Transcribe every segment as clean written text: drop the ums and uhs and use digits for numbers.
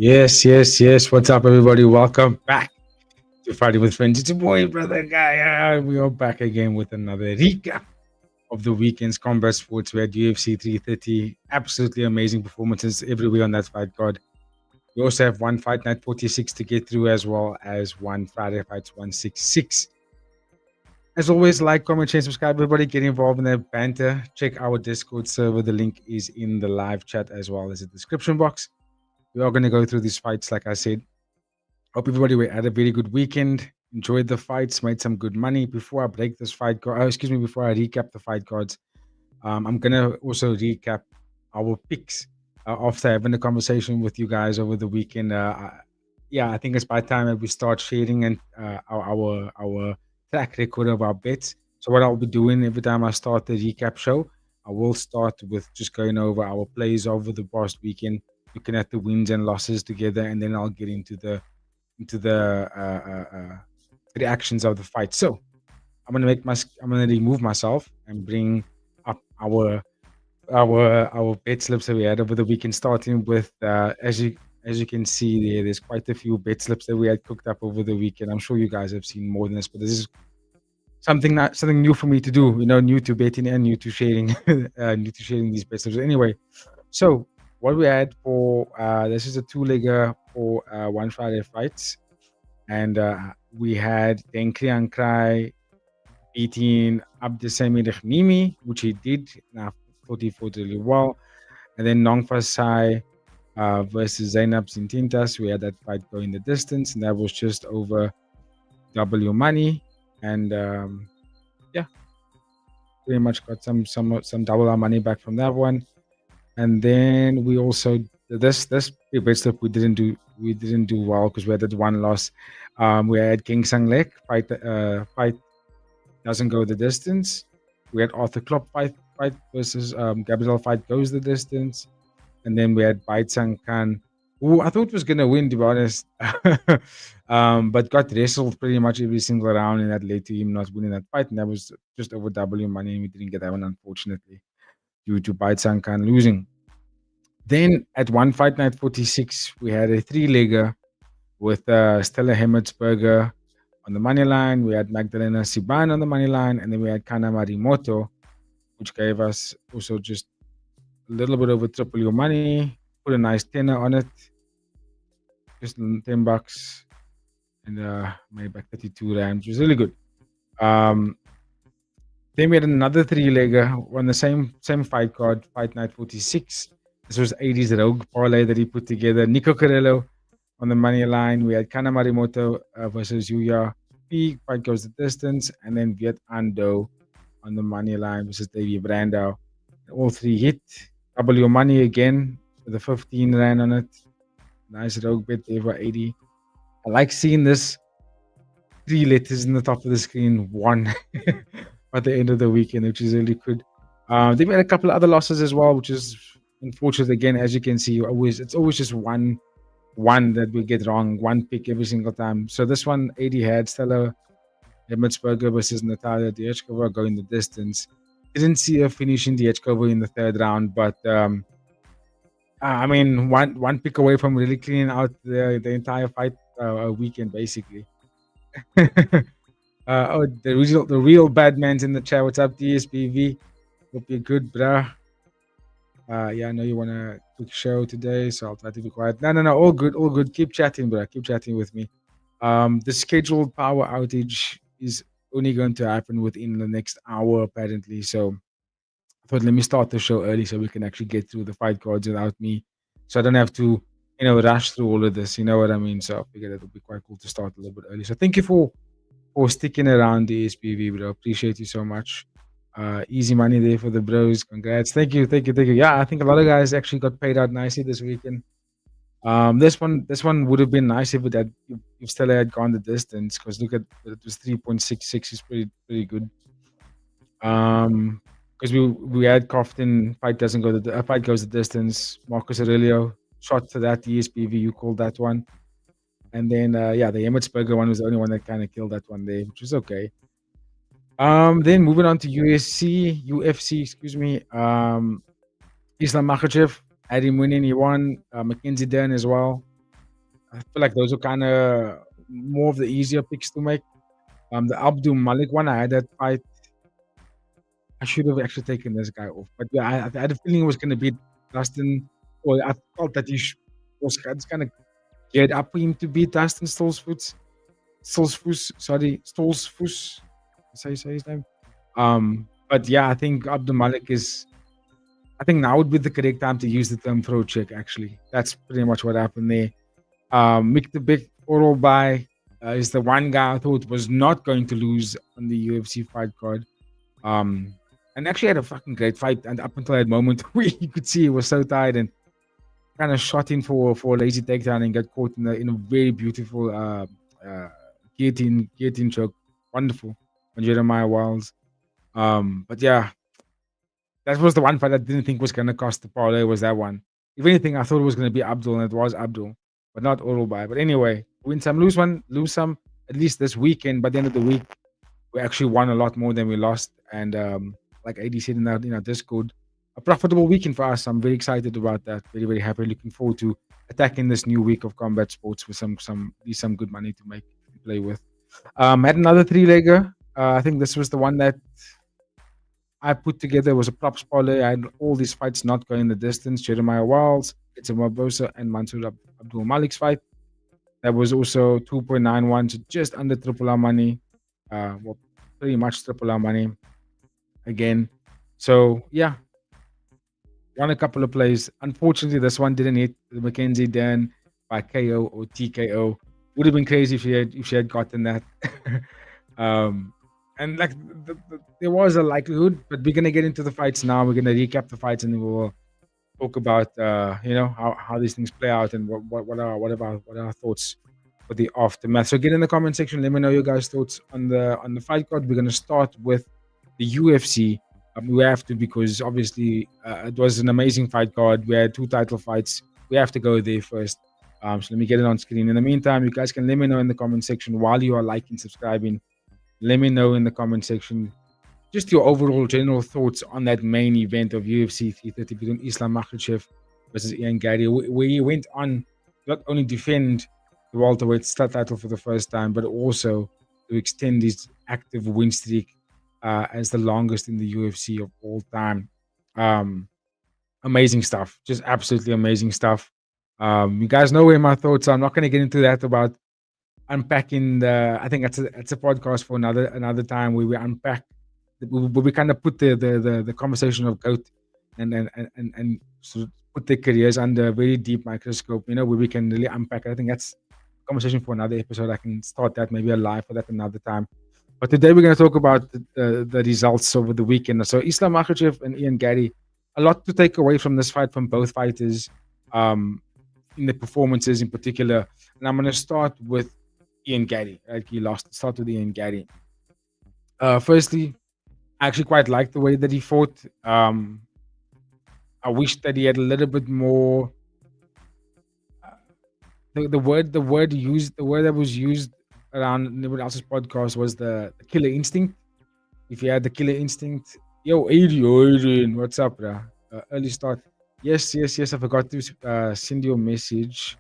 Yes, yes, yes. What's up, everybody? Welcome back to Friday with Friends. It's your boy, brother guy. We are back again with another recap of the weekend's combat sports. We had UFC 330. Absolutely amazing performances everywhere on that fight card. We also have one Fight Night 46 to get through, as well as one Friday Fights 166. As always, like, comment, share, subscribe. Everybody get involved in the banter. Check our Discord server. The link is in the live chat as well as the description box. We are going to go through these fights, like I said. Hope everybody had a very good weekend. Enjoyed the fights, made some good money. Before I break this fight card, before I recap the fight cards, I'm gonna also recap our picks after having a conversation with you guys over the weekend. I think it's by time that we start sharing and our track record of our bets. So what I'll be doing every time I start the recap show, I will start with just going over our plays over the past weekend, looking at the wins and losses together, and then I'll get into the reactions of the fight. So I'm gonna remove myself and bring up our bet slips that we had over the weekend. Starting with as you can see there's quite a few bet slips that we had cooked up over the weekend. I'm sure you guys have seen more than this, but this is something new for me to do. New to betting and new to sharing, new to sharing these bet slips. Anyway, so what we had for this is a two-legger for one Friday fights, and we had Denkri Ankrai beating Abdesemi Rechnimi, which he did. Now 44 really well, and then Nongfa Sai versus Zainab Zintintas. We had that fight going the distance, and that was just over W money, and pretty much got some double our money back from that one. And then we also this big stuff we didn't do well because we had that one loss. We had King Sang Lek fight doesn't go the distance. We had Arthur Klopp fight versus Gabriel fight goes the distance, and then we had Bait Sang Khan, who I thought was gonna win, to be honest, but got wrestled pretty much every single round, and that led to him not winning that fight, and that was just over W money, and we didn't get that one unfortunately due to Bait Sang Khan losing. Then at one Fight Night 46, we had a three-legger with Stella Hemetsberger on the money line. We had Magdalena Siban on the money line, and then we had Kana Marimoto, which gave us also just a little bit over triple your money. Put a nice tenner on it, just $10, and made back 32 rand, which was really good. Then we had another three-legger on the same fight card, Fight Night 46. This was 80s Rogue parlay that he put together. Nico Carello on the money line. We had Kana Marimoto versus Yuya P. Fight goes the distance. And then Viet Ando on the money line versus Davey Brandau. All three hit. Double your money again with a 15 rand on it. Nice Rogue bet there for 80. I like seeing this. 3 letters in the top of the screen. 1 at the end of the weekend, which is really good. They made a couple of other losses as well, which is unfortunate. Again, as you can see, it's always just one that we get wrong, one pick every single time. So this one, 80 had Stella Hemetsberger versus Natalia Diechkova going the distance. Didn't see her finishing Diechkova in the third round, but I mean, one pick away from really cleaning out the entire fight weekend, basically. The real bad man's in the chat. What's up, DSBV? Hope you're good, bruh. I know you want a quick show today, so I'll try to be quiet. No, all good. Keep chatting, bro. Keep chatting with me. The scheduled power outage is only going to happen within the next hour, apparently. So I thought, let me start the show early so we can actually get through the fight cards without me, so I don't have to, rush through all of this. You know what I mean? So I figured it would be quite cool to start a little bit early. So thank you for sticking around, the SPV, bro. Appreciate you so much. Easy money there for the bros. Congrats. Thank you. Yeah, I think a lot of guys actually got paid out nicely this weekend. This one would have been nice if Stella had gone the distance, because look at it was 3.66 is pretty good. Because we had Crofton fight goes the distance. Marcus Aurelio shot to that, the ESPV, you called that one. And then the Hemetsberger one was the only one that kind of killed that one there, which was okay. Then moving on to UFC, excuse me. Islam Makhachev had him winning. He won. Mackenzie Dern as well. I feel like those are kind of more of the easier picks to make. The Abdul Malik one, I had that fight. I should have actually taken this guy off, but yeah, I had a feeling it was going to beat Dustin. Or I thought that was kind of geared up for him to beat Dustin Stolzfus. Sorry, Stolzfus. Say his name. But yeah, I think Abdul Malik is. I think now would be the correct time to use the term throw check. Actually, that's pretty much what happened there. Mick the Big Oral by is the one guy I thought was not going to lose on the UFC fight card. And actually had a fucking great fight, and up until that moment where you could see he was so tired and kind of shot in for a lazy takedown and got caught in a very beautiful guillotine choke. Wonderful on Jeremiah Wiles. But yeah, that was the one fight I didn't think was gonna cost the parlay, was that one. If anything, I thought it was gonna be Abdul, and it was Abdul, but not Oralbai. But anyway, win some, lose some. At least this weekend, by the end of the week, we actually won a lot more than we lost. And like AD said in our Discord, a profitable weekend for us. I'm very excited about that. Very, very happy. Looking forward to attacking this new week of combat sports with some good money to make and play with. Had another three-legger. I think this was the one that I put together. It was a props parlay. I had all these fights not going the distance. Jeremiah Wiles, Itza Barbosa, and Mansour Abdul Malik's fight. That was also 2.91, so just under triple our money. Well, pretty much triple our money again. So yeah, won a couple of plays. Unfortunately, this one didn't hit the Mackenzie Dern by KO or TKO. Would have been crazy if she had gotten that. And like there was a likelihood, but we're gonna get into the fights now. We're gonna recap the fights and we'll talk about how these things play out and what are our thoughts for the aftermath. So get in the comment section. Let me know your guys' thoughts on the fight card. We're gonna start with the UFC. We have to, because obviously it was an amazing fight card. We had 2 title fights. We have to go there first. So let me get it on screen. In the meantime, you guys can let me know in the comment section while you are liking, subscribing. Let me know in the comment section just your overall general thoughts on that main event of UFC 330 between Islam Makhachev versus Ian Gary, where he went on not only defend the welterweight title for the first time, but also to extend his active win streak as the longest in the UFC of all time. Amazing stuff, just absolutely amazing stuff. You guys know where my thoughts are. I'm not going to get into that about unpacking the. I think that's a podcast for another time where we unpack. We kind of put the conversation of GOAT and sort of put their careers under a very deep microscope. Where we can really unpack it. I think that's a conversation for another episode. I can start that maybe a live for that another time. But today we're going to talk about the results over the weekend. So Islam Makhachev and Ian Gary, a lot to take away from this fight from both fighters, in the performances in particular. And I'm going to start with Ian Gary. Right? He lost. Start with Ian Gary. Firstly, I actually quite liked the way that he fought. I wish that he had a little bit more. The word that was used around everyone else's podcast was the killer instinct. If you had the killer instinct, yo, Adrian, what's up, bro? Early start. Yes. I forgot to send you a message.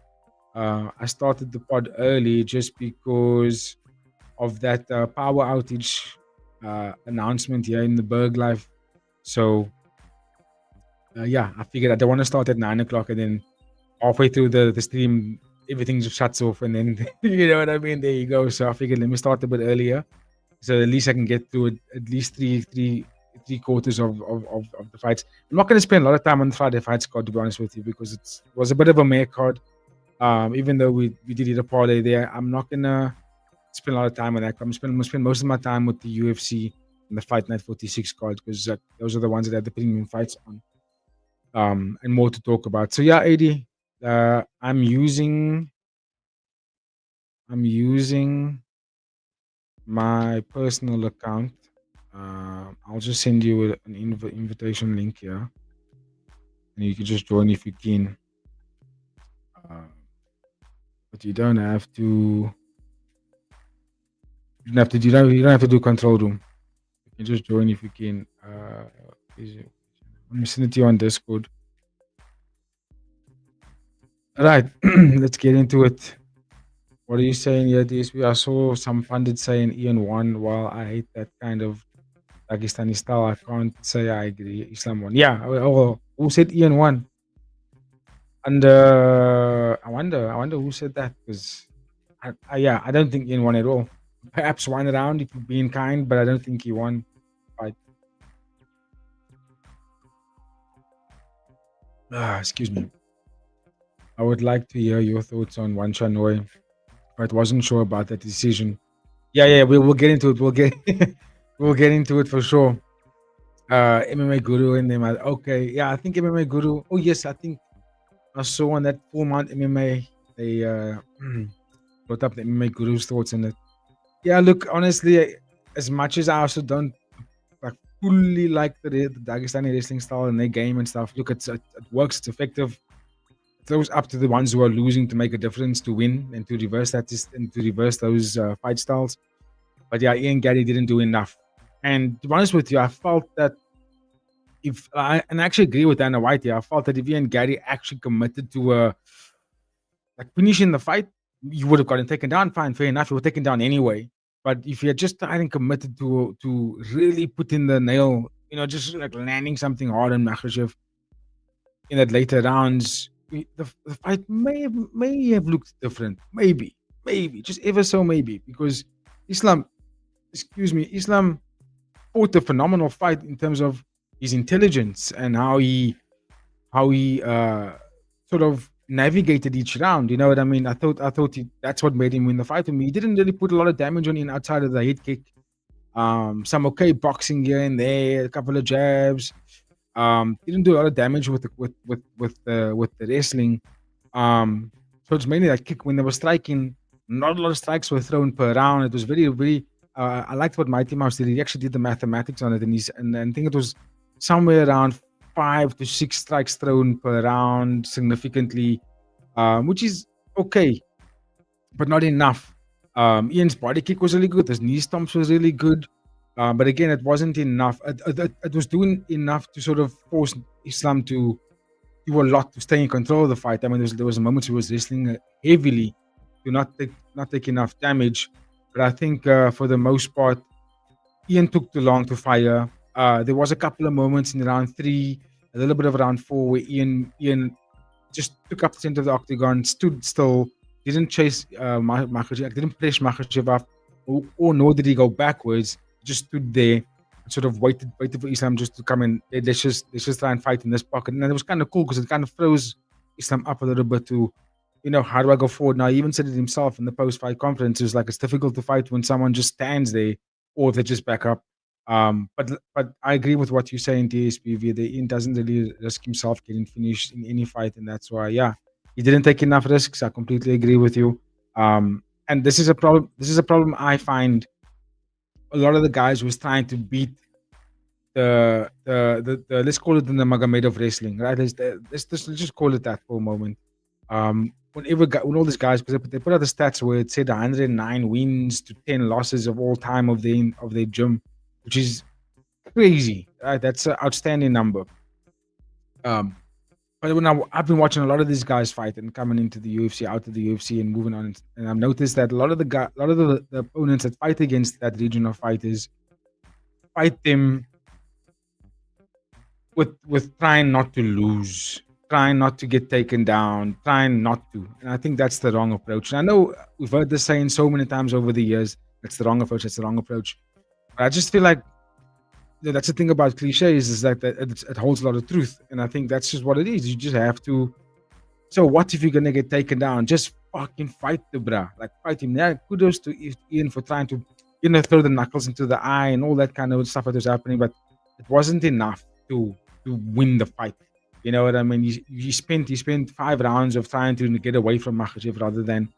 I started the pod early just because of that power outage announcement here in the Berg Life. So I figured I don't want to start at 9 o'clock and then halfway through the stream everything just shuts off, and then you know what I mean. There you go. So I figured let me start a bit earlier, so at least I can get through at least three quarters of the fights. I'm not going to spend a lot of time on the Friday fights card, to be honest with you, because it was a bit of a mare card. Even though we did hit a parlay there, I'm not gonna spend a lot of time on that. I'm gonna spend most of my time with the UFC and the Fight Night 46 cards, because those are the ones that have the premium fights on. And more to talk about. So yeah, AD, I'm using my personal account. I'll just send you an invitation link here, and you can just join if you can. But you don't have to. You don't have to do control room. You can just join if you can. Let me send it to you on Discord. All right, let's get into it. What are you saying here, DSP? I saw some pundits saying Ian won. While I hate that kind of Pakistani style, I can't say I agree. Islam won. Yeah. Who said Ian won? And I wonder who said that because yeah, I don't think Ian won at all. Perhaps one round if you're being kind, but I don't think he won. Fight. Excuse me. I would like to hear your thoughts on Wan Chanoi. But wasn't sure about that decision. Yeah, we'll get into it. We'll get into it for sure. MMA Guru and them. Okay, yeah, I think MMA Guru. Oh yes, I think I saw on that full mount MMA. They brought up the MMA Guru's thoughts on it. Yeah, look, honestly, as much as I also don't like fully like the Dagestani wrestling style and their game and stuff. Look, it works. It's effective. It throws up to the ones who are losing to make a difference to win and to reverse that and to reverse those fight styles. But yeah, Ian Gary didn't do enough. And to be honest with you, I felt that I actually agree with Dana White here. I felt that if Ian Gary actually committed to like finishing the fight, you would have gotten taken down. Fine, fair enough. You were taken down anyway. But if you had just tried and committed to really put in the nail, just like landing something hard on Makhachev in that later rounds, the fight may have looked different. Maybe, just ever so maybe, because Islam, Islam fought a phenomenal fight in terms of his intelligence and how he sort of navigated each round. You know what I mean? I thought that's what made him win the fight. To me, he didn't really put a lot of damage on him outside of the head kick. Some okay boxing here and there, a couple of jabs. Didn't do a lot of damage with the wrestling. So it's mainly that kick when they were striking. Not a lot of strikes were thrown per round. It was very, very. I liked what Mighty Mouse did. He actually did the mathematics on it, and I think it was somewhere around 5 to 6 strikes thrown per round, significantly, which is okay, but not enough. Ian's body kick was really good. His knee stomps was really good. But again, it wasn't enough. It was doing enough to sort of force Islam to do a lot to stay in control of the fight. I mean, there was moments he was wrestling heavily to not take enough damage. But I think for the most part, Ian took too long to fire. There was a couple of moments in round 3, a little bit of round 4, where Ian just took up the center of the octagon, stood still, didn't chase Makhachev, didn't press Makhachev up, or nor did he go backwards. Just stood there and sort of waited for Islam just to come in. Let's just try and fight in this pocket. And it was kind of cool because it kind of froze Islam up a little bit to, how do I go forward? Now, he even said it himself in the post-fight conference. It was like, it's difficult to fight when someone just stands there or if they just back up. But I agree with what you say in DSPV. Ian doesn't really risk himself getting finished in any fight. And that's why, yeah, he didn't take enough risks. I completely agree with you. And this is a problem. This is a problem I find a lot of the guys was trying to beat the let's call it the Magomedov wrestling, right? Let's just call it that for a moment. When all these guys, because they put out the stats where it said 109 wins to 10 losses of all time of their gym, which is crazy, right? That's an outstanding number. But when I've been watching a lot of these guys fight and coming into the UFC, out of the UFC, and moving on, and I've noticed that a lot of the opponents that fight against that region of fighters fight them with trying not to lose, trying not to get taken down, trying not to. And I think that's the wrong approach. And I know we've heard this saying so many times over the years. That's the wrong approach. That's the wrong approach. But I just feel like that's the thing about cliches is that it holds a lot of truth, and I think that's just what it is. You just have to. So what if you're gonna get taken down? Just fucking fight the bruh, like fight him. Yeah, kudos to Ian for trying to, throw the knuckles into the eye and all that kind of stuff that was happening, but it wasn't enough to win the fight. You know what I mean? You spent 5 rounds of trying to get away from Makhachev rather than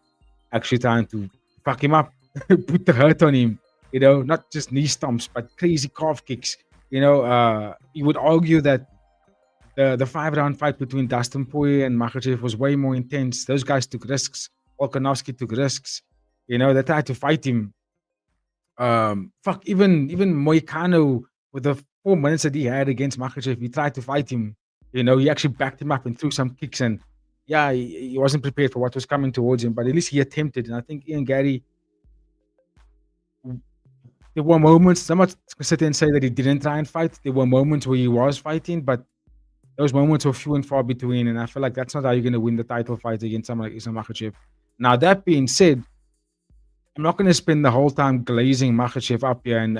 actually trying to fuck him up, put the hurt on him. Not just knee stomps, but crazy calf kicks. You would argue that the 5-round fight between Dustin Poirier and Makhachev was way more intense. Those guys took risks. Volkanovski took risks. They tried to fight him. Even Moicano, with the 4 minutes that he had against Makhachev, he tried to fight him. He actually backed him up and threw some kicks, and yeah, he wasn't prepared for what was coming towards him, but at least he attempted. And I think Ian Gary, there were moments, I'm not going to sit there and say that he didn't try and fight. There were moments where he was fighting, but those moments were few and far between. And I feel like that's not how you're going to win the title fight against someone like Islam Makhachev. Now, that being said, I'm not going to spend the whole time glazing Makhachev up here and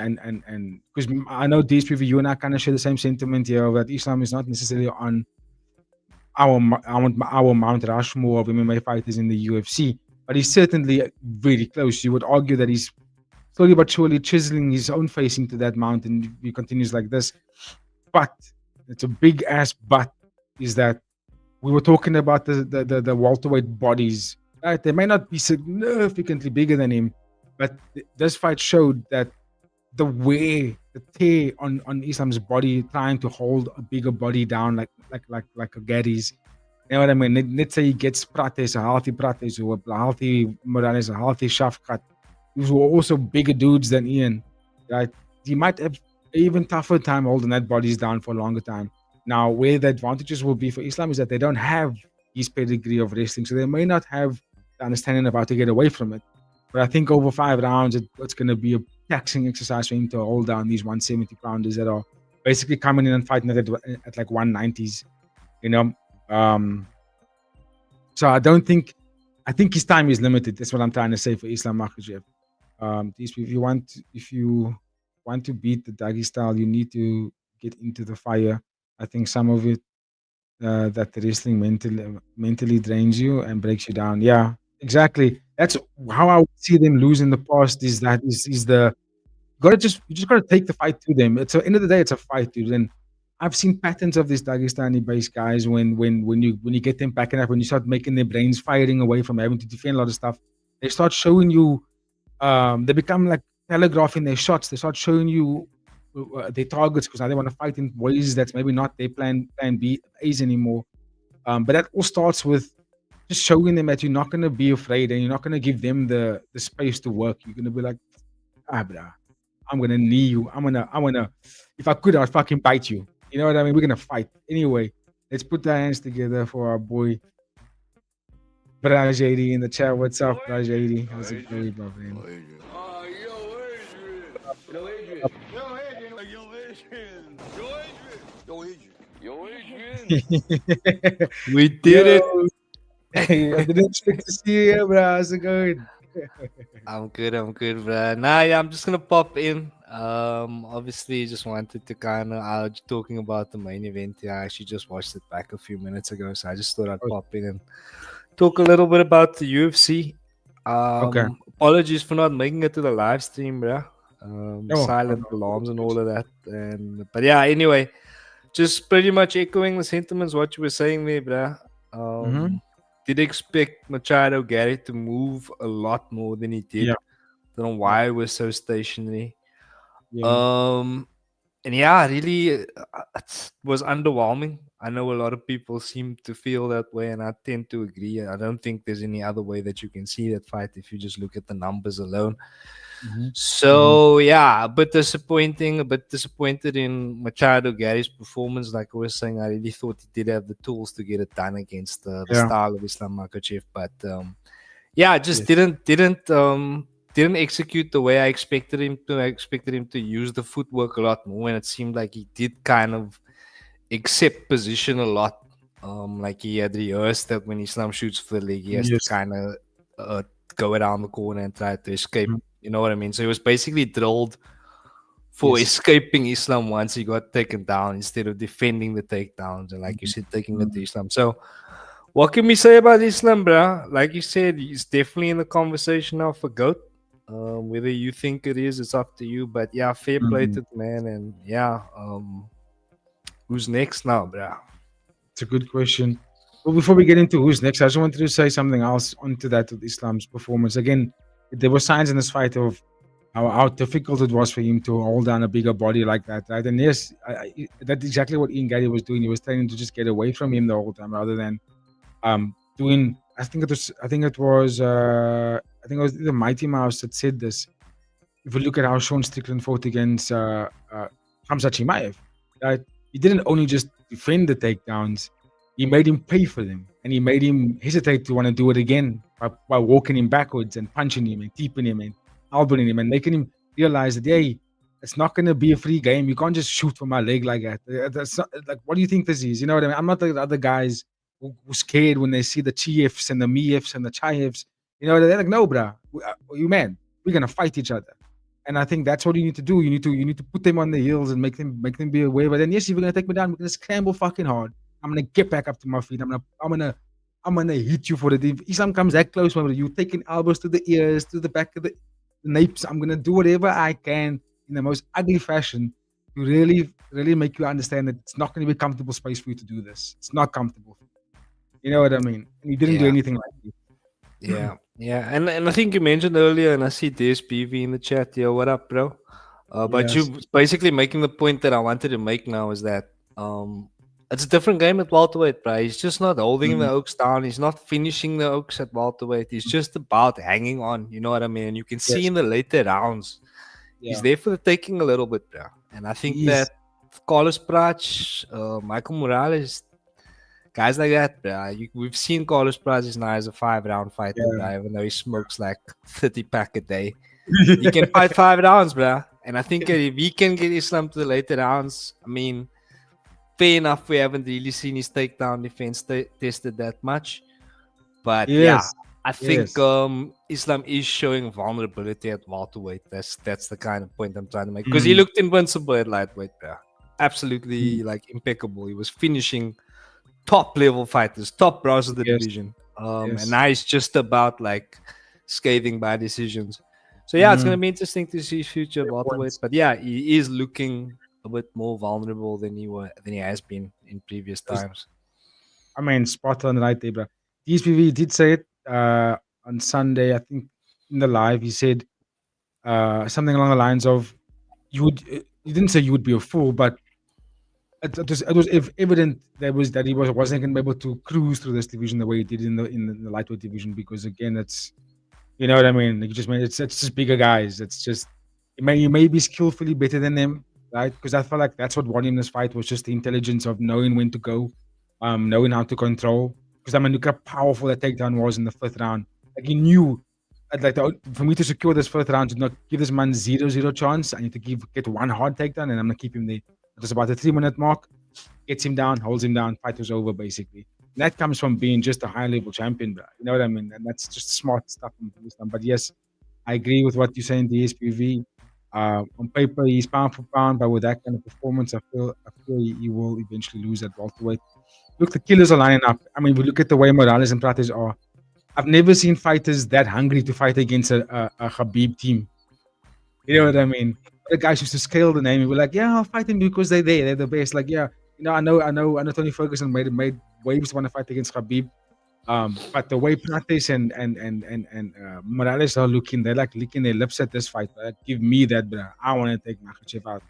because I know DSPV, you and I kind of share the same sentiment here that Islam is not necessarily on our Mount Rushmore of MMA fighters in the UFC, but he's certainly very close. You would argue that he's slowly but surely chiseling his own face into that mountain if he continues like this. But it's a big ass but is that we were talking about the welterweight bodies. Right? They may not be significantly bigger than him, but this fight showed that the way the tear on Islam's body trying to hold a bigger body down like a Gary's. You know what I mean? Let's say he gets Prates, a healthy Prates, or a healthy Morales, a healthy Shafkat. These were also bigger dudes than Ian. Right? He might have even tougher time holding that bodies down for a longer time. Now, where the advantages will be for Islam is that they don't have his pedigree of wrestling, so they may not have the understanding of how to get away from it. But I think over 5 rounds, it's going to be a taxing exercise for him to hold down these 170 pounders that are basically coming in and fighting at like 190s. You know, so I think his time is limited. That's what I'm trying to say for Islam Makhachev. If you want to beat the Dagi style, you need to get into the fire. I think some of it that the wrestling mentally drains you and breaks you down. Yeah, exactly. That's how I would see them lose in the past. Is the you just gotta take the fight to them. It's at the end of the day, it's a fight, dude. And I've seen patterns of these Dagestani-based guys when you get them backing up, when you start making their brains firing away from having to defend a lot of stuff, they start showing you. They become like telegraphing their shots. They start showing you their targets because now they want to fight in ways that's maybe not their plan B A's anymore. But that all starts with just showing them that you're not going to be afraid and you're not going to give them the space to work. You're going to be like, bruh, I'm going to knee you. I'm going to, if I could, I'd fucking bite you. You know what I mean? We're going to fight. Anyway, let's put our hands together for our boy, Braj 80 in the chat. What's up, Braj 80? How's it going, my friend? We did it. Hey, I didn't expect to see you, bro. How's it going? I'm good, bro. Nah, yeah, I'm just gonna pop in. Obviously, just wanted to kind of, I was talking about the main event. Yeah, I actually just watched it back a few minutes ago, so I just thought I'd pop in and talk a little bit about the UFC. Okay. Apologies for not making it to the live stream, bro. Silent no. alarms and all of that. But yeah, anyway, just pretty much echoing the sentiments what you were saying there, bro. Did expect Machado Gary to move a lot more than he did. Yeah. Don't know why it was so stationary. Yeah. And yeah, really, it was underwhelming. I know a lot of people seem to feel that way, and I tend to agree. I don't think there's any other way that you can see that fight if you just look at the numbers alone. So yeah, a bit disappointed in Machado Gary's performance. Like I was saying, I really thought he did have the tools to get it done against the style of Islam Makhachev, but just didn't execute the way I expected him to. I expected him to use the footwork a lot more, and it seemed like he did kind of accept position a lot. Like he had rehearsed that when Islam shoots for the leg, he has to kind of go around the corner and try to escape. You know what I mean? So he was basically drilled for escaping Islam once he got taken down instead of defending the takedowns and, like you said, taking it to Islam. So what can we say about Islam, bro? Like you said, he's definitely in the conversation now for GOAT. Whether you think it is, it's up to you. But yeah, fair play to the man. And yeah, who's next now, bro? It's a good question. Well, before we get into who's next, I just wanted to say something else onto that with Islam's performance. Again, there were signs in this fight of how difficult it was for him to hold down a bigger body like that, right? And yes, that's exactly what Ian Gary was doing. He was trying to just get away from him the whole time, rather than doing. I think it was the Mighty Mouse that said this. If you look at how Sean Strickland fought against Khamzat Chimaev, right? He didn't only just defend the takedowns; he made him pay for them. and he made him hesitate to want to do it again by walking him backwards and punching him and deeping him and elbowing him and making him realize that, hey, it's not going to be a free game. You can't just shoot from my leg like that. That's not, like, what do you think this is? You know what I mean? I'm not like the other guys who scared when they see the Chiefs and the Miefs and the Chiefs. You know, they're like, no, bruh, you man, we're gonna fight each other. And I think that's what you need to do. You need to put them on the heels and make them be aware. But then, yes, if you're gonna take me down, we're gonna scramble fucking hard. I'm gonna get back up to my feet. I'm gonna hit you for it. If Islam comes that close, man, you taking elbows to the ears, to the back of the napes. I'm gonna do whatever I can in the most ugly fashion to really make you understand that it's not gonna be a comfortable space for you to do this. It's not comfortable. You know what I mean? And you didn't do anything like it. Yeah. And I think you mentioned earlier, and I see DSPV in the chat. Yo, what up, bro? But you basically making the point that I wanted to make now is that it's a different game at welterweight, bro. He's just not holding the Oaks down. He's not finishing the Oaks at welterweight. He's just about hanging on. You know what I mean? And you can see in the later rounds, he's there for the taking a little bit, bro. And I think that Carlos Prach, Michael Morales, guys like that, bro. We've seen Carlos Prach is now as a 5-round fighter, bro, even though he smokes like 30 pack a day. He can fight 5 rounds, bro. And I think if he can get Islam to the later rounds, I mean, fair enough, we haven't really seen his takedown defense tested that much. But I think Islam is showing vulnerability at welterweight. That's the kind of point I'm trying to make. Because he looked invincible at lightweight, bro. Absolutely like impeccable. He was finishing top level fighters, top bros of the division. And now he's just about like scathing by decisions. So it's gonna be interesting to see his future at welterweight. But he is looking a bit more vulnerable than he has been in previous times. I mean, spot on right there, bro. DSPV did say it on Sunday, I think in the live. He said something along the lines of, "You didn't say you would be a fool, but it was evident that he wasn't going to be able to cruise through this division the way he did in the lightweight division, because again, it's, you know what I mean. Like, it's just bigger guys. It's just you may be skillfully better than them, right? Because I felt like that's what won him this fight, was just the intelligence of knowing when to go, knowing how to control. Because I mean, look how powerful that takedown was in the 5th round. Like, he knew, for me to secure this 5th round, to not give this man 0-0 chance, I need to get one hard takedown, and I'm gonna keep him there. It was about the 3-minute mark. Gets him down, holds him down, fight was over, basically. And that comes from being just a high-level champion, bro. You know what I mean? And that's just smart stuff. But yes, I agree with what you say in the SPV. On paper, he's pound for pound, but with that kind of performance, I feel he will eventually lose at welterweight. Look, the killers are lining up. I mean, we look at the way Morales and Prates are. I've never seen fighters that hungry to fight against a Khabib team. You know what I mean? The guys used to scale the name and be like, yeah, I'll fight them because they're there. They're the best. Like, yeah, you know, I know Tony Ferguson made waves to want to fight against Khabib. But the way Prates and Morales are looking, they're like licking their lips at this fight. Like, give me that, bro. I want to take Makhachev out.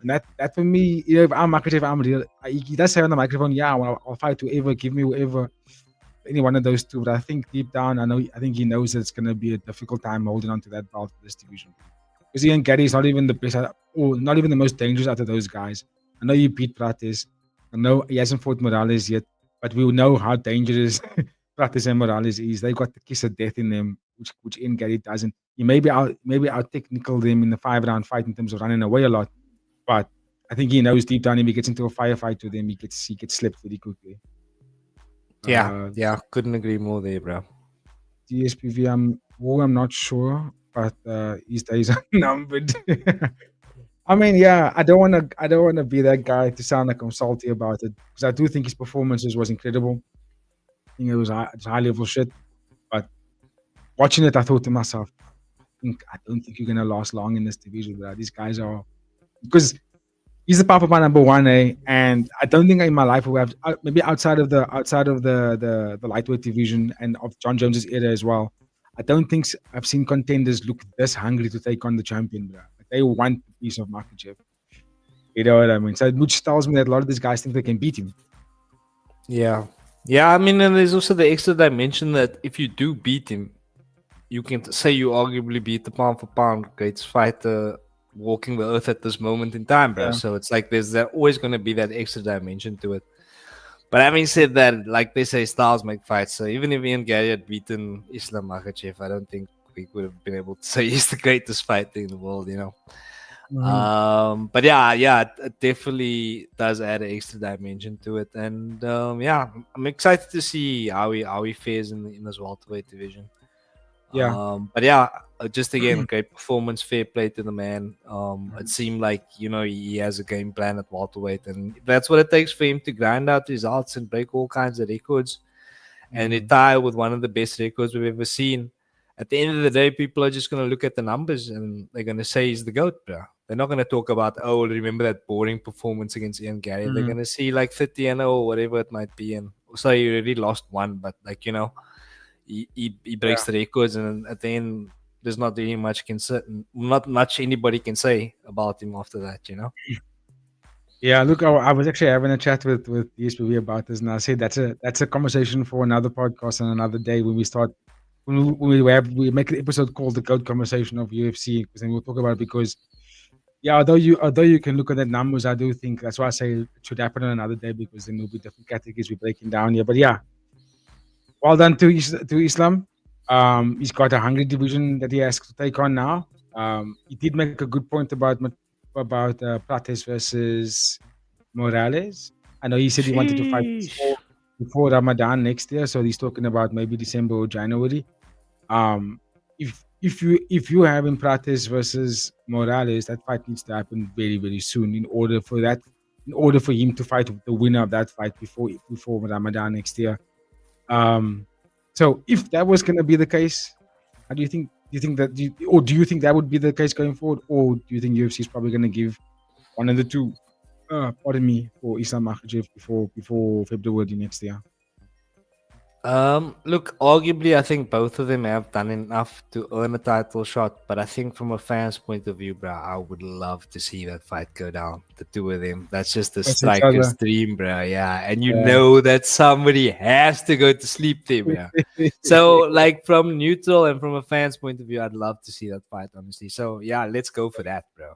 And that for me, you know, if I'm Makhachev, I'm real. He does say on the microphone, yeah, I'll fight whoever, give me whoever, any one of those two. But I think deep down, I think he knows that it's going to be a difficult time holding on to that belt for this division. Because Ian Gary is not even the best, or not even the most dangerous out of those guys. I know you beat Prates. I know he hasn't fought Morales yet, but we know how dangerous Prates and Morales is. They got the kiss of death in them, which Ian Gary doesn't. He maybe out technical them in the 5-round fight in terms of running away a lot, but I think he knows deep down if he gets into a firefight with them, he gets slipped very quickly. Couldn't agree more there, bro. DSPV, I'm not sure, but his days are numbered. I mean, I don't want to be that guy to sound like I'm salty about it, because I do think his performances was incredible. I think it was high level shit. But watching it, I thought to myself, I don't think you're gonna last long in this division, bro. These guys are, because he's the Papa number 1, and I don't think in my life we have, maybe outside of the lightweight division and of John Jones's era as well, I don't think I've seen contenders look this hungry to take on the champion, bro. Like, they want a piece of Makhachev. You know what I mean? So which tells me that a lot of these guys think they can beat him. Yeah. I mean, and there's also the extra dimension that if you do beat him, you can say you arguably beat the pound for pound greatest fighter walking the earth at this moment in time, bro. So it's like there's always going to be that extra dimension to it. But having said that, like they say, styles make fights. So even if Ian Gary had beaten Islam Makhachev, I don't think we would have been able to say he's the greatest fighter in the world, you know. But yeah, it definitely does add an extra dimension to it, and yeah, I'm excited to see how he fares in this welterweight division. Yeah. But yeah, just again, great performance, fair play to the man. It seemed like he has a game plan at welterweight, and that's what it takes for him to grind out results and break all kinds of records, and retire with one of the best records we've ever seen. At the end of the day, people are just going to look at the numbers and they're going to say he's the GOAT, bro. They're not going to talk about, oh, remember that boring performance against Ian Gary. They're going to see like 30-0 or whatever it might be. And so he already lost one, but like, he breaks the records. And at the end, there's not really not much anybody can say about him after that, Yeah, look, I was actually having a chat with ESPV about this, and I said that's a conversation for another podcast and another day when we make an episode called the GOAT Conversation of UFC, because then we'll talk about it. Because yeah, although you can look at the numbers, I do think that's why I say it should happen on another day, because then there'll be different categories we're breaking down here. But yeah, well done to Islam. He's got a hungry division that he has to take on now. He did make a good point about Prates versus Morales. I know he said he wanted to fight before Ramadan next year, so he's talking about maybe December or January. If you have him Prates versus Morales, that fight needs to happen very, very soon in order for him to fight the winner of that fight before Ramadan next year. So if that was going to be the case, how do you think? Do you think that would be the case going forward, or do you think UFC is probably going to give one of the two, for Islam Makhachev before February next year? Look, arguably, I think both of them have done enough to earn a title shot. But I think from a fan's point of view, bro, I would love to see that fight go down. The two of them. That's just a striker's dream, bro. Yeah, and know that somebody has to go to sleep there, bro. So, like from neutral and from a fan's point of view, I'd love to see that fight, honestly. So, yeah, let's go for that, bro.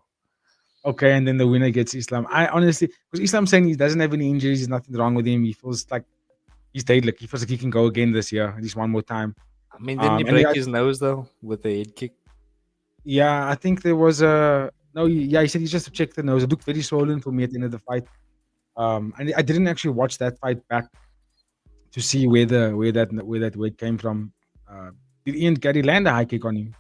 Okay, and then the winner gets Islam. I honestly, because Islam's saying he doesn't have any injuries, there's nothing wrong with him. He feels like he's dead. Like he feels like he can go again this year, at least one more time. I mean, didn't he break his nose though with the head kick? Yeah, I think there was he said he just checked the nose. It looked very swollen for me at the end of the fight. And I didn't actually watch that fight back to see where that weight came from. Did Ian Gary land a high kick on him?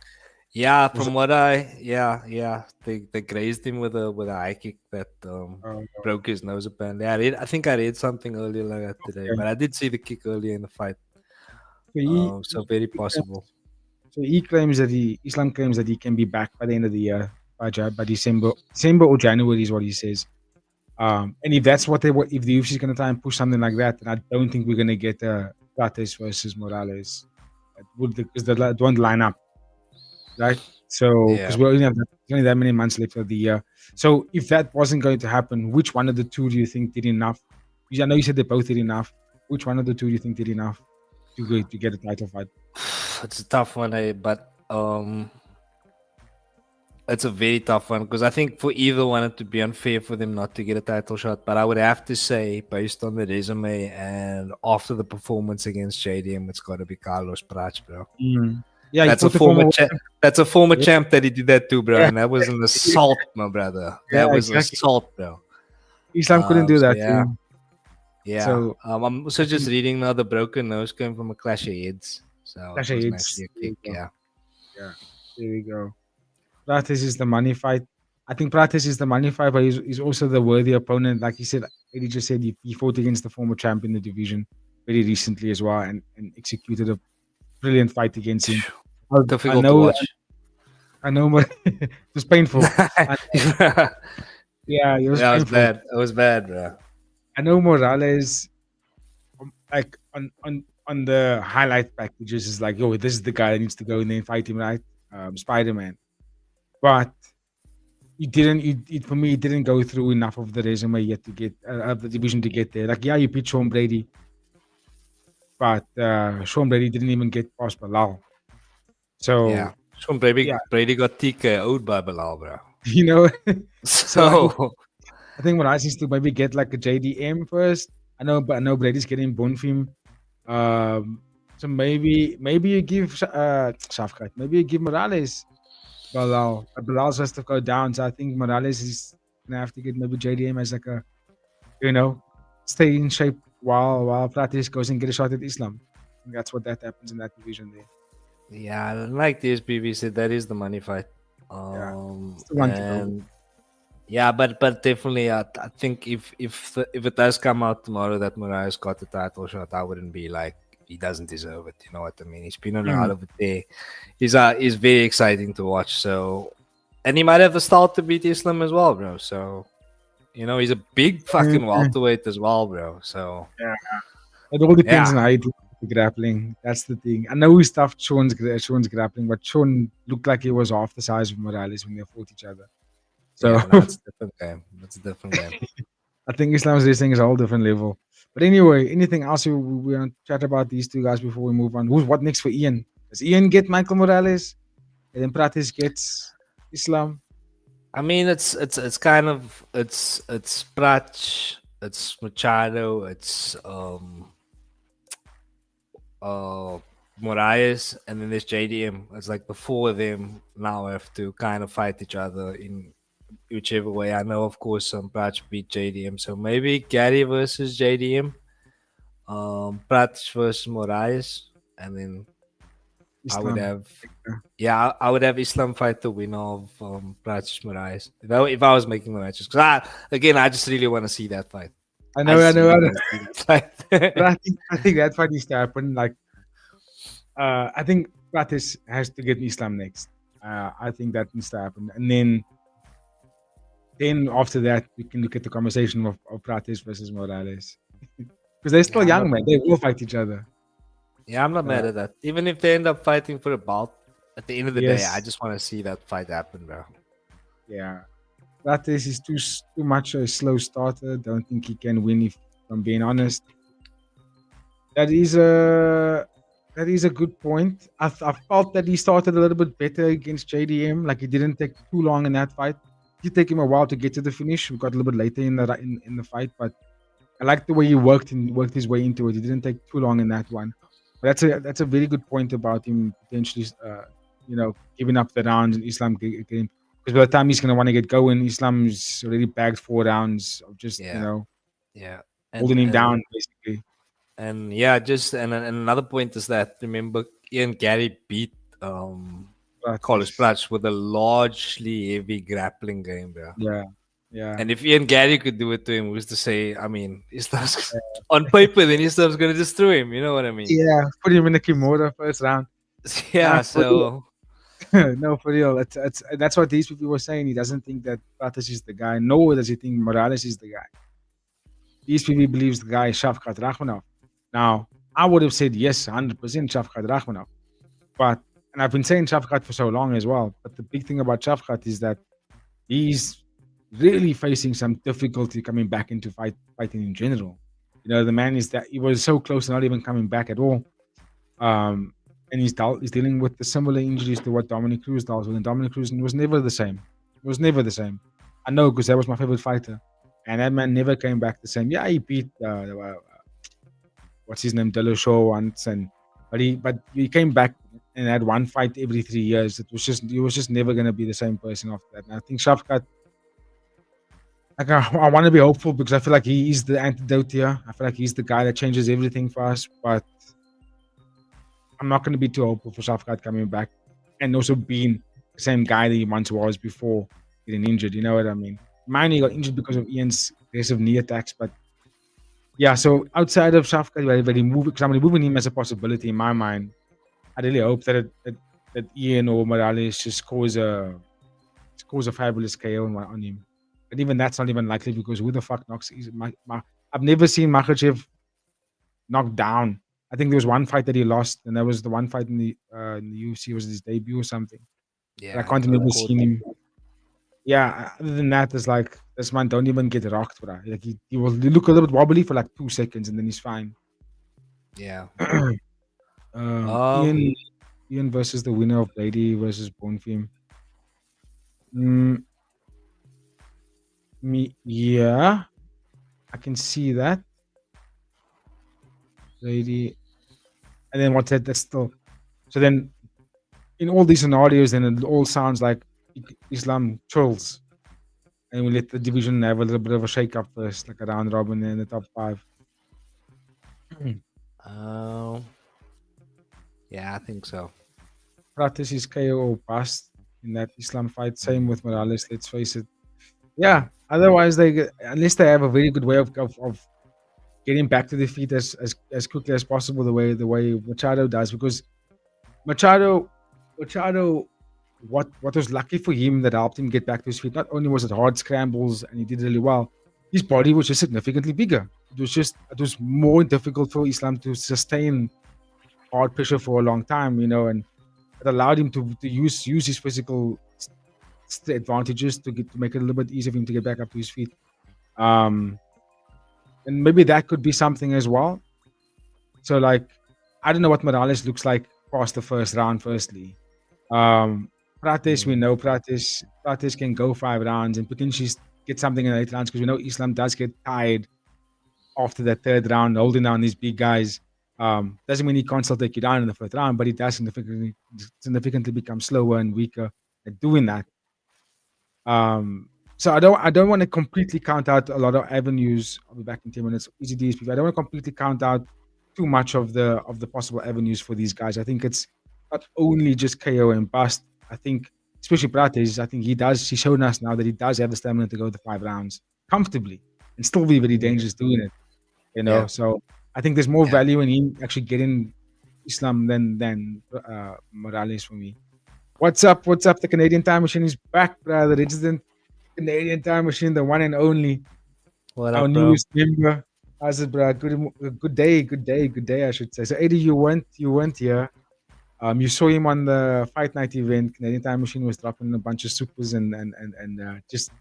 Yeah, from what they grazed him with a high kick that broke his nose apparently. I think I read something earlier like that today, but I did see the kick earlier in the fight. So very possible. So Islam claims that he can be back by the end of the year, by December or January is what he says. And if that's if the UFC is going to try and push something like that, then I don't think we're going to get Prates versus Morales. Because they don't line up. Right, so because we only have that many months left of the year. So if that wasn't going to happen, which one of the two do you think did enough? Because I know you said they both did enough. Which one of the two do you think did enough to get a title fight? It's a tough one, but it's a very tough one because I think for either one it would be unfair for them not to get a title shot. But I would have to say, based on the resume and after the performance against JDM, it's got to be Carlos Prates, bro. Yeah, that's a former champ that he did that too, bro. And that was an assault, my brother. That was assault, bro. Islam couldn't do that. Yeah. So I'm also just reading now. The broken nose came from a clash of heads. So clash of heads. Yeah. There we go. Prates is the money fight. I think Prates is the money fight, but he's also the worthy opponent. Like he said, he just said he fought against the former champ in the division very recently as well, and executed a brilliant fight against him. Difficult to watch. I know, but it was painful. Yeah, it was painful. Bad. It was bad, bro. I know Morales, like on the highlight packages, is like, yo, this is the guy that needs to go in there and fight him, right? Spider-Man. But for me, it didn't go through enough of the resume yet to get of the division to get there. Like, yeah, you beat Sean Brady. But Sean Brady didn't even get past Bilal. So yeah, Sean Brady got TKO'd by Bilal, bro. So I think Morales needs to maybe get like a JDM first, I know Brady's getting Bonfim. So maybe you give Shafkat, maybe you give Morales Bilal. Bilal's has to go down, so I think Morales is gonna have to get maybe JDM as like a, you know, stay in shape while Pratis goes and get a shot at Islam. I think that's what that happens in that division there. Yeah, like the SPV said, that is the money fight. Yeah, still want to go. And yeah, but definitely, I think if it does come out tomorrow that Mariah's got the title shot, I wouldn't be like he doesn't deserve it. You know what I mean? He's been on a Mm. hell of a day. He's very exciting to watch. So, and he might have the style to beat Islam as well, bro. So, he's a big fucking Mm. welterweight as well, bro. So, Yeah, it all depends yeah, on how he do the grappling. That's the thing. I know he stuffed Sean's grappling, but Sean looked like he was half the size of Morales when they fought each other. So yeah, no, it's a different game. It's a different game. I think Islam's racing is a whole different level. But anyway, anything else we want to chat about these two guys before we move on? What next for Ian? Does Ian get Michael Morales? And then Pratis gets Islam? I mean, it's kind of it's Prach, it's Machado, it's uh Moraes, and then there's JDM. It's like the four of them now have to kind of fight each other in whichever way. I know, of course, some Prach beat JDM, so maybe Gary versus JDM, Prach versus Moraes, and then I would Islam. have. Yeah, I would have Islam fight the winner of Prach Moraes if I was making the matches. Because I just really want to see that fight. I I know, I just know, really I know. want to see that fight. But I think that fight needs to happen. Like, I think Pratis has to get Islam next. I think that needs to happen, and then after that we can look at the conversation of Pratis versus Morales because they're still Yeah, young, man. They will fight each other. I'm not Uh, mad at that. Even if they end up fighting for a bout, at the end of the day, I yes, just want to see that fight happen, bro. yeah. Pratis is too much a slow starter. Don't think he can win. If I'm being honest, that is a good point. I felt that he started a little bit better against JDM. Like he didn't take too long in that fight. It did take him a while to get to the finish. We got a little bit later in the fight, but I like the way he worked his way into it. He didn't take too long in that one. But that's a very good point about him potentially, giving up the rounds and Islam getting, because by the time he's gonna want to get going, Islam's already bagged 4 rounds of just Yeah, yeah, and holding him and down basically. and yeah, just and another point is that remember Ian Gary beat Carlos Practice. Prats with a largely heavy grappling game, bro. Yeah, yeah. And if Ian Gary could do it to him, who's to say? I mean, Islam's on paper, then Islam's gonna destroy him. You know what I mean? Yeah, put him in the Kimura first round. Nah, Yeah. for real. So No, for real. That's what these people were saying. He doesn't think that Pratis is the guy. Nor does he think Morales is the guy. These people believes the guy is Shavkat Rakhmonov. Now, I would have said yes, 100% Shavkat Rakhmonov. But, and I've been saying Shavkat for so long as well. But the big thing about Shavkat is that he's really facing some difficulty coming back into fighting in general. The man is that he was so close to not even coming back at all. And he's dealing with the similar injuries to what Dominic Cruz dealt with. And Dominic Cruz was never the same. It was never the same. I know because that was my favorite fighter. And that man never came back the same. Yeah, he beat what's his name, Delosho once, but he came back and had one fight every 3 years. He was just never gonna be the same person after that. And I think Shafkat, like I want to be hopeful because I feel like he is the antidote here. I feel like he's the guy that changes everything for us. But I'm not going to be too hopeful for Shafkat coming back and also being the same guy that he once was before getting injured. You know what I mean? Mine, he got injured because of Ian's aggressive knee attacks, but yeah. So outside of Shafkat, because I'm removing him as a possibility in my mind. I really hope that Ian or Morales just scores a fabulous KO on him. But even that's not even likely because who the fuck knocks? I've never seen Makhachev knocked down. I think there was one fight that he lost, and that was the one fight in the UFC was his debut or something. But I yeah, he can't got remember caught. seeing him. Yeah, other than that, it's like this man don't even get rocked, bro. Like he will look a little bit wobbly for like 2 seconds, and then he's fine. Yeah. Um. Ian versus the winner of Lady versus Bonfim. Mm, yeah, I can see that. lady, and then what's that? That's still. So then, in all these scenarios, then it all sounds like Islam chills, and we let the division have a little bit of a shake up first, like a round robin in the top 5. Um, yeah, I think so. Pratis is KO or bust in that Islam fight. Same with Morales. Let's face it. Yeah. Otherwise, unless they have a very good way of getting back to the feet as quickly as possible, the way Machado does, because Machado, what was lucky for him that helped him get back to his feet. Not only was it hard scrambles and he did really well, his body was just significantly bigger. It was more difficult for Islam to sustain hard pressure for a long time, and it allowed him to use his physical advantages to make it a little bit easier for him to get back up to his feet. And maybe that could be something as well. So, like, I don't know what Morales looks like past the first round. Firstly, Pratis, we know Pratis can go 5 rounds and potentially get something in the 8 rounds, because we know Islam does get tired after that 3rd round, holding down these big guys. Doesn't mean he can't still take you down in the 4th round, but he does significantly become slower and weaker at doing that. So I don't want to completely count out a lot of avenues. I'll be back in 10 minutes. Easy DSP. I don't want to completely count out too much of the possible avenues for these guys. I think it's not only just KO and bust. I think, especially Prates, I think he's shown us now that he does have the stamina to go the 5 rounds comfortably and still be very dangerous doing it. Yeah. So I think there's more value in him actually getting Islam than Morales for me. What's up? The Canadian Time Machine is back, brother. The resident Canadian Time Machine, the one and only. What our up, bro? newest member. How's it, bro? Good day, I should say. So, Eddie, you went here. You saw him on the Fight Night event. Canadian Time Machine was dropping a bunch of supers and just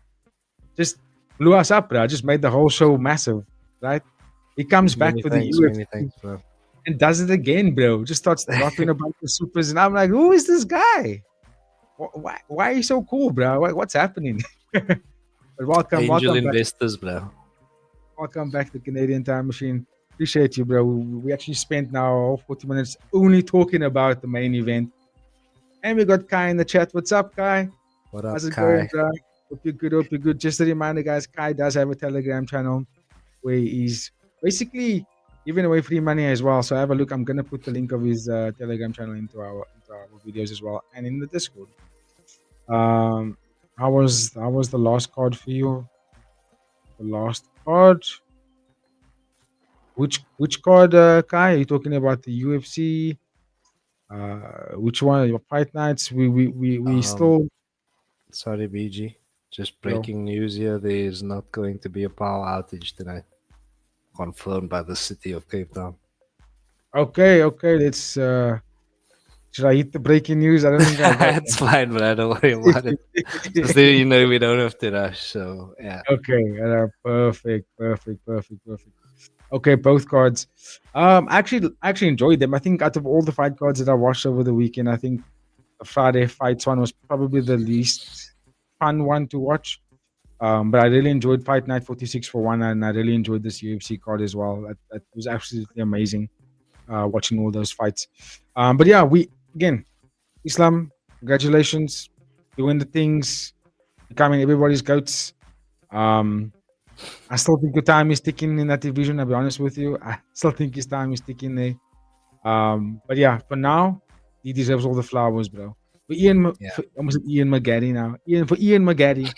blew us up, bro. Just made the whole show massive, right? He comes back for the UFC. Many thanks, bro. And does it again, bro. Just starts dropping a bunch of supers, and I'm like, who is this guy? Why are you so cool, bro? What's happening? But welcome investors, bro. Welcome back to Canadian Time Machine. Appreciate you, bro. We actually spent now 40 minutes only talking about the main event. And we got Kai in the chat. What's up, Kai? What up, How's it Kai? going, bro? Hope you're good. Just a reminder, guys, Kai does have a Telegram channel where he's basically giving away free money as well. So have a look. I'm going to put the link of his Telegram channel into our videos as well, and in the Discord. How was the last card for you? The last card. Which card, Kai? Are you talking about the UFC? Which one? Your fight nights? We still. Sorry, BG. Just breaking news here. There is not going to be a power outage tonight. Confirmed by the city of Cape Town. Okay. Let's. Should I hit the breaking news? I don't think I got It's fine, but I don't worry about it. Just so you know, we don't have to rush. So yeah. Okay. Perfect. Okay, both cards. Actually enjoyed them. I think out of all the fight cards that I watched over the weekend, I think the Friday fights one was probably the least fun one to watch. But I really enjoyed Fight Night 46 for one, and I really enjoyed this UFC card as well. That was absolutely amazing. Watching all those fights. But yeah, Islam, congratulations, doing the things, becoming everybody's goats. I still think your time is ticking in that division. I'll be honest with you. I still think his time is ticking there. But yeah, for now, he deserves all the flowers, bro. For Ian McGarry now. Ian McGarry.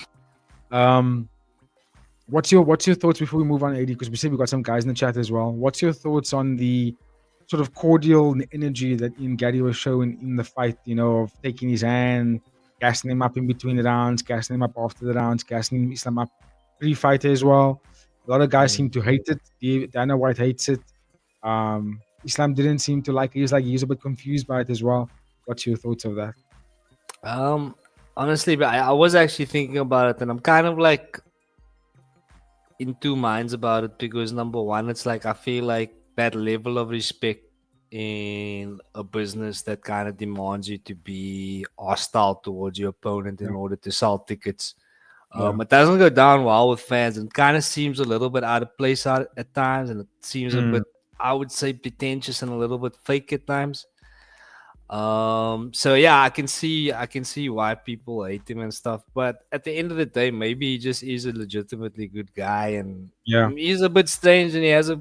What's your thoughts before we move on, Eddie? Because we said we got some guys in the chat as well. What's your thoughts on the sort of cordial energy that Ian Gary was showing in the fight? Of taking his hand, gassing him up in between the rounds, gassing him up after the rounds, gassing Islam up pre-fight as well. A lot of guys seem to hate it. Dana White hates it. Islam didn't seem to like it. He's a bit confused by it as well. What's your thoughts of that? Honestly, I was actually thinking about it, and I'm kind of like in two minds about it, because number one, it's like I feel like that level of respect in a business that kind of demands you to be hostile towards your opponent in order to sell tickets. It doesn't go down well with fans, and kind of seems a little bit out of place at times, and it seems a bit I would say pretentious and a little bit fake at times. So yeah, I can see why people hate him and stuff, but at the end of the day, maybe he just is a legitimately good guy, and Yeah. he's a bit strange and he has a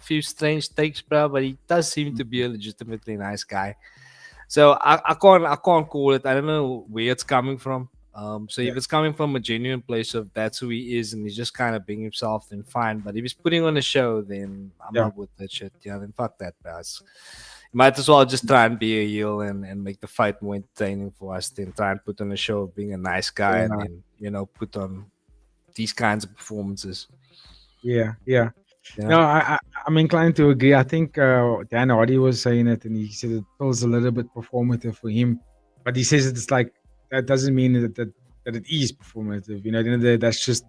few strange takes, bro, but he does seem to be a legitimately nice guy. So I can't call it. I don't know where it's coming from. So Yeah. if it's coming from a genuine place of that's who he is and he's just kind of being himself, then fine. But if he's putting on a show, then I'm Yeah. not with that shit. Yeah, then fuck that, bro. You might as well just try and be a heel and make the fight more entertaining for us than try and put on a show of being a nice guy and Yeah. then, put on these kinds of performances. Yeah. Yeah. Yeah. No, I'm inclined to agree. I think Dan Hardy was saying it, and he said it feels a little bit performative for him, but he says it's like that doesn't mean that it is performative. You know, at the end of the day, that's just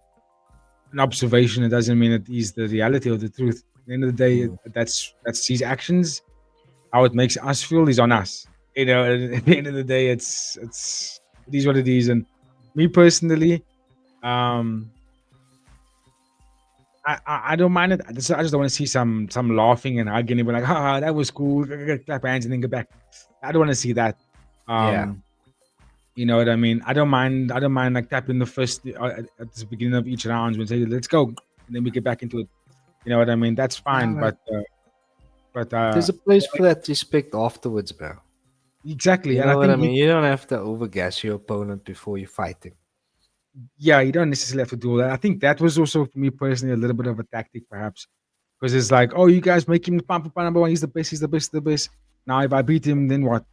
an observation. It doesn't mean it is the reality or the truth. At the end of the day, Mm. that's his actions. How it makes us feel is on us. You know, at the end of the day, it is what it is. And me personally, um, I don't mind it. I just don't want to see some laughing and hugging and be like, "Ha, that was cool." Clap hands and then go back. I don't want to see that. Yeah. You know what I mean? I don't mind. I don't mind like tapping the fist at the beginning of each round when say, "Let's go," and then we get back into it. You know what I mean? That's fine. Yeah. But There's a place for that respect afterwards, bro. exactly. You And I know what I think mean? You don't have to overgas your opponent before you fight him. yeah, you don't necessarily have to do that. I think that was also for me personally a little bit of a tactic, perhaps, because it's like, oh, you guys make him the pump number one. He's the best. He's the best. The best. Now, if I beat him, then what?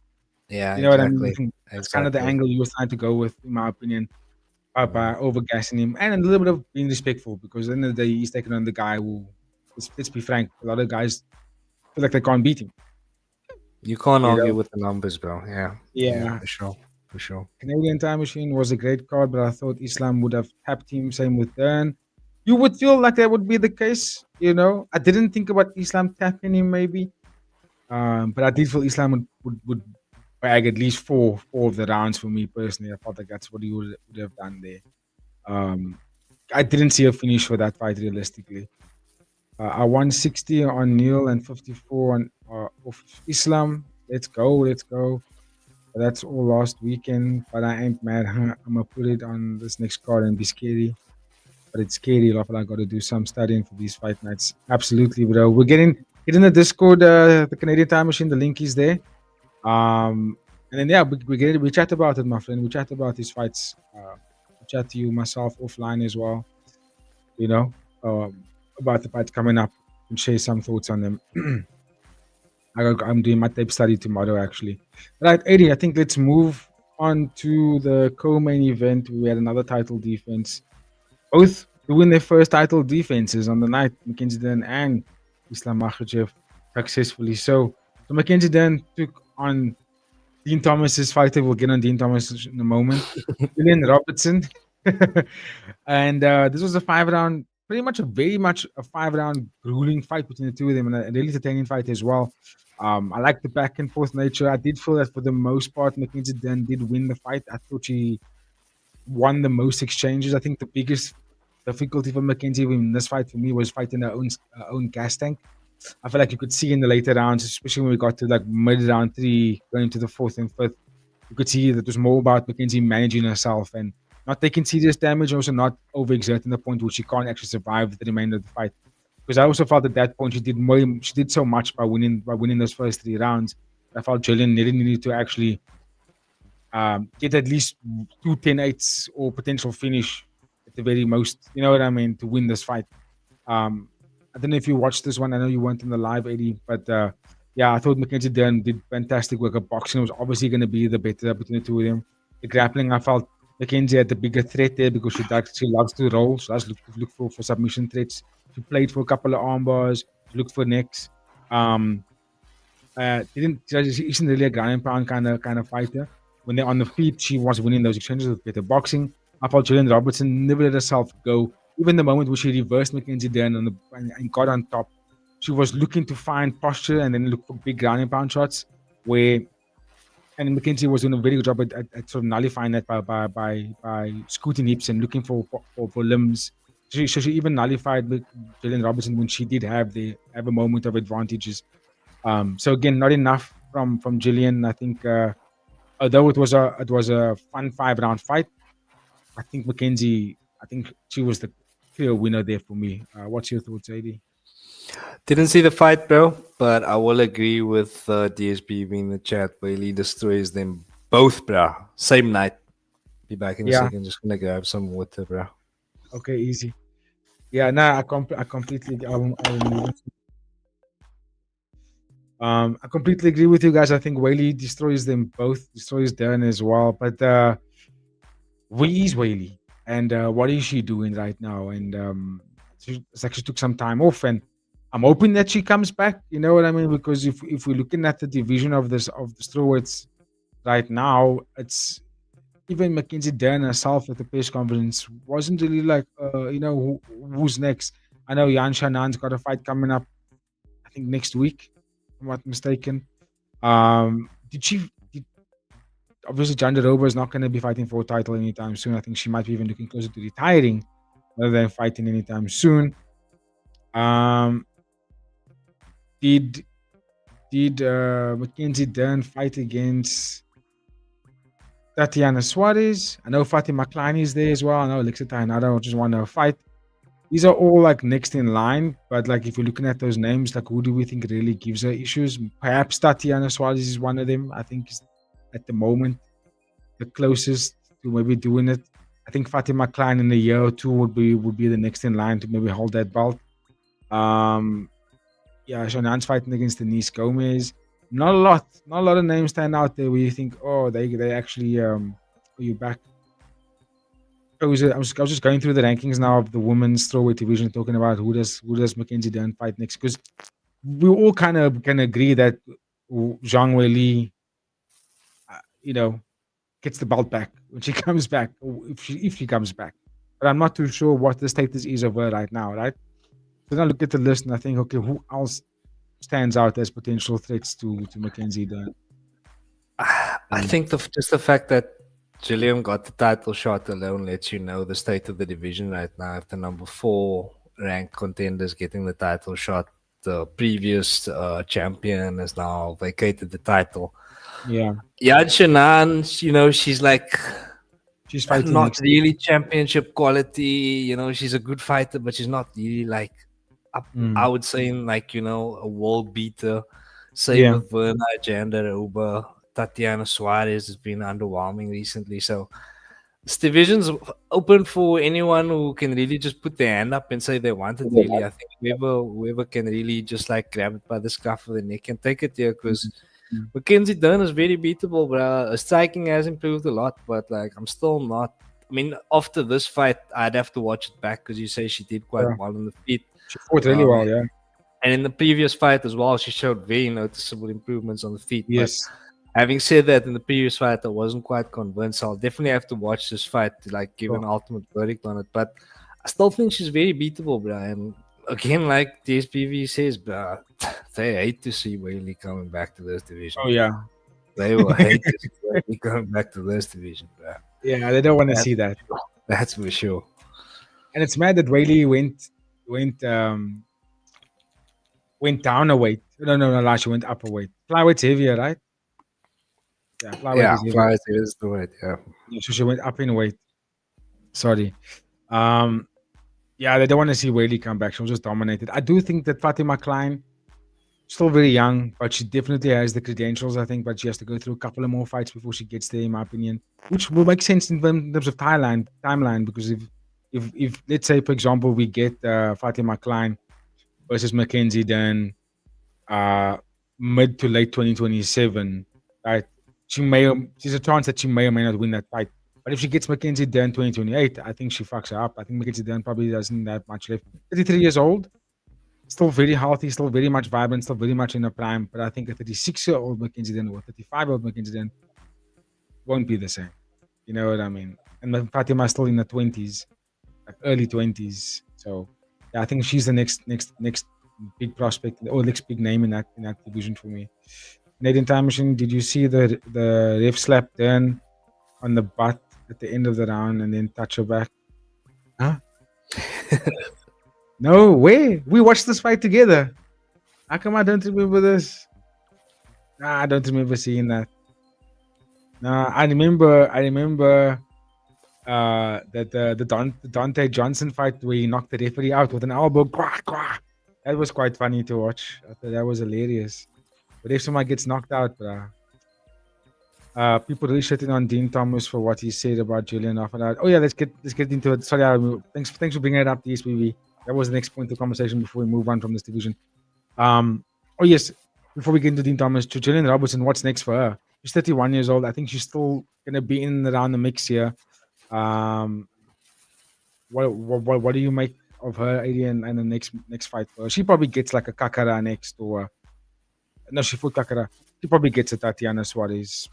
Yeah, You know what I mean? I exactly. think that's kind of the Exactly. angle you were trying to go with, in my opinion, by Mm. overgassing him and a little bit of being respectful, because at the end of the day, he's taking on the guy who, let's be frank, a lot of guys feel like they can't beat him. You can't You argue know? with the numbers, bro. Yeah. Yeah, Yeah. for sure. For sure. Canadian Time Machine was a great card, but I thought Islam would have tapped him. Same with Dern. You would feel like that would be the case, you know. I didn't think about Islam tapping him, maybe, but I did feel Islam would bag at least four of the rounds for me personally. I felt like that's what he would have done there. Um, I didn't see a finish for that fight realistically. I won 60 on Neil and 54 on off Islam. Let's go, let's go. That's all last weekend, but I ain't mad. Huh? I'm gonna put it on this next card and be scary. But it's scary. I got to do some studying for these fight nights. Absolutely, bro. We're get in the Discord, the Canadian Time Machine. The link is there. And then yeah, we chat about it, my friend. We chat about these fights. We chat to you myself offline as well. You know, about the fights coming up and share some thoughts on them. I'm doing my tape study tomorrow, actually. Right, Eddie, I think let's move on to the co-main event. We had another title defense. Both to win their first title defenses on the night, Mackenzie Dern and Islam Makhachev successfully. So Mackenzie Dern took on Dean Thomas's fighter. We'll get on Dean Thomas in a moment. Julian Robertson. And this was a 5 round, pretty much very much a 5 round grueling fight between the two of them, and a really entertaining fight as well. I like the back and forth nature. I did feel that for the most part, Mackenzie Dern did win the fight. I thought she won the most exchanges. I think the biggest difficulty for Mackenzie in this fight for me was fighting her own gas tank. I feel like you could see in the later rounds, especially when we got to like mid round three, going into the fourth and fifth, you could see that it was more about Mackenzie managing herself and not taking serious damage, also not overexerting the point where she can't actually survive the remainder of the fight. Because I also felt at that point she did so much by winning those first 3 rounds. I felt Jillian needed to actually get at least 2 10-8s or potential finish at the very most. You know what I mean? To win this fight. I don't know if you watched this one. I know you weren't in the live, 80, but yeah, I thought Mackenzie Dern did fantastic work. Boxing was obviously going to be the better between the two of them. The grappling, I felt Mackenzie had the bigger threat there because she loves to roll. So let's look for submission threats. She played for a couple of arm bars. She looked for necks. She isn't really a ground and pound kind of fighter. When they're on the feet, she was winning those exchanges with better boxing. I felt Julian Robertson never let herself go. Even the moment where she reversed Mackenzie Dern and got on top, she was looking to find posture and then look for big ground and pound shots. And Mackenzie was doing a very good job at sort of nullifying that by scooting hips and looking for limbs. She even nullified with Jillian Robertson when she did have a moment of advantages. So again, not enough from Jillian. I think although it was a fun 5-round fight, I think Mackenzie. I think she was the clear winner there for me. What's your thoughts, AD? Didn't see the fight, bro, but I will agree with DSB in the chat. Bailey destroys them both, bro. Same night. Be back in a Yeah. second. Just gonna grab some water, bro. Okay, easy. Yeah, no, I completely. I completely agree with you guys. I think Whaley destroys them both, destroys Dern as well. But where is Whaley? And what is she doing right now? And it's like she took some time off, and I'm hoping that she comes back. You know what I mean? Because if we're looking at the division of the strawweights right now, it's even Mackenzie Dern herself at the press conference wasn't really like, who's next? I know Yan Shanan's got a fight coming up, I think next week, if I'm not mistaken. Obviously Janda Roba is not going to be fighting for a title anytime soon. I think she might be even looking closer to retiring rather than fighting anytime soon. Did Mackenzie Dern fight against Tatiana Suarez? I know Fatima Klein is there as well. I know Alexa Tainada just want to fight. These are all like next in line, but like if you're looking at those names, like who do we think really gives her issues? Perhaps Tatiana Suarez is one of them. I think is at the moment the closest to maybe doing it. I think Fatima Klein in a year or two would be the next in line to maybe hold that belt. Shanan's fighting against Denise Gomez. Not a lot of names stand out there where you think, oh, they actually are you back? I was just going through the rankings now of the women's strawweight division, talking about who does Mackenzie Dern fight next, because we all kind of can agree that Zhang Weili, gets the belt back when she comes back, or if she comes back. But I'm not too sure what the status is of her right now, right? So then I look at the list and I think, okay, who else stands out as potential threats to Mackenzie Dern? I think just the fact that Gilliam got the title shot alone lets you know the state of the division right now. If the number 4 ranked contenders getting the title shot, the previous champion has now vacated the title. Yeah. Yan Shannan, she's like she's fighting not really championship quality. She's a good fighter, but she's not really like I would say a world beater. Same with Verna Janda Roba. Tatiana Suarez has been underwhelming recently. So this division's open for anyone who can really just put their hand up and say they want it. Really, I think whoever can really just like grab it by the scruff of the neck and take it there, because Mackenzie Dern is very beatable, bro. Striking has improved a lot, but like I'm still not. I mean, after this fight, I'd have to watch it back because you say she did quite well on the feet. She fought really well, yeah. And in the previous fight as well, she showed very noticeable improvements on the feet. Yes. But having said that, in the previous fight, I wasn't quite convinced. I'll definitely have to watch this fight to like give an ultimate verdict on it. But I still think she's very beatable, bro. And again, like DSPV says, bro, they hate to see Whaley coming back to this division. Oh yeah, they will hate to see Whaley coming back to this division, bro. Yeah, they don't want to see that. That's for sure. And it's mad that Whaley went down a weight. No, she went up a weight. Flyweight's heavier, right? Yeah, flyweight is the weight. Yeah. So she went up in weight. Sorry. They don't want to see Whaley come back. She was just dominated. I do think that Fatima Klein, still very young, but she definitely has the credentials, I think, but she has to go through a couple of more fights before she gets there, in my opinion, which will make sense in terms of timeline, because if let's say, for example, we get Fatima Klein versus Mackenzie Dern mid to late 2027, right? There's a chance that she may or may not win that fight. But if she gets Mackenzie Dern 2028, I think she fucks her up. I think Mackenzie Dern probably doesn't have much left. 33 years old, still very healthy, still very much vibrant, still very much in her prime. But I think a 36-year-old Mackenzie Dern or 35-year-old Mackenzie Dern won't be the same. You know what I mean? And Fatima's still in the 20s, like early 20s. So yeah, I think she's the next big prospect or next big name in that division for me. Canadian Time Machine, did you see the ref slap Dern on the butt at the end of the round and then touch her back? Huh? No way. We watched this fight together. How come I don't remember this? Nah, I don't remember seeing that. Nah, I remember. That the Dante Johnson fight where he knocked the referee out with an elbow. Quah, quah. That was quite funny to watch. I thought that was hilarious. But if someone gets knocked out, bruh, people really shitting on Dean Thomas for what he said about Julian Offenbach. Oh yeah, let's get into it. Sorry, thanks for bringing it up, the SPV. That was the next point of conversation before we move on from this division. Oh yes, before we get into Dean Thomas, to Julian Robertson, what's next for her? She's 31 years old. I think she's still gonna be in and around the mix here. What do you make of her, AD, and the next fight for her? She probably gets like a Kakara next, or no, she fought Kakara. She probably gets a Tatiana Suarez.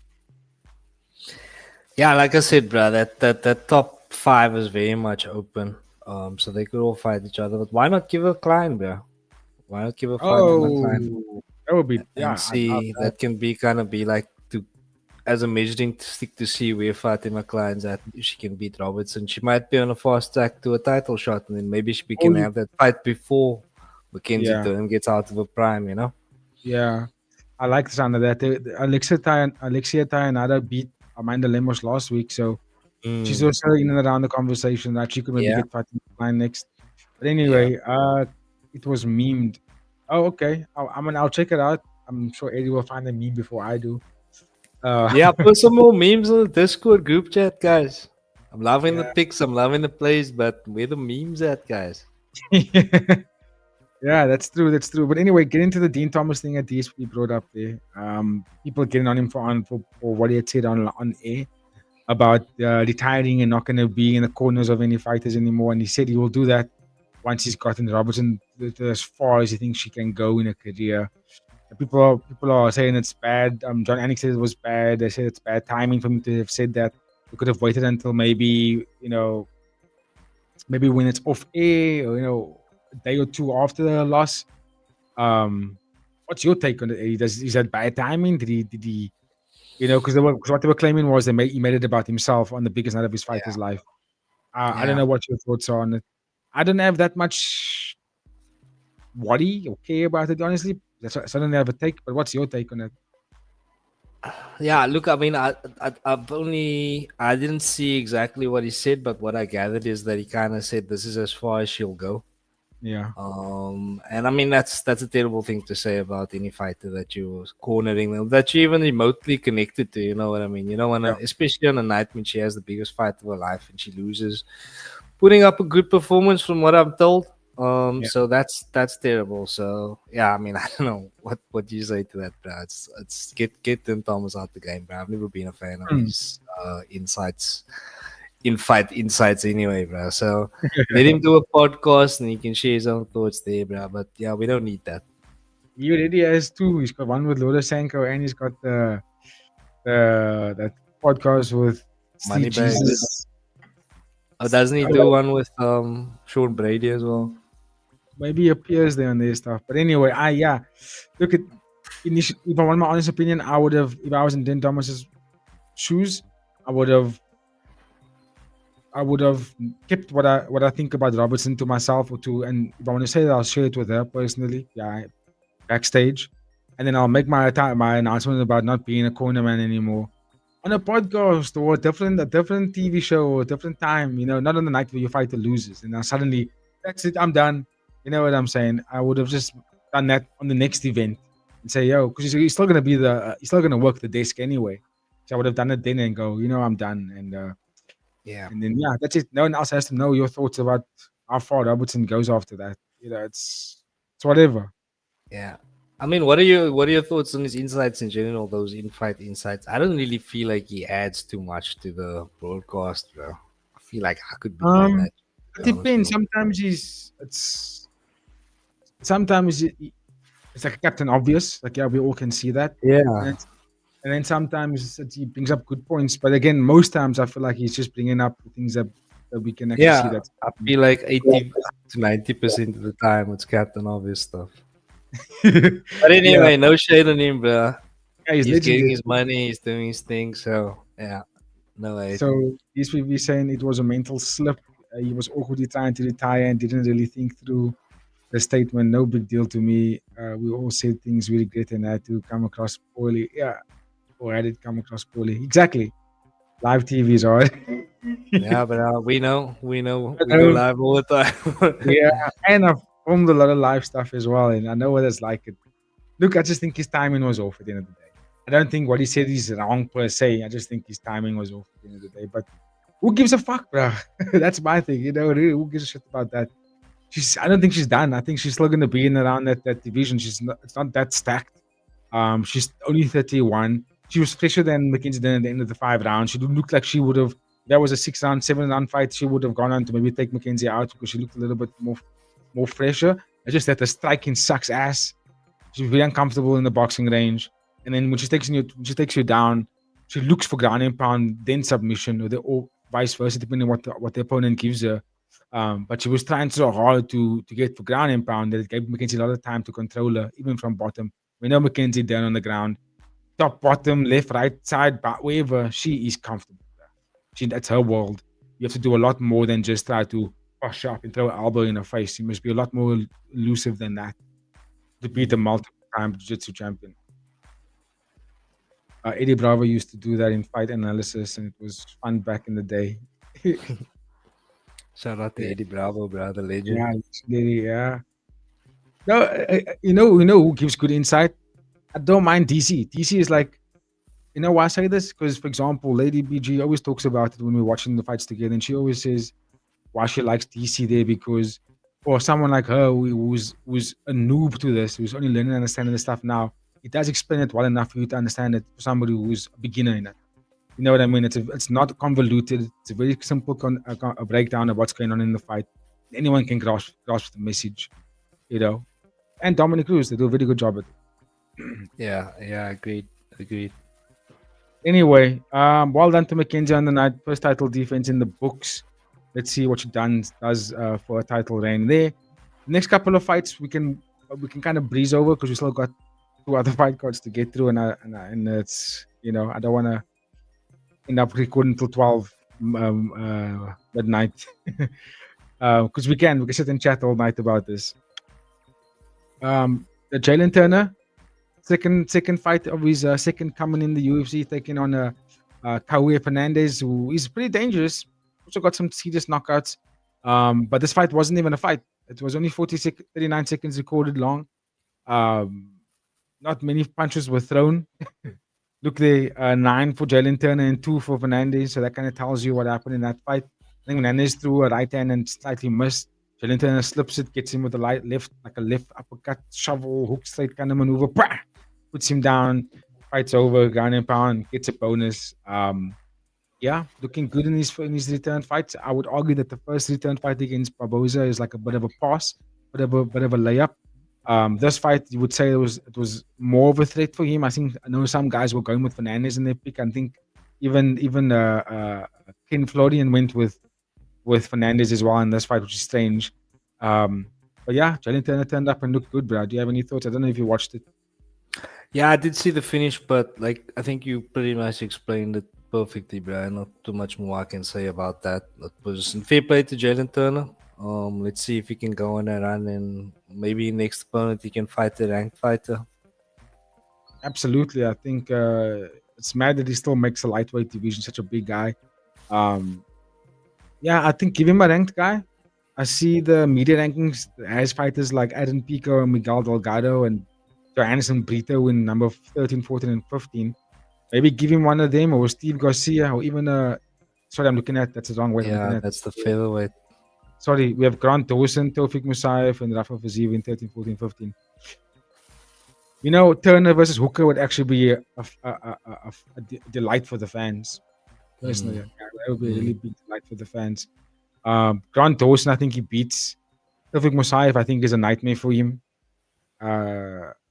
Yeah, like I said, bro, that top 5 is very much open. So they could all fight each other. But why not give a Klein, bro? Why not give a fight to the Klein? That would be And see, that can be kind of be like to as a measuring stick to see where Fatima Klein's at. If she can beat Robertson, she might be on a fast track to a title shot, and then maybe we can have that fight before Mackenzie Dern gets out of her prime. You know? Yeah, I like the sound of that. Alexia Tayanada beat Amanda Lemos last week, so she's also in and around the conversation that she could maybe get Fatima Klein next. But anyway, it was memed. Oh, okay. I'll check it out. I'm sure Eddie will find a meme before I do. Yeah, put some more memes on the Discord group chat, guys. I'm loving the pics, I'm loving the plays, but where the memes at, guys? Yeah, that's true. But anyway, get into the Dean Thomas thing that DSP brought up there. People getting on him for what he had said on air about retiring and not going to be in the corners of any fighters anymore. And he said he will do that once he's gotten Robertson as far as he thinks she can go in a career. People are saying it's bad. John Anik said it was bad. They said it's bad timing for him to have said that. We could have waited until maybe when it's off air, or a day or two after the loss. What's your take on it? Is that bad timing? Did he? Because what they were claiming was he made it about himself on the biggest night of his fighter's life. I don't know what your thoughts are on it. I don't have that much worry or care about it, honestly. I don't have a take, but what's your take on it? Yeah, look, I mean, I didn't see exactly what he said, but what I gathered is that he kind of said this is as far as she'll go. Yeah. And I mean that's a terrible thing to say about any fighter that you're cornering them, that you're even remotely connected to. You know what I mean? You don't want to, especially on a night when she has the biggest fight of her life and she loses, putting up a good performance from what I'm told. So that's terrible. So yeah, I mean, I don't know what you say to that, bro. It's get Tim Thomas out the game, bro. I've never been a fan of his fight insights anyway, bro. So let him do a podcast and he can share his own thoughts there, bro. But yeah, we don't need that. He already has two. He's got one with Lola Sanko and he's got that podcast with Steve Jesus. Oh, doesn't he do one with Sean Brady as well? Maybe he appears there on their stuff. But anyway, look at if I want my honest opinion, I would have, if I was in Dean Thomas's shoes, I would have kept what I think about Robertson to myself, and if I want to say that, I'll share it with her personally, backstage, and then I'll make my announcement about not being a corner man anymore on a podcast or a different TV show or a different time, not on the night where your fighter loses, and now suddenly that's it, I'm done. You know what I'm saying? I would have just done that on the next event and say, yo, because he's still gonna he's still gonna work the desk anyway. So I would have done it then and go, I'm done, and and then that's it. No one else has to know your thoughts about how far Robertson goes after that. It's whatever. Yeah. I mean, what are your thoughts on his insights in general? Those in-fight insights. I don't really feel like he adds too much to the broadcast, bro. I feel like I could be doing that. It depends. Sometimes it's like Captain Obvious. Like, we all can see that. Yeah. And then sometimes he brings up good points. But again, most times I feel like he's just bringing up things that we can actually see. That I feel like 80 to 90% of the time it's Captain Obvious stuff. But anyway, no shade on him, bro. Yeah, he's getting his money. He's doing his thing. So, yeah. No way. So, he's saying it was a mental slip. He was awkwardly trying to retire and didn't really think through the statement. No big deal to me. We all said things we regret and had to come across poorly. Yeah, or had it come across poorly. Exactly. Live TV is hard. Yeah, but we know, we go Um, live all the time. yeah, and I've filmed a lot of live stuff as well, and I know what it's like. Look, I just think his timing was off at the end of the day. I don't think what he said is wrong per se. I just think his timing was off at the end of the day. But who gives a fuck, bro? That's my thing. Really, who gives a shit about that? I don't think she's done. I think she's still going to be in around that division. It's not that stacked. She's only 31. She was fresher than Mackenzie Dern at the end of the 5 rounds. She didn't look like she would have. That was a 6 round, 7 round fight. She would have gone on to maybe take Mackenzie out because she looked a little bit more fresher. It's just that the striking sucks ass. She's very uncomfortable in the boxing range. And then when she takes you down, she looks for ground and pound, then submission, or vice versa, depending on what the opponent gives her. But she was trying so hard to get for ground and pound that it gave Mackenzie a lot of time to control her, even from bottom. We know Mackenzie down on the ground, top, bottom, left, right, side, but wherever she is comfortable. That's her world. You have to do a lot more than just try to push up and throw an elbow in her face. You must be a lot more elusive than that to beat a multiple-time jiu-jitsu champion. Eddie Bravo used to do that in fight analysis, and it was fun back in the day. Shout out to Eddie Bravo, bro, the legend. Yeah, yeah. No, you know who gives good insight? I don't mind DC. DC is like, you know why I say this? Because, for example, Lady BG always talks about it when we're watching the fights together, and she always says why she likes DC there because, or someone like her who's a noob to this, who's only learning and understanding the stuff now, it does explain it well enough for you to understand it for somebody who's a beginner in it. You know what I mean? It's not convoluted. It's a very simple a breakdown of what's going on in the fight. Anyone can grasp the message, you know. And Dominic Cruz, they do a very good job at it. Yeah, agreed. Anyway, well done to Mackenzie on the night. First title defense in the books. Let's see what she does for a title reign there. Next couple of fights we can kind of breeze over because we still got 2 other fight cards to get through, and it's, you know, I don't want to end up recording until 12 midnight because we can sit and chat all night about this. The Jalen Turner second fight of his second coming in the UFC, taking on Cauê Fernandes, who is pretty dangerous. Also got some serious knockouts. But this fight wasn't even a fight. It was only 39 seconds recorded long. Not many punches were thrown. Look, they 9 for Jalen Turner and 2 for Fernandes. So that kind of tells you what happened in that fight. I think Fernandes threw a right hand and slightly missed. Jalen Turner slips it, gets him with a left uppercut, shovel, hook straight kind of maneuver. Bah! Puts him down, fights over, ground and pound, gets a bonus. Yeah, looking good in his return fights. I would argue that the first return fight against Barboza is like a bit of a pass, bit of a layup. This fight, you would say it was more of a threat for him. I know some guys were going with Fernandes in their pick. I think even Ken Florian went with Fernandes as well in this fight, which is strange. But yeah, Jalen Turner turned up and looked good, bro. Do you have any thoughts? I don't know if you watched it. Yeah, I did see the finish, but like I think you pretty much explained it perfectly, bro. Not too much more I can say about that. It was fair play to Jalen Turner. Let's see if he can go on a run, and maybe next opponent he can fight a ranked fighter. Absolutely, I think it's mad that he still makes a lightweight division, such a big guy. Yeah, I think give him a ranked guy. I see the media rankings as fighters like Aaron Pico and Miguel Delgado and Johannes Brito in number 13, 14, and 15. Maybe give him one of them, or Steve Garcia, or even sorry, I'm looking at that's the wrong way. Yeah, that's the featherweight. Sorry, we have Grant Dawson, Tofik Musayev, and Rafa Faziv in 13, 14, 15. You know, Turner versus Hooker would actually be a delight for the fans. Personally, that would be a really big delight for the fans. Grant Dawson, I think he beats Tofik Musayev. I think is a nightmare for him.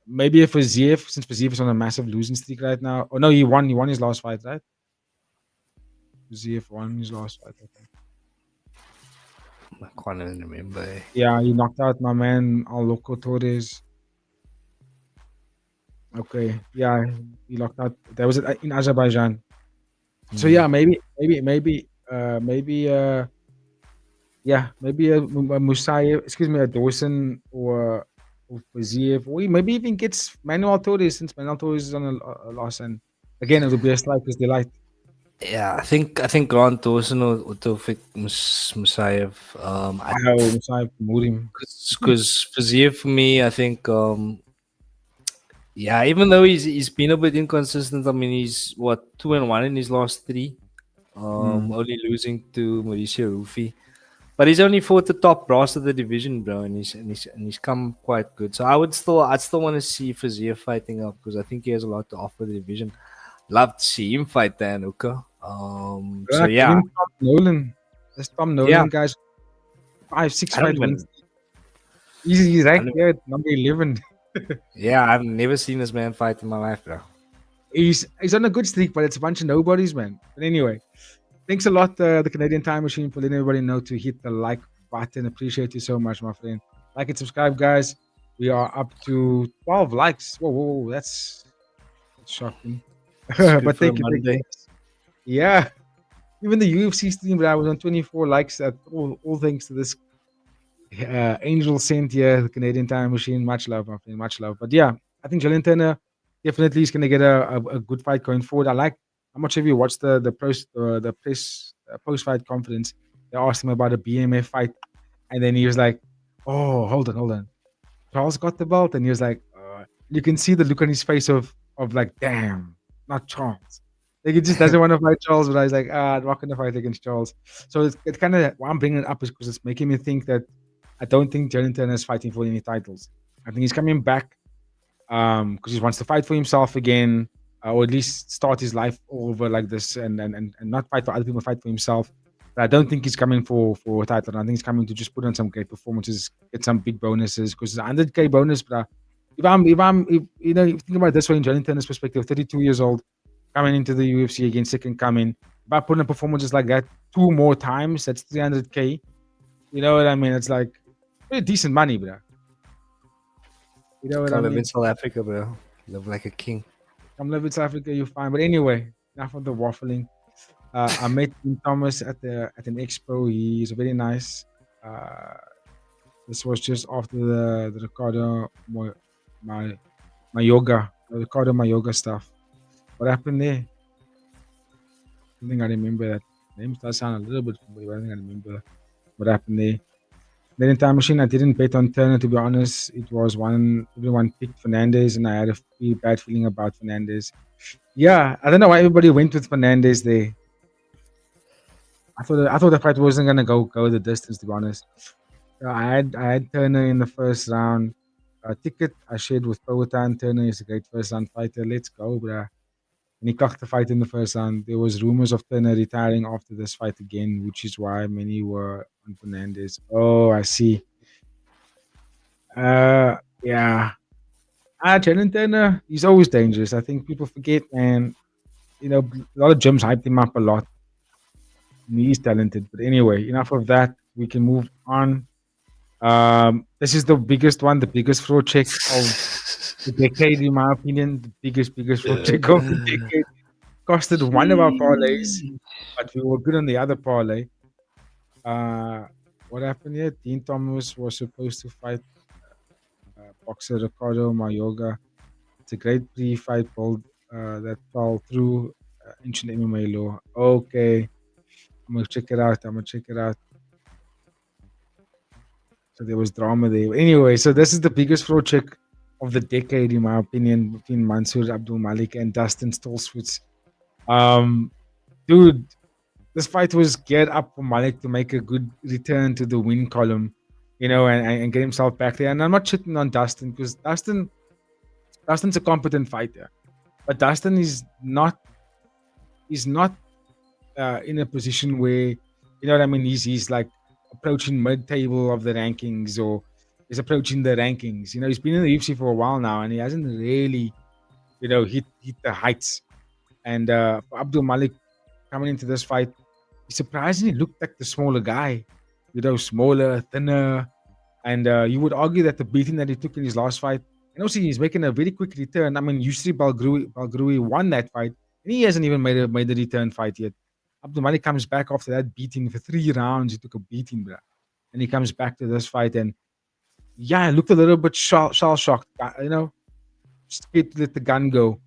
Maybe for Faziev, since Faziev is on a massive losing streak right now. Oh no, he won his last fight, right? Faziev won his last fight, I think. I can't even remember. Yeah, he knocked out my man Al Loco Torres. Okay, yeah, he knocked out. That was in Azerbaijan. So yeah, maybe Yeah, maybe a Musayev, excuse me, a Dawson or Faziev, or maybe even gets Manuel Torres since Manuel Torres is on a loss. And again, it'll be a slight delight. Yeah, I think Grant Dawson or Tawfiq Musayev. Wow, Musayev Murim. Because Fazir for me, I think yeah, even though he's been a bit inconsistent. I mean, he's what 2-1 in his last three. Mm. Only losing to Mauricio Rufi. But he's only fought the top brass of the division, bro, and he's come quite good. So I'd still want to see Fazir fighting up because I think he has a lot to offer the division. Love to see him fight Dan Hooker. So Give yeah, him Tom Nolan. This Tom yeah. Nolan guy's five, six I don't fight wins. even. He's I right don't there at number 11. Yeah, I've never seen this man fight in my life, bro. He's on a good streak, but it's a bunch of nobodies, man. But anyway, thanks a lot, the Canadian Time Machine, for letting everybody know to hit the like button. Appreciate you so much, my friend. Like and subscribe, guys. We are up to 12 likes. Whoa, that's shocking. It's good But for a thank you. Monday. Yeah, even the UFC stream, but I was on 24 likes. All thanks to this Angel sent here, the Canadian Time Machine. Much love, my friend. Much love. But yeah, I think Jalen Turner definitely is going to get a good fight going forward. I like. I'm not sure if you watched the press post fight conference. They asked him about a BMF fight, and then he was like, "Oh, hold on. Charles got the belt," and he was like, "You can see the look on his face of like, damn, not Charles." Like he just doesn't want to fight Charles, but I was like, I'm not going to fight against Charles. So it's kind of why I'm bringing it up is because it's making me think that I don't think Jalen Turner is fighting for any titles. I think he's coming back because he wants to fight for himself again, or at least start his life over like this, and not fight for other people, fight for himself. But I don't think he's coming for a title. I think he's coming to just put on some great performances, get some big bonuses because it's a 100K bonus. But if you know, if you think about it this way in Jalen Turner's perspective, 32 years old, coming into the UFC again, second coming, by putting on performances like that two more times, that's 300K. You know what I mean? It's like pretty decent money, bro. You know what I Can't live in mean? South Africa, bro. Live like a king. Come live in South Africa, you're fine. But anyway, enough of the waffling. I met Tim Thomas at an expo. He's very nice. Uh, this was just after the Ricardo my yoga, the Ricardo my yoga stuff. What happened there? I think I remember that. Names does sound a little bit familiar, but I think I remember what happened there. Then in Time Machine, I didn't bet on Turner, to be honest. It was everyone picked Fernandez, and I had a pretty bad feeling about Fernandez. Yeah, I don't know why everybody went with Fernandez there. I thought the fight wasn't gonna go the distance, to be honest. I had Turner in the first round. Ticket I shared with Powetan. Turner is a great first round fighter. Let's go, bruh. And he clocked the fight in the first round. There was rumors of Turner retiring after this fight again, which is why many were on Fernandez. Oh, I see. Yeah. Jalen Turner, he's always dangerous. I think people forget, and a lot of gyms hyped him up a lot. And he's talented. But anyway, enough of that. We can move on. This is the biggest one, the biggest fraud check of the decade, in my opinion. The biggest fraud check of the decade. Costed one of our parlays, but we were good on the other parlay. What happened here? Dean Thomas was supposed to fight boxer Ricardo Mayoga. It's a great pre-fight build that fell through ancient MMA law. Okay, I'm gonna check it out. So there was drama there. Anyway, so this is the biggest fraud check of the decade, in my opinion, between Mansour Abdul Malik and Dustin Stolzfus. Dude, this fight was geared up for Malik to make a good return to the win column, and get himself back there. And I'm not shitting on Dustin because Dustin's a competent fighter, but Dustin is not in a position where what I mean. He's like approaching mid-table of the rankings, or he's approaching the rankings. He's been in the UFC for a while now, and he hasn't really hit the heights. And for Abdul Malik coming into this fight, he surprisingly looked like the smaller guy, smaller, thinner. And you would argue that the beating that he took in his last fight, and also he's making a very quick return. I mean, Yusri Balgrui won that fight, and he hasn't even made the return fight yet. Abdul Malik comes back after that beating for 3 rounds. He took a beating, bruh. and he comes back to this fight, and I looked a little bit shell shocked. Scared to let the gun go.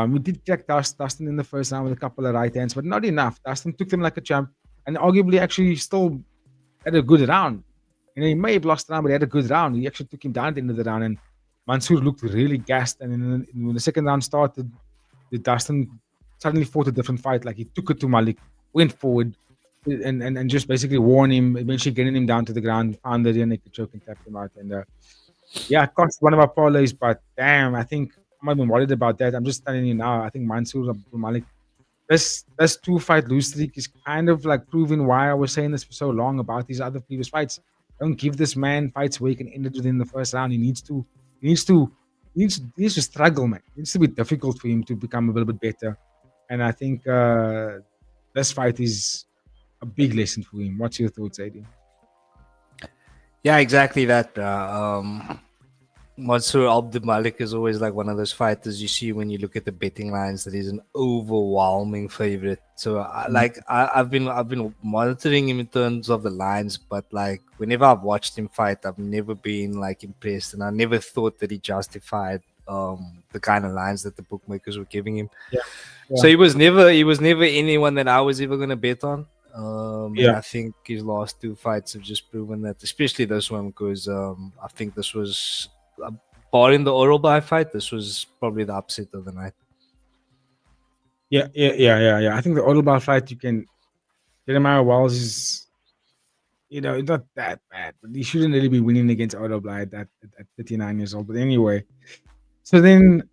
We did check Dustin in the first round with a couple of right hands, but not enough. Dustin took them like a champ, and arguably actually still had a good round. He may have lost the round, but he had a good round. He actually took him down at the end of the round, and Mansoor looked really gassed. And then when the second round started, Dustin suddenly fought a different fight. Like he took it to Malik, went forward, and just basically warned him, eventually getting him down to the ground, found the rear naked choke and tapped him out. And it cost one of our parlays, but damn, I think I'm not even worried about that. I'm just telling you now, I think Mansoor Malik, this 2-fight lose streak is kind of like proving why I was saying this for so long about these other previous fights. Don't give this man fights where he can end it within the first round. He needs to struggle, man. It needs to be difficult for him to become a little bit better. And I think this fight is a big lesson for him. What's your thoughts, Adi? Yeah, exactly that. Mansoor Abdulmalik is always like one of those fighters you see when you look at the betting lines that he's an overwhelming favorite. So I've been monitoring him in terms of the lines, but like whenever I've watched him fight, I've never been like impressed, and I never thought that he justified the kind of lines that the bookmakers were giving him. Yeah. So he was never anyone that I was ever gonna bet on. And I think his last 2 fights have just proven that, especially this one, because I think this was, barring the Oralby fight, this was probably the upset of the night. Yeah. I think the Oralby fight, you can, Jeremiah Wells is, it's not that bad, but he shouldn't really be winning against Oralby at 39 years old. But anyway, so then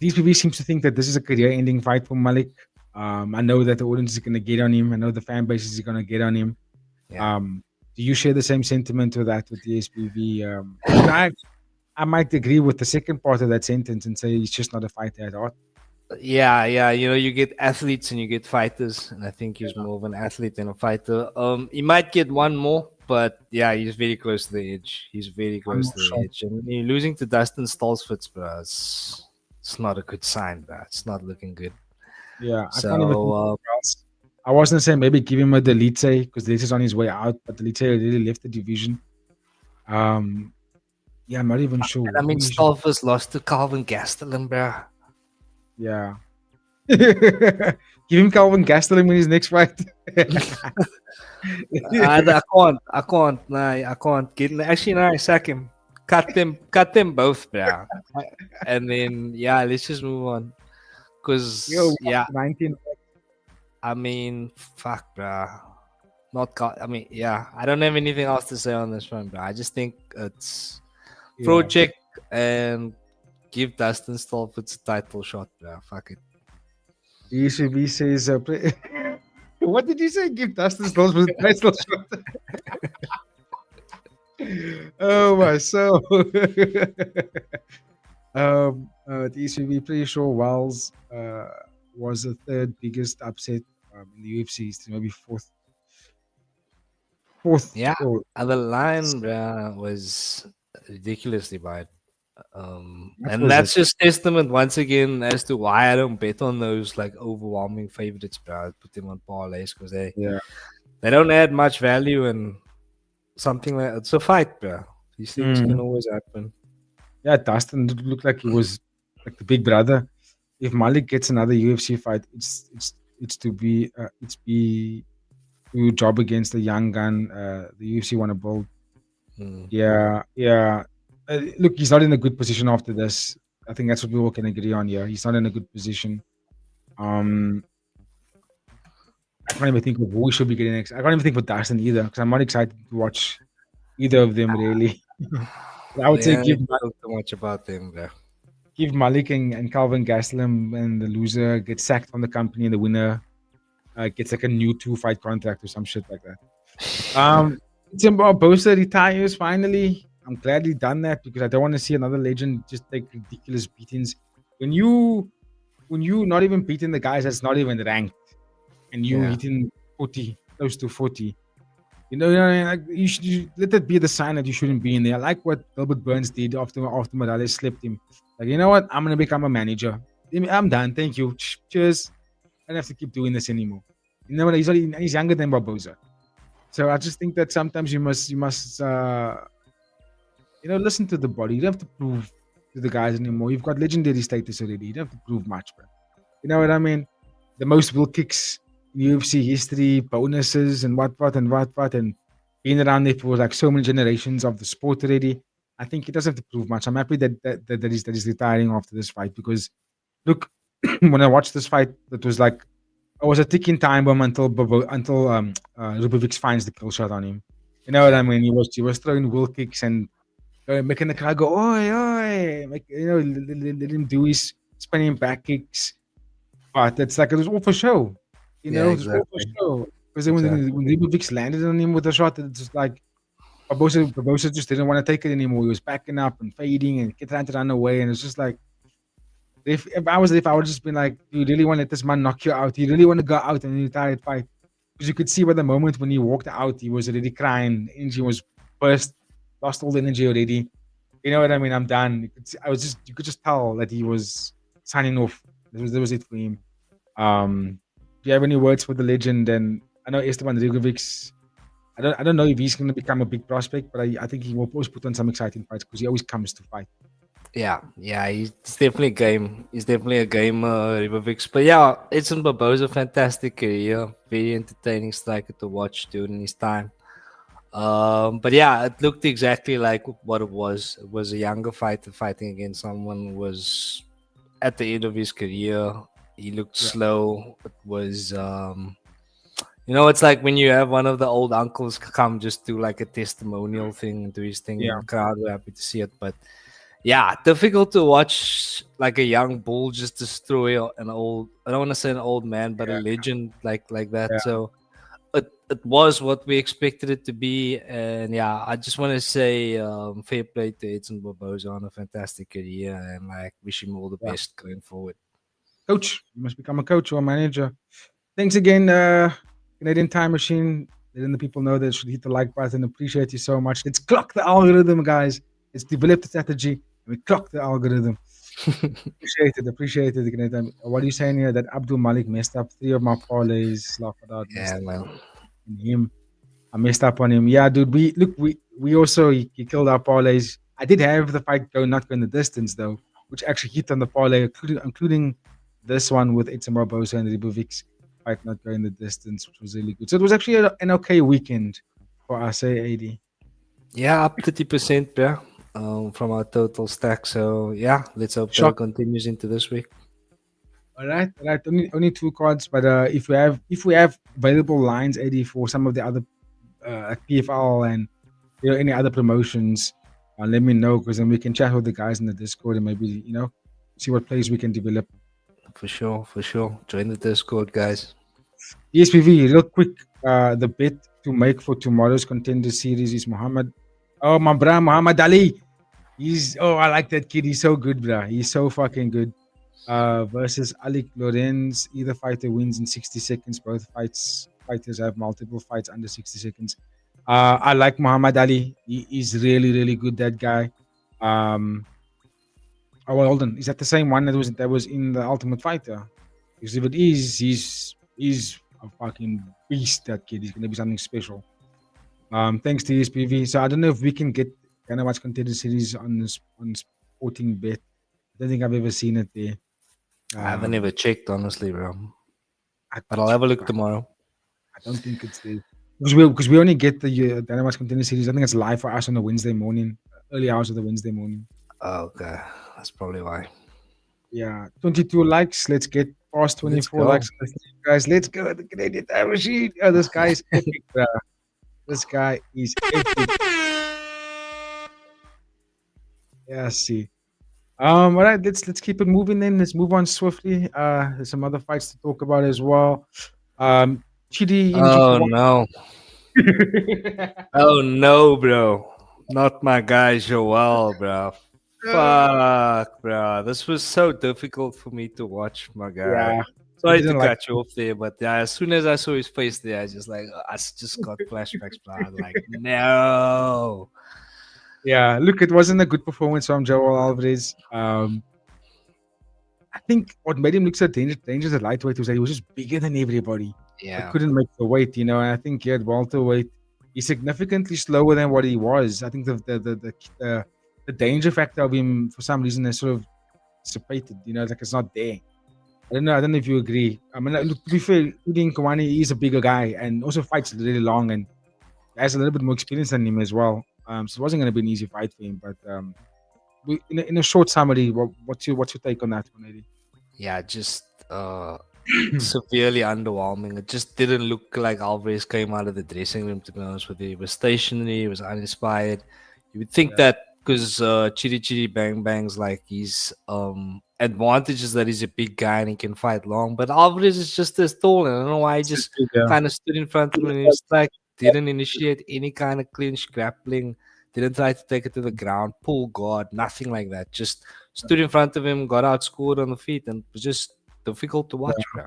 DSPV seems to think that this is a career-ending fight for Malik. I know that the audience is going to get on him. I know the fan base is going to get on him. Yeah. Do you share the same sentiment with that with DSPV? I might agree with the second part of that sentence and say he's just not a fighter at all. Yeah. You get athletes and you get fighters, and I think he's more of an athlete than a fighter. He might get one more, but yeah, he's very close to the edge. He's very close to the edge. And you're losing to Dustin Stolzfus, bro. It's not a good sign, bro. It's not looking good. Yeah, I was gonna say maybe give him a Delite because Delite is on his way out, but Delite really left the division. I'm not even sure. I mean, Stolfus lost to Calvin Gastelum, bro. Yeah. Give him Calvin Gastelum in his next fight. I can't. Nah, I can't. Actually, no, I sack him. Cut them both, bro. And then let's just move on. Because 19. I mean, fuck, bro. I don't have anything else to say on this one, bro. I just think it's project and give Dustin Stolfus a title shot, bro. Fuck it. DSV says, what did you say? Give Dustin Stolfus a title shot. Oh my soul. DSV, pretty sure Wells was the third biggest upset in the UFC, maybe fourth. Yeah, the line was ridiculously wide. And that's just testament once again as to why I don't bet on those like overwhelming favorites, bro. I put them on parlays because they don't add much value, and something like it's a fight, bro. These things can always happen. Yeah, Dustin looked like he was like the big brother. If Malik gets another UFC fight, it's to job against the young gun. The UFC want to build. Yeah. Look, he's not in a good position after this. I think that's what we all can agree on here. He's not in a good position. I can't even think of who we should be getting next. I can't even think for Dustin either because I'm not excited to watch either of them really. I would say give too much about them, bro. Give Malik and Calvin Gastelum, and the loser gets sacked from the company, and the winner gets like a new 2-fight contract or some shit like that. Timber Bosa retires finally. I'm glad he done that because I don't want to see another legend just take ridiculous beatings. When you not even beating the guys that's not even ranked, and you hitting 40, close to 40. Like you should let that be the sign that you shouldn't be in there. I like what Gilbert Burns did after Morales slipped him. Like, you know what? I'm gonna become a manager. I'm done. Thank you. Cheers. I don't have to keep doing this anymore. You know what? He's younger than Barboza. So I just think that sometimes you must listen to the body. You don't have to prove to the guys anymore. You've got legendary status already. You don't have to prove much, bro. You know what I mean? The most will kicks in UFC history, bonuses and what and being around there for like so many generations of the sport already. I think he doesn't have to prove much. I'm happy that he's retiring after this fight because look, when I watched this fight, it was like I was a ticking time bomb until Rubovic finds the kill shot on him. You know what I mean? He was throwing will kicks and making the crowd go oi oi, let him do his spinning back kicks. But it's like it was all for show. Yeah, It was all for exactly. show. Because then Exactly. when Ribovic landed on him with a shot, it's just like Barbosa just didn't want to take it anymore. He was backing up and fading and trying to run away, and it's just like if I would just been like, "Do you really want to let this man knock you out? Do you really want to go out and retire fight?" Because you could see by the moment when he walked out, he was already crying. Energy was burst, lost all the energy already. You know what I mean? I'm done. You could just tell that he was signing off. That was it for him. Do you have any words for the legend? And I know Esteban Rigovic. I don't know if he's going to become a big prospect, but I think he will always put on some exciting fights because he always comes to fight. Yeah, he's definitely a game. He's definitely a game, Ribovic. But yeah, Edson Barboza, fantastic career, very entertaining striker to watch during his time. But yeah, it looked exactly like what it was. It was a younger fighter fighting against someone who was at the end of his career. He looked Yeah, slow. It was, it's like when you have one of the old uncles come just do like a testimonial thing and do his thing, yeah, and the crowd were happy to see it. But yeah, difficult to watch like a young bull just destroy an old. I don't want to say an old man, but a yeah, legend like that. yeah. So it was what we expected it to be, and yeah, I just want to say fair play to Edson Barboza on a fantastic career, and like wish him all the Yeah. best going forward. Coach, you must become a coach or a manager. Thanks again, Canadian Time Machine. Letting the people know they should hit the like button. Appreciate you so much. Let's clock the algorithm, guys. Let's develop the strategy and we clock the algorithm. Appreciate it. Canadian Time. What are you saying here? That Abdul Malik messed up 3 of my parlays. Laugh it out, messed Yeah, up man. on him. I messed up on him. Yeah, dude. We also he killed our parlays. I did have the fight not going the distance though, which actually hit on the parlay, including this one with Edson Barbosa and Ribovic fight not going the distance, which was really good. So it was actually an okay weekend for us, AD. Yeah, up 30%, yeah, from our total stack. So yeah, let's hope that it Shock. continues into this week. All right. Only 2 cards, but if we have available lines, AD, for some of the other PFL and any other promotions, let me know because then we can chat with the guys in the Discord and maybe see what plays we can develop. For sure, for sure. Join the Discord, guys. ESPV, real quick, the bet to make for tomorrow's contender series is Muhammad. Oh, my bro, Muhammad Ali. I like that kid. He's so good, bro. He's so fucking good. Versus Alec Lorenz. Either fighter wins in 60 seconds. Both fighters have multiple fights under 60 seconds. I like Muhammad Ali. He's really, really good, that guy. Oh, well, hold on. Is that the same one that was in the Ultimate Fighter? Because if it is, he's a fucking beast. That kid. He's gonna be something special. Thanks to SPV. So I don't know if we can get kind of much contender series on this on Sporting Bet. I don't think I've ever seen it there. I haven't ever checked, honestly, bro. I, But I'll have a look I tomorrow. don't think it's there because we only get the Dynamite Contender Series. I think it's live for us on a Wednesday morning, early hours of the Wednesday morning. Okay, that's probably why. Yeah, 22 likes. Let's get past Let's 24 go. likes, guys. Let's go. The Canadian Time Machine. Oh, this guy is epic, bro. This guy is epic. Yeah, see. All right, let's keep it moving then. Let's move on swiftly. There's some other fights to talk about as well. Chidi in Oh GP1. no. Oh no, bro. Not my guy Joel, bro. Fuck, bro. This was so difficult for me to watch, my guy. Yeah, he Sorry to didn't like. cut you off there, but yeah, as soon as I saw his face there, I just got flashbacks, bro. I was like, no. Yeah, look, it wasn't a good performance from Joel Alvarez. I think what made him look so dangerous at lightweight was that he was just bigger than everybody, but Yeah. couldn't make the weight. And I think he had welterweight. He's significantly slower than what he was. I think the danger factor of him for some reason is sort of dissipated. Like it's not there. I don't know. I don't know if you agree. I mean, look, to be fair, Udin Kawani is a bigger guy and also fights really long and has a little bit more experience than him as well. So it wasn't going to be an easy fight for him. But in a short summary, what's your take on that one, Eddie? Yeah, just severely underwhelming. It just didn't look like Alvarez came out of the dressing room, to be honest with you. He was stationary, he was uninspired. You would think that because Chitty Chitty Bang Bang's like his advantage is that he's a big guy and he can fight long, but Alvarez is just as tall, and I don't know why he just kind of stood in front of him and he was like, didn't initiate any kind of clinch grappling, didn't try to take it to the ground, pull guard, nothing like that. Just stood in front of him, got outscored on the feet, and it was just difficult to watch, bro.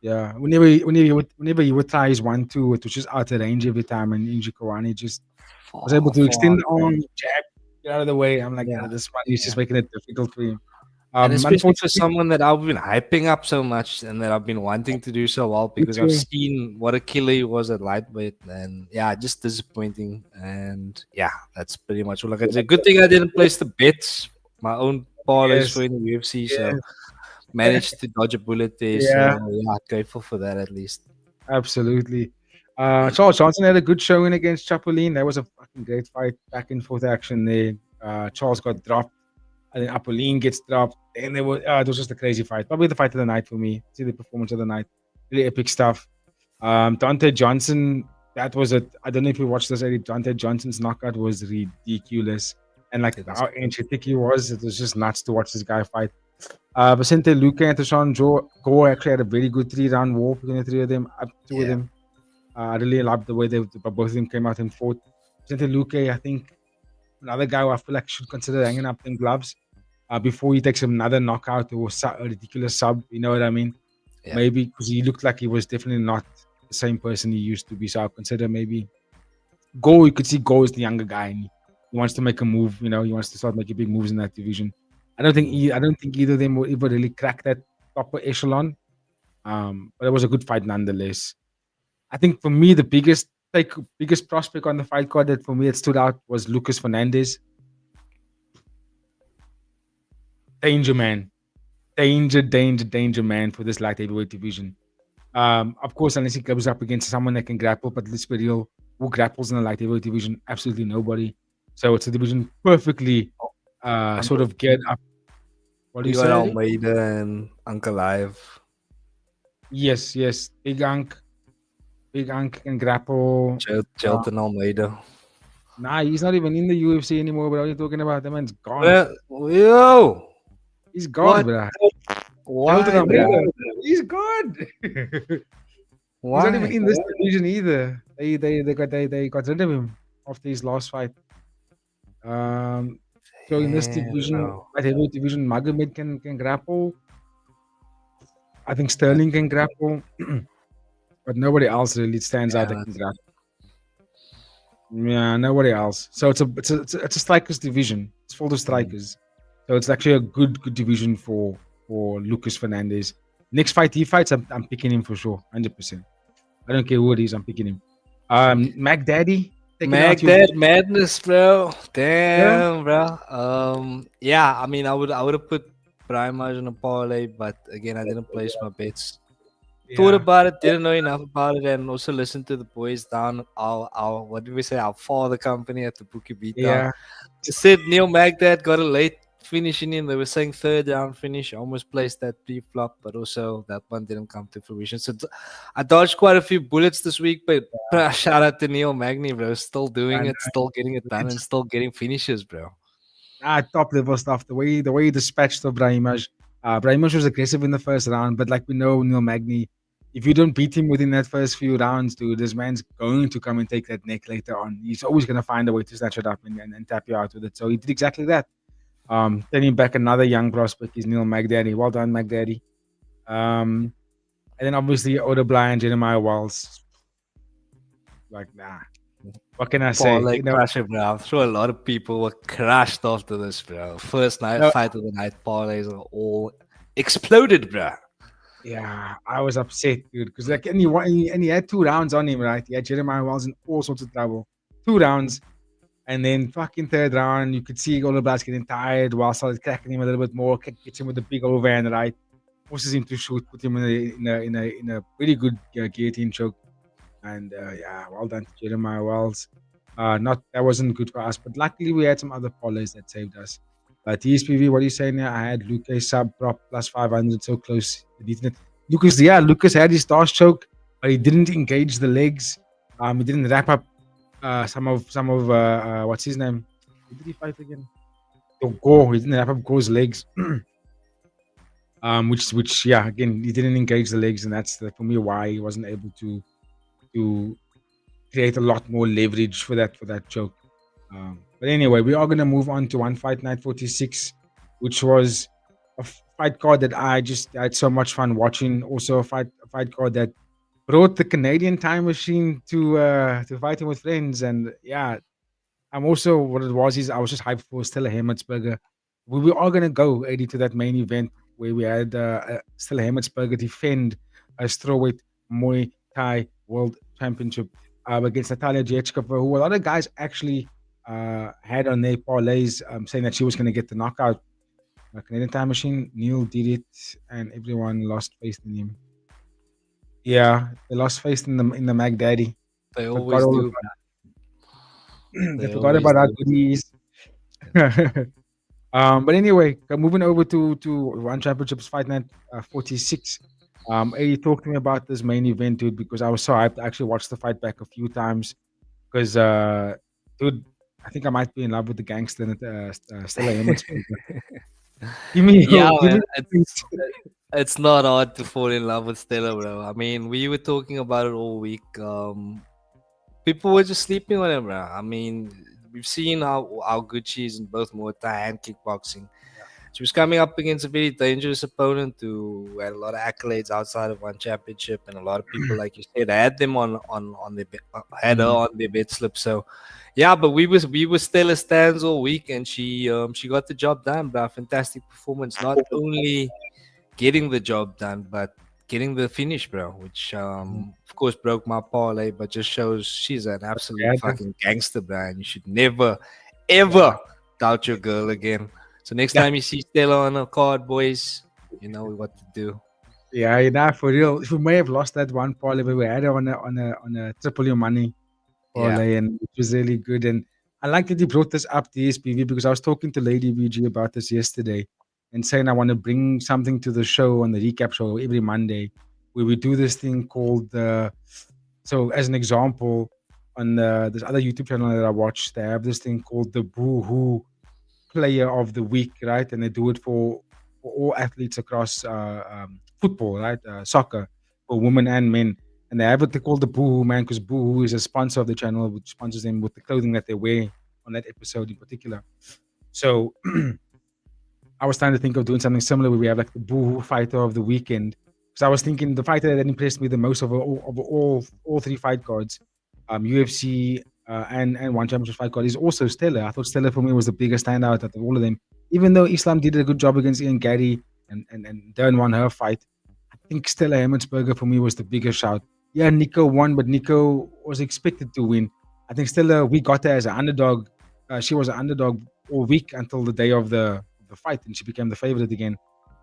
Yeah, whenever he would try his 1-2, it was just out of range every time, and Inji Kawani just was able to extend the arm, jab, get out of the way. I'm like, this one is just making it difficult for him. And especially for someone that I've been hyping up so much and that I've been wanting to do so well, because I've seen what a killer he was at lightweight, and just disappointing. And that's pretty much all I can say. Good thing I didn't place the bets, my own parlays for in the UFC, so managed to dodge a bullet there. So grateful for that at least. Absolutely. Charles Johnson had a good showing against Chapolin. That was a fucking great fight, back and forth action there. Charles got dropped, and then Apollin gets dropped, and it was just a crazy fight. Probably the fight of the night for me. See the performance of the night, really epic stuff. Dante Johnson, that was I don't know if you watched this already. Dante Johnson's knockout was ridiculous, and like how energetic he was, it was just nuts to watch this guy fight. Vicente Luque and Tashawn Gore actually had a very good 3-round war between the three of them, two of them. I really loved the way both of them came out and fought. Vicente Luque, I think, another guy who I feel like should consider hanging up them gloves before he takes another knockout or a ridiculous sub. You know what I mean? Yeah. Maybe because he looked like he was definitely not the same person he used to be. So I'll consider maybe Gore. You could see Gore is the younger guy, and he wants to make a move. He wants to start making big moves in that division. I don't think either of them will ever really crack that upper echelon. But it was a good fight nonetheless. I think for me the biggest prospect on the fight card that for me it stood out was Lucas Fernandez. Danger man. Danger man for this light heavyweight division. Of course, unless he goes up against someone that can grapple, but let's be real, who grapples in the light heavyweight division? Absolutely nobody. So it's a division perfectly sort of geared up. What do you say? Almeida and Uncle Live. Yes. Big Unk can grapple. Jelton Almeida. Nah, he's not even in the UFC anymore, bro. What are you talking about? That man's gone. Yo! He's gone, bro. Why, he's gone. Why? He's not even in this division either. They got rid of him after his last fight. So in this division, light heavyweight division, Magomed can grapple. I think Sterling can grapple. But nobody else really stands out that can grapple. Yeah, nobody else. So it's a strikers division. It's full of strikers. So it's actually a good division for Lucas Fernandez. Next fight he fights, I'm picking him for sure, 100%. I don't care who it is, I'm picking him. Mac Daddy. Madness, bro. Damn, bro. I mean, I would have put Brian Marge on a parlay, but again, I didn't place my bets. Thought about it, didn't know enough about it, and also listened to the boys down our what did we say, our father company at the Bookie Beatdown. Yeah. Just said Neil Magdad got a late finishing in. They were saying 3rd round finish. I almost placed that pre-flop, but also that one didn't come to fruition. So I dodged quite a few bullets this week, but shout out to Neil Magny, bro. Still doing it, still getting it done, and still getting finishes, bro. Top level stuff. The way he dispatched of Brahimaj. Brahimaj was aggressive in the first round, but like we know, Neil Magny, if you don't beat him within that first few rounds, dude, this man's going to come and take that neck later on. He's always going to find a way to snatch it up and tap you out with it. So he did exactly that. Turning back another young prospect is Neil Magdaddy. Well done, Magdaddy. And then obviously Odobly and Jeremiah Wells. Like, nah. What can I say? Crasher, bro. I'm sure a lot of people were crashed after this, bro. First night fight of the night, parlays are all exploded, bro. Yeah, I was upset, dude, because like, and he had 2 rounds on him, right? He had Jeremiah Wells in all sorts of trouble. 2 rounds, and then fucking third round, you could see all the blacks getting tired. Wells started cracking him a little bit more, gets him with a big overhand, right? Forces him to shoot, put him in a very good guillotine choke. And yeah, well done to Jeremiah Wells. Not that wasn't good for us, but luckily we had some other parlays that saved us. TSPV, what are you saying now? I had Lucas sub prop plus 500, so close. Lucas, yeah, Lucas had his stars choke, but he didn't engage the legs. He didn't wrap up some of what's his name? Who did he fight again? Go. He didn't wrap up Go's legs. Which yeah, again, he didn't engage the legs, and that's for me why he wasn't able to create a lot more leverage for that choke. But anyway, we are gonna move on to one fight night 46, which was a fight card that I just had so much fun watching. Also, a fight card that brought the Canadian time machine to fighting with friends, and yeah, I'm also what it was is I was just hyped for Stella Hemetsberger. We are gonna go Eddie to that main event where we had Stella Hemetsberger defend a strawweight Muay Thai World Championship against Natalia Jechkova, who a lot of guys actually had on their parlays saying that she was going to get the knockout. Canadian Time Machine, Neil did it, and everyone lost faith in him. Yeah, they lost faith in the Mag Daddy. They Forgot always all do. they They forgot always about our do. goodies. But anyway, moving over to One Championships Fight Night 46. Eddie, talk to me about this main event, dude, because I was so hyped. I actually watched the fight back a few times because, dude, I think I might be in love with the gangster Stella Hemetsberger. Yeah, Give man. me It's not hard to fall in love with Stella, bro. I mean, we were talking about it all week. People were just sleeping on her, bro. I mean, we've seen how good she is in both Muay Thai and kickboxing. She was coming up against a very dangerous opponent who had a lot of accolades outside of one championship, and a lot of people, like you said, had them on their had her on their bed slip. So, yeah, but we were Stella stands all week, and she got the job done, bro. Fantastic performance. Not only getting the job done, but getting the finish, bro. Which of course broke my parlay, but just shows she's an absolute fucking gangster, bro. And you should never, ever doubt your girl again. So next time you see Stella on a card, boys, you know what to do. Yeah, for real. We may have lost that one parlay, but we had it on a triple your money parlay, and it was really good. And I like that you brought this up, the SPV, because I was talking to Lady VG about this yesterday and saying I want to bring something to the show on the recap show every Monday where we do this thing called so as an example, on this other YouTube channel that I watch, they have this thing called the Boo Hoo Player of the Week, right? And they do it for all athletes across football, right? Soccer, for women and men. And they have what they call the Boo Hoo Man, because Boo Hoo is a sponsor of the channel, which sponsors them with the clothing that they wear on that episode in particular. So I was trying to think of doing something similar where we have like the Boo Hoo Fighter of the Weekend. Because I was thinking the fighter that impressed me the most of all three fight cards, UFC and one championship fight card, is also Stella. I thought Stella for me was the biggest standout out of all of them. Even though Islam did a good job against Ian Gary and Dern won her fight, I think Stella Hemetsberger for me was the biggest shout. Yeah, Nico won, but Nico was expected to win. I think Stella, we got her as an underdog. She was an underdog all week until the day of the fight, and she became the favorite again.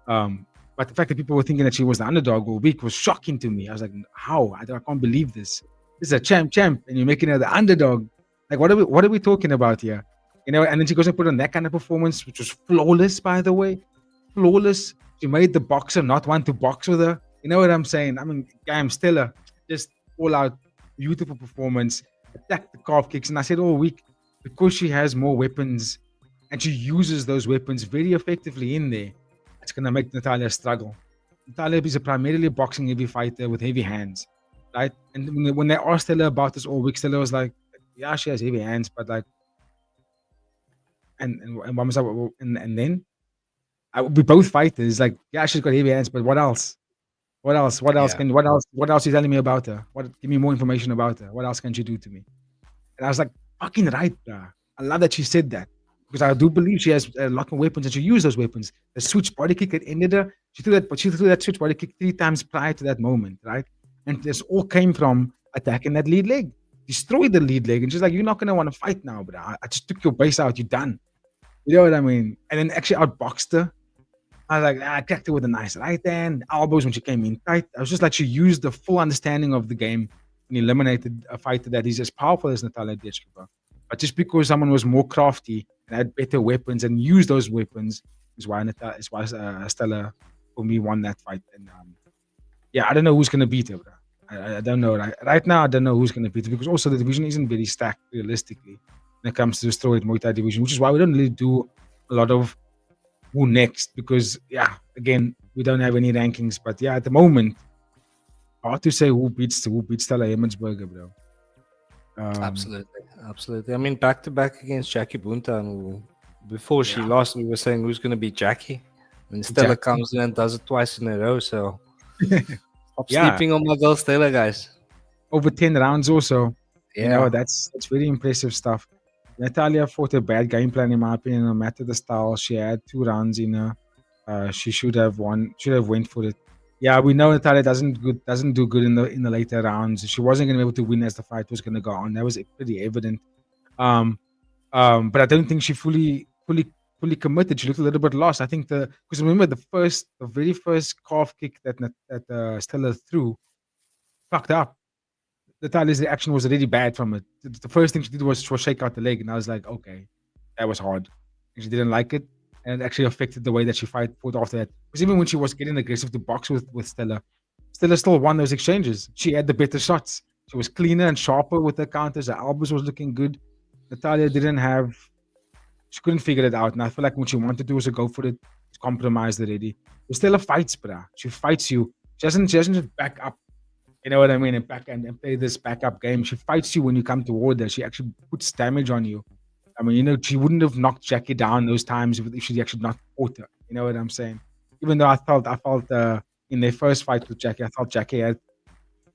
But the fact that people were thinking that she was the underdog all week was shocking to me. I was like, how? I can't believe this. This is a champ, and you're making her the underdog. Like, what are we talking about here? You know, and then she goes and put on that kind of performance, which was flawless, by the way. Flawless. She made the boxer not want to box with her. You know what I'm saying? I mean, damn, Stella, just all out beautiful performance, attacked the calf kicks. And I said all week, because she has more weapons and she uses those weapons very effectively in there, it's going to make Natalia struggle. Natalia is a primarily boxing heavy fighter with heavy hands, right? And when they asked Stella about this all week, Stella was like, yeah, she has heavy hands, but like, and one was like, well, and then we both fighters, like, yeah, she's got heavy hands, but what else? What else? What else Yeah. What else are you telling me about her? Give me more information about her. What else can she do to me? And I was like, fucking right, bruh. I love that she said that. because I do believe she has a lot more weapons and she used those weapons. The switch body kick that ended her, she threw that switch body kick 3 times prior to that moment, right? And this all came from attacking that lead leg. Destroyed the lead leg. And she's like, you're not going to want to fight now, bro. I just took your base out. You're done. You know what I mean? And then actually outboxed her. I was like, I cracked her with a nice right hand, elbows when she came in tight. I was just like, she used the full understanding of the game and eliminated a fighter that is as powerful as Natalia Deshkova. But just because someone was more crafty and had better weapons and used those weapons is why Stella, for me, won that fight. And yeah, I don't know who's going to beat her, bro. I don't know. Right now, I don't know who's going to beat her because also the division isn't very stacked realistically when it comes to the strawweight Muay Thai division, which is why we don't really do a lot of who next because, yeah, again, we don't have any rankings. But yeah, at the moment, hard to say who beats Stella Hemetsberger, bro. Absolutely. I mean, back to back against Jackie Bunta. Before she lost, we were saying who's going to beat Jackie. And Stella comes in and does it twice in a row. So stop sleeping on my girl Stella, guys. Over 10 rounds also. Yeah. You know, that's very impressive stuff. Natalia fought a bad game plan, in my opinion, no matter the style. She had 2 rounds in her. She should have won. Should have went for it. Yeah, we know Natalia doesn't do good in the later rounds. She wasn't going to be able to win as the fight was going to go on. That was pretty evident. But I don't think she fully committed. She looked a little bit lost. I think because remember the very first calf kick that Stella threw fucked up. Natalia's reaction was already bad from it. The first thing she did was shake out the leg, and I was like, okay, that was hard. And she didn't like it, and it actually affected the way that she fought after that. Because even when she was getting aggressive to box with Stella still won those exchanges. She had the better shots. She was cleaner and sharper with her counters. Her elbows was looking good. Natalia she couldn't figure it out. And I feel like when she wanted to go for it, it's compromised already. But Stella fights, bruh. She fights you. She doesn't just back up. You know what I mean? And play this backup game. She fights you when you come toward her. She actually puts damage on you. I mean, you know, she wouldn't have knocked Jackie down those times if she actually not fought her. You know what I'm saying? Even though I felt in their first fight with Jackie, I thought Jackie had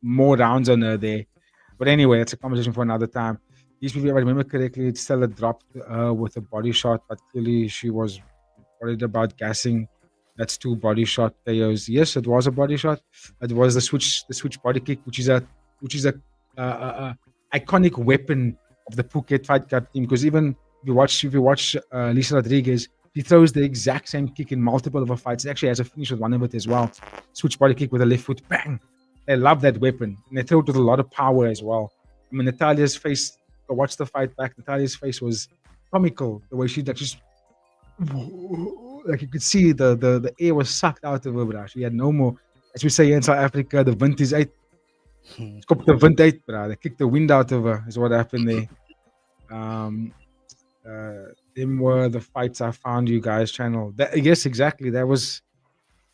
more rounds on her there. But anyway, it's a conversation for another time. These people, if I remember correctly, Stella dropped with a body shot, but clearly she was worried about gassing. That's 2 body shot KOs. Yes, it was a body shot. It was the switch body kick, which is a iconic weapon of the Phuket Fight Cup team. Because even if you watch Lisa Rodriguez, she throws the exact same kick in multiple of her fights. It actually has a finish with one of it as well. Switch body kick with a left foot, bang! They love that weapon, and they throw it with a lot of power as well. I mean, Natalia's face. I watched the fight back. Natalia's face was comical. The way she just. Like you could see the air was sucked out of her, bro. She had no more, as we say in South Africa, the wind is uit. Skop the wind uit, bro. They kicked the wind out of her, is what happened there. Them were the fights I found you guys channel. Yes, exactly. That was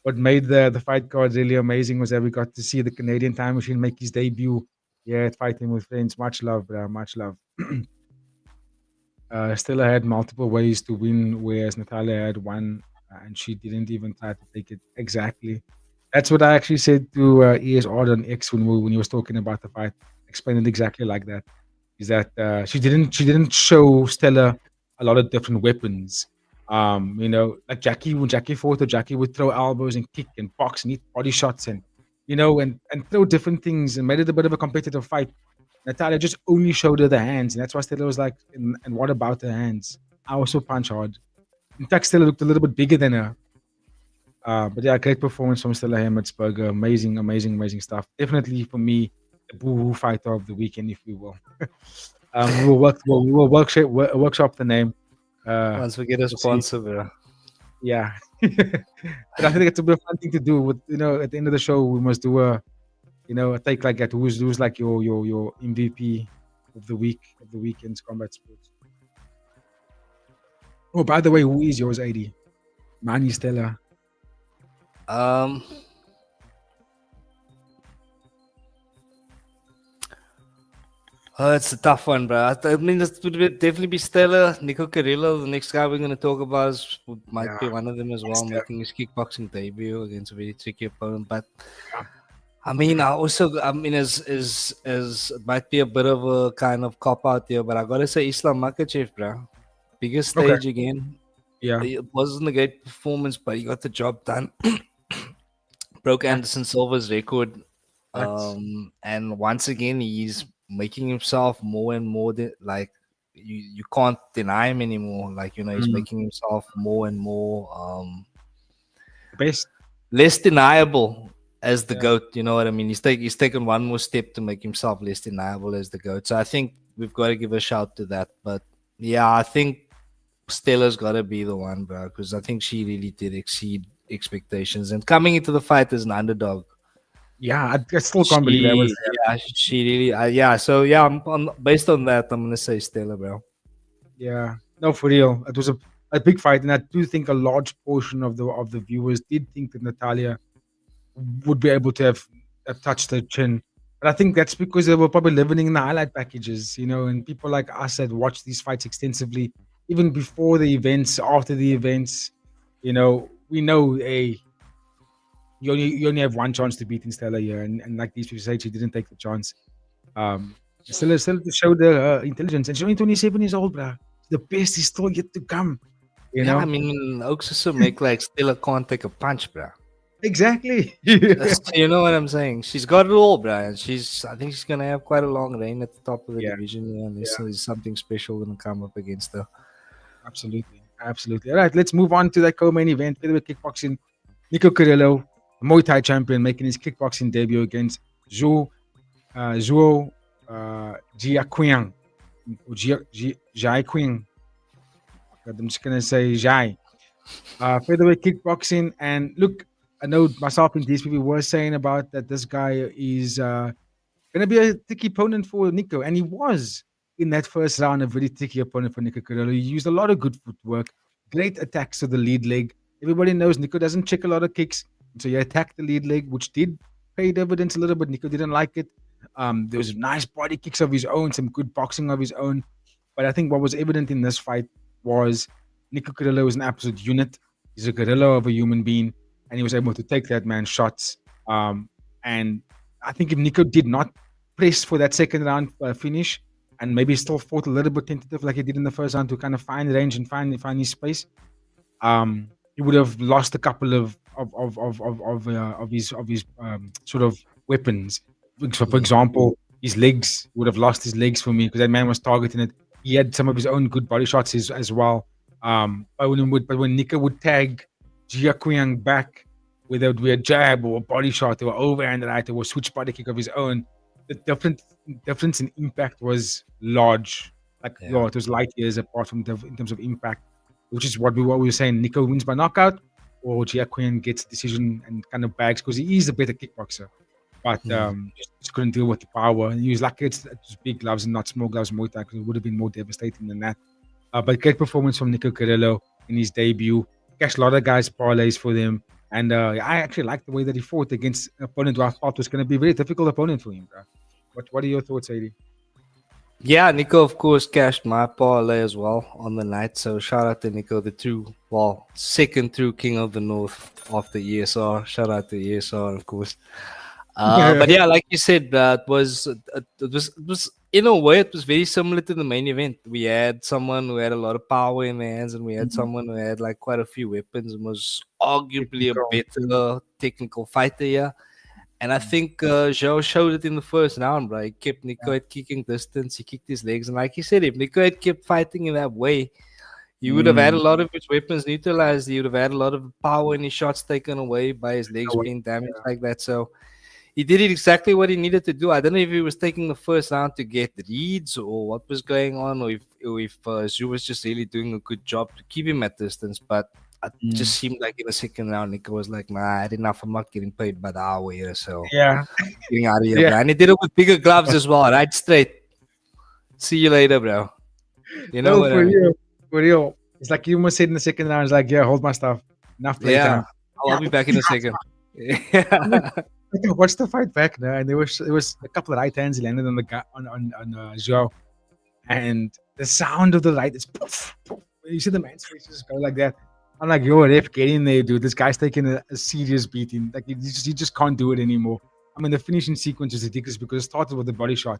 what made the fight cards really amazing, was that we got to see the Canadian Time Machine make his debut. Yeah, Fighting with Friends. Much love, bro. Much love. Stella had multiple ways to win, whereas Natalia had one, and she didn't even try to take it exactly. That's what I actually said to ESR on X when he was talking about the fight. Explained it exactly like that. Is that she didn't show Stella a lot of different weapons. You know, like Jackie, when Jackie fought her, Jackie would throw elbows and kick and box and hit body shots and throw different things and made it a bit of a competitive fight. Natalia just only showed her the hands, and that's why Stella was like, and what about the hands? I also punch hard. In fact, Stella looked a little bit bigger than her. But yeah, great performance from Stella Hemetsberger. Amazing stuff. Definitely for me, the boo-hoo fighter of the weekend, if you will. We will workshop the name. Once we get a sponsor, bro. Yeah. But I think it's a bit of a fun thing to do. With at the end of the show, we must do a take like that. Who's like your MVP of the week of the weekend's combat sports? Oh, by the way, who is yours, AD? Mani, Stella. It's a tough one, bro. I mean, it would definitely be Stella. Nico Carrillo, the next guy we're going to talk about, might be one of them as well, making his kickboxing debut against a very tricky opponent. But I mean, as it might be a bit of a kind of cop out here, but I gotta say Islam Makhachev, bro. Bigger Okay. stage again. Yeah. It wasn't a great performance, but he got the job done. Broke Facts. Anderson Silva's record. Facts. And once again, he's making himself more and more like you can't deny him anymore. Like, he's Mm. making himself more and more Best. less deniable as the Yeah. GOAT. You know what I mean? He's taken one more step to make himself less deniable as the GOAT. So I think we've got to give a shout to that. But yeah, I think Stella's got to be the one, bro, because I think she really did exceed expectations. And coming into the fight as an underdog, Yeah. I still can't believe that was. she really, yeah. So yeah, based on that, I'm gonna say Stella, bro. Yeah, no, for real. It was a big fight, and I do think a large portion of the viewers did think that Natalia would be able to have touched her chin. But I think that's because they were probably living in the highlight packages, and people like us had watched these fights extensively, even before the events, after the events. We know you only have one chance to beat Stella here, and like these people say, she didn't take the chance. Um, still to show the intelligence, and she's only 27 years old, bruh. The best is still yet to come. You Yeah, I know mean, also make like Stella can't take a punch, bro. exactly. You know what I'm saying? She's got it all, bro. And I think she's gonna have quite a long reign at the top of the Yeah, division. Yeah, unless there's something special gonna come up against her. absolutely, absolutely. All right, let's move on to that co-main event. Featherweight kickboxing. Nico Carrillo, Muay Thai champion, making his kickboxing debut against Zhuo Jiaqiang. Jiaqiang. I'm just gonna say Jai. Featherweight kickboxing, and look, I know myself and these people were saying about that this guy is gonna be a tricky opponent for Nico, and he was in that first round a very tricky opponent for Nico Carrillo. He used a lot of good footwork, great attacks to the lead leg. Everybody knows Nico doesn't check a lot of kicks, so he attacked the lead leg, which did pay dividends a little bit. Nico didn't like it. There was nice body kicks of his own, some good boxing of his own. But I think what was evident in this fight was Nico Carrillo is an absolute unit. He's a gorilla of a human being, and he was able to take that man's shots. And I think if Nico did not press for that second round finish, and maybe still fought a little bit tentative like he did in the first round to kind of find range and find his space, he would have lost a couple of his sort of weapons. So, for example, his legs would have lost his legs for me because that man was targeting it. He had some of his own good body shots as well. But when Nico would tag Jiaqiang back with a jab or a body shot or overhand right or a switch body kick of his own, the difference in impact was large. It was light years apart from in terms of impact, which is what we were saying. Nico wins by knockout, or Jiaqiang gets a decision and kind of bags because he is a better kickboxer, but just couldn't deal with the power. And he was lucky it's big gloves and not small gloves Muay Thai because it would have been more devastating than that. But great performance from Nico Carrillo in his debut. Cashed a lot of guys parlays for them. And I actually liked the way that he fought against an opponent who I thought was going to be a very difficult opponent for him, bro. What are your thoughts, Adi? Yeah, Nico, of course, cashed my parlay as well on the night. So shout out to Nico, second true king of the North of the ESR. Shout out to ESR, of course. But yeah, like you said, it was in a way it was very similar to the main event. We had someone who had a lot of power in their hands, and we had someone who had like quite a few weapons and was arguably a better technical fighter. Yeah, and I think Zhou showed it in the first round, bro. He kept Nico at kicking distance. He kicked his legs, and like you said, if Nico had kept fighting in that way, he would have had a lot of his weapons neutralized. He would have had a lot of power and his shots taken away by his legs being damaged like that. So he did exactly what he needed to do. I don't know if he was taking the first round to get reads or what was going on, or if Zhu was just really doing a good job to keep him at distance. But it just seemed like in the second round, Nico was like, nah, I had enough. I'm not getting paid by the hour here. So getting out of here, bro. And he did it with bigger gloves as well, right straight. See you later, bro. You know what I mean? For real. It's like you almost said in the second round, it's like, yeah, hold my stuff. Enough playtime. I'll be back in a second. I watched the fight back now, and there was a couple of right hands he landed on the on Zhou, and the sound of the right is poof, poof. You see the man's face just go like that. I'm like, yo, ref, get in there, dude. This guy's taking a serious beating. Like you just can't do it anymore. I mean, the finishing sequence is ridiculous because it started with the body shot,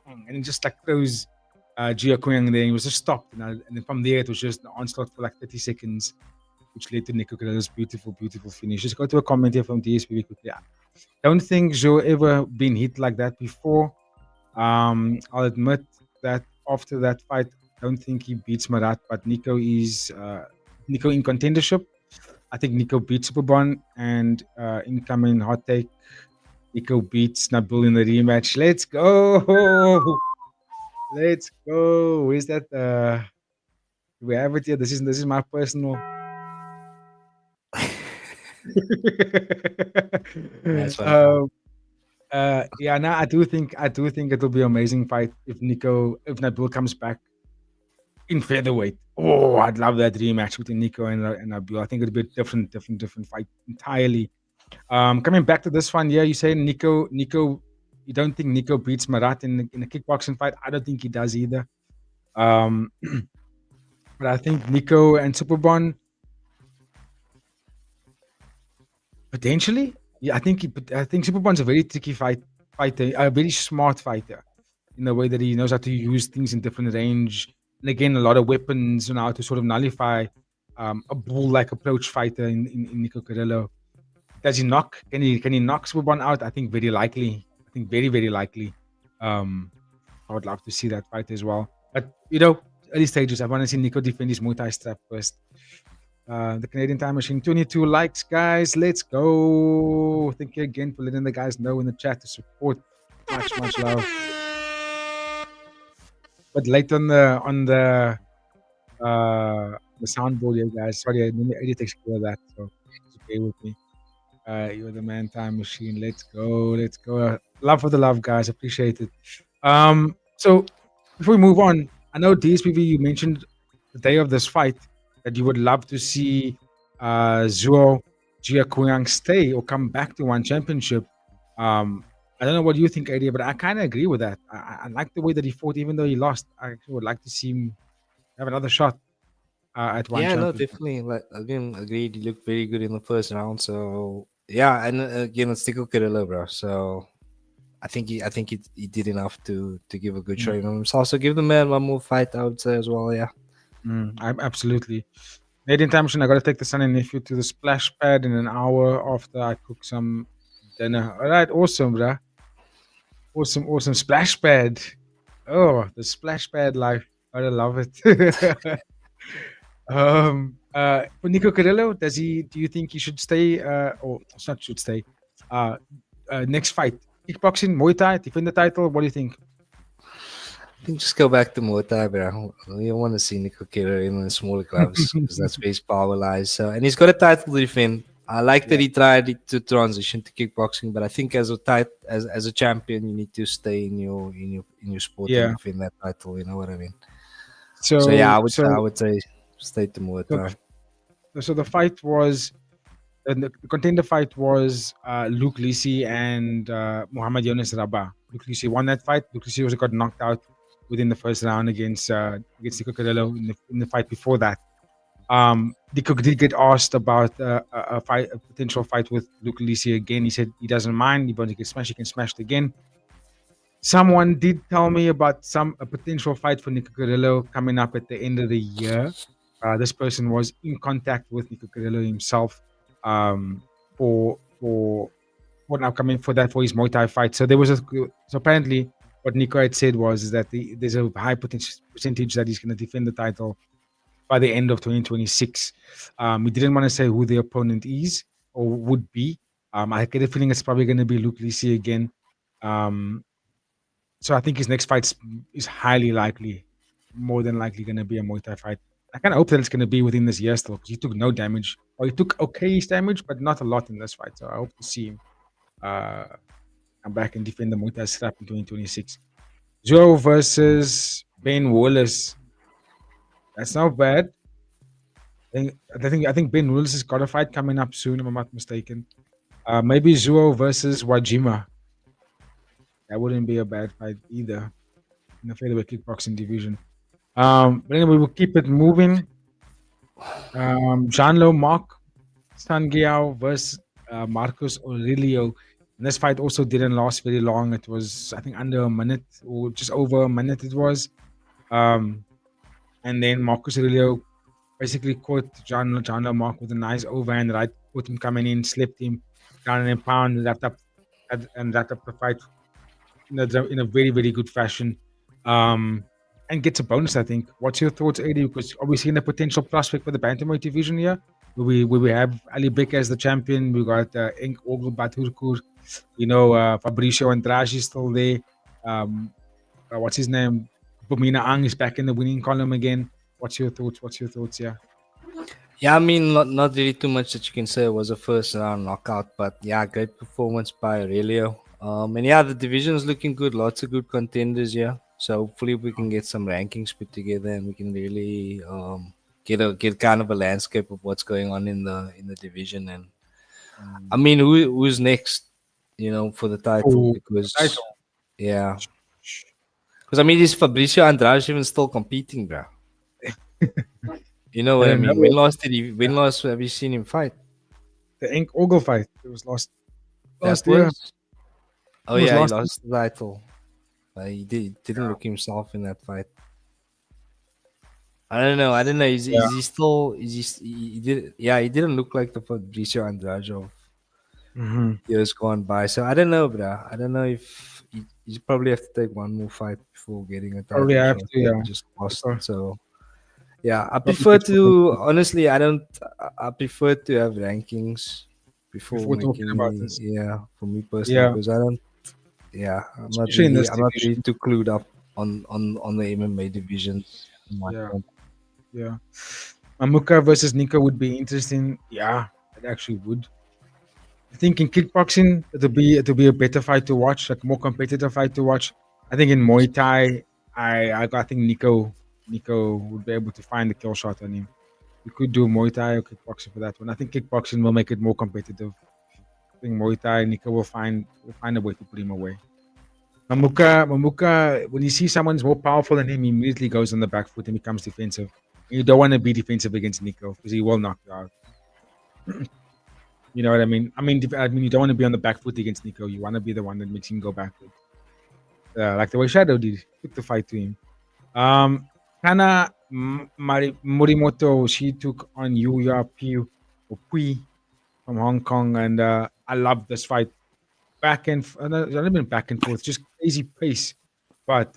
and it just like throws Gia Kuyang, and then he was just stopped. And then from there, it was just an onslaught for like 30 seconds, which led to Nico Corello's beautiful, beautiful finish. Just go to a comment here from DSPV quickly. I don't think Joe ever been hit like that before. I'll admit that after that fight, I don't think he beats Marat, but Nico is Nico in contendership. I think Nico beats Superbon, and incoming hot take, Nico beats Nabil in the rematch. Let's go! Let's go! Where's that? We have it here. This is my personal. That's funny. Yeah, no, I do think it'll be an amazing fight if Nabil comes back in featherweight. Oh, I'd love that rematch between Nico and Nabil. I think it'll be a different fight entirely. Coming back to this one, yeah, you say Nico. You don't think Nico beats Marat in a kickboxing fight? I don't think he does either. But I think Nico and Superbon potentially. Yeah, I think Superbon's a very tricky fighter, a very smart fighter, in the way that he knows how to use things in different range, and again, a lot of weapons, how to sort of nullify a bull-like approach fighter in Nico Corello. Does he knock? Can he knock Superbon out? I think very likely. I think very, very likely. I would love to see that fight as well. But early stages, I want to see Nico defend his Muay Thai strap first. The Canadian Time Machine, 22 likes, guys. Let's go. Thank you again for letting the guys know in the chat to support. Much love. But late on the soundboard here, guys. Sorry, I didn't take care of that, so it's okay with me. You're the man, Time Machine. Let's go. Love for the love, guys. Appreciate it. So before we move on, I know DSPV, you mentioned the day of this fight that you would love to see Zuo Jiakuyang stay or come back to one championship. I don't know what you think, AD, but I kind of agree with that. I like the way that he fought, even though he lost. I actually would like to see him have another shot at one championship. No, definitely. Like again, agreed. He looked very good in the first round. So yeah, and again, it's Nico Corello, bro. So I think he did enough to give a good showing on himself. So give the man one more fight, I would say as well. Yeah. Absolutely. Canadian Time Machine, I got to take the son and nephew to the splash pad in an hour after I cook some dinner. All right, awesome, bruh. Awesome splash pad. Oh, the splash pad life. Gotta love it. For Nico Corello, do you think he should stay or not should stay? Next fight, kickboxing, Muay Thai, defend the title. What do you think? I think just go back to Muay Thai, bro. We don't want to see Nico Corello in the smaller gloves because that's where his power lies. So, and he's got a title to defend. I like that he tried to transition to kickboxing, but I think as a champion, you need to stay in your sport and defend that title. You know what I mean? So yeah, I would say stay to Muay Thai. So the fight was, the contender fight was Luke Lisi and Muhammad Yunus Rabah. Luke Lisi won that fight. Luke Lisi also got knocked out within the first round against Nico Corello in the fight before that. Nico did get asked about a potential fight with Luke Lisi again. He said he doesn't mind. He can smash it again. Someone did tell me about a potential fight for Nico Corello coming up at the end of the year. This person was in contact with Nico Corello himself for an upcoming for his Muay Thai fight. So apparently what Nico had said was that there's a high percentage that he's going to defend the title by the end of 2026. We didn't want to say who the opponent is or would be. I get a feeling it's probably going to be Luke Lisi again. So I think his next fight is highly likely, more than likely going to be a Muay Thai fight. I kind of hope that it's going to be within this year still, because he took no damage, or he took okayish damage, but not a lot in this fight. So I hope to see him come back and defend the Muay Thai strap in 2026. Joe versus Ben Wallace. That's not bad. I think Ben Wallace has got a fight coming up soon, if I'm not mistaken. Maybe Zuo versus Wajima. That wouldn't be a bad fight either in the featherweight kickboxing division. But anyway, we'll keep it moving. Jean-Lo Marc Sangiao versus Marcos Aurelio. And this fight also didn't last very long. It was, I think, under a minute or just over a minute it was. And then Marcus Aurelio basically caught John Mark with a nice overhand right, put him coming in, slipped him down and pound, wrapped up the fight in a very, very good fashion. And gets a bonus, I think. What's your thoughts, AD? Because are we seeing a potential prospect for the bantamweight division here? We have Ali Bek as the champion. We got Ink Oglu Baturkur. Fabricio Andrade is still there. What's his name? Bumina Ang is back in the winning column again. What's your thoughts here? Yeah, I mean, not really too much that you can say. It was a first round knockout, but yeah, great performance by Aurelio. And yeah, the division is looking good. Lots of good contenders here. So hopefully we can get some rankings put together and we can really get kind of a landscape of what's going on in the division. And I mean, who's next? For the title, Oh, because title. yeah, because I mean, is Fabricio Andrade even still competing, bro? You know what I mean? When last have you seen him fight? The Ink Ogle fight. It was last That year. was. Oh It was yeah, he last lost the title. He didn't look himself in that fight. I don't know. Is he still? He did? Yeah, he didn't look like the Fabricio Andrade of years gone by. So I don't know, bro. I don't know if you probably have to take one more fight before getting a title Probably have shot. to, yeah. He just lost. Sure. So yeah, I prefer to honestly. I prefer to have rankings before talking about this. Yeah, for me personally, because I don't. Yeah, I'm not really too clued up on the MMA divisions. Yeah. Mamuka versus Nico would be interesting. Yeah, it actually would. I think in kickboxing it'll be a better fight to watch, like a more competitive fight to watch. I think in Muay Thai, I think Nico would be able to find the kill shot on him. You could do Muay Thai or kickboxing for that one. I think kickboxing will make it more competitive. I think Muay Thai, Nico will find a way to put him away. Mamuka, when you see someone's more powerful than him, he immediately goes on the back foot and becomes defensive. You don't want to be defensive against Nico because he will knock you out. You know what I mean? I mean, you don't want to be on the back foot against Nico. You want to be the one that makes him go backwards. Like the way Shadow did, took the fight to him. Kana Morimoto, she took on Pui from Hong Kong, and I love this fight. It's not been back and forth, just crazy pace. But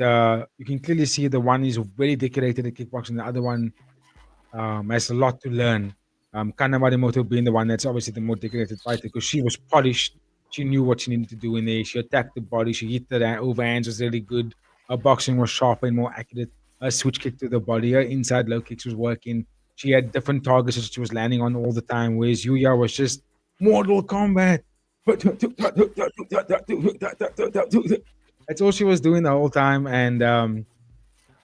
you can clearly see the one is very decorated at kickboxing, the other one has a lot to learn. Kana Marimoto being the one that's obviously the more decorated fighter because she was polished. She knew what she needed to do in there. She attacked the body. She hit the overhands was really good. Her boxing was sharper and more accurate. Her switch kick to the body. Her inside low kicks was working. She had different targets that she was landing on all the time. Whereas Yuya was just Mortal Kombat. That's all she was doing the whole time. And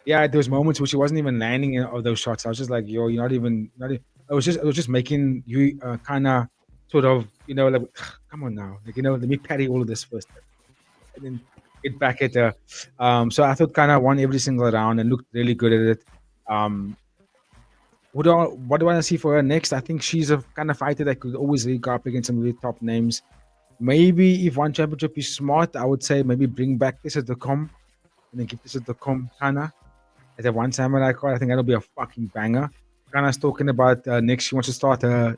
yeah, there was moments where she wasn't even landing all those shots. I was just like, yo, you're not even. I was just making you kind of sort of, like, come on now, like, let me parry all of this first, and then get back at her. So I thought kind of won every single round and looked really good at it. What do I want to see for her next? I think she's a kind of fighter that could always really go up against some really top names. Maybe if one championship is smart, I would say maybe bring back this at the com and then keep this at the com kind at the one samurai card. I think that'll be a fucking banger. Kana's talking about next. She wants to start her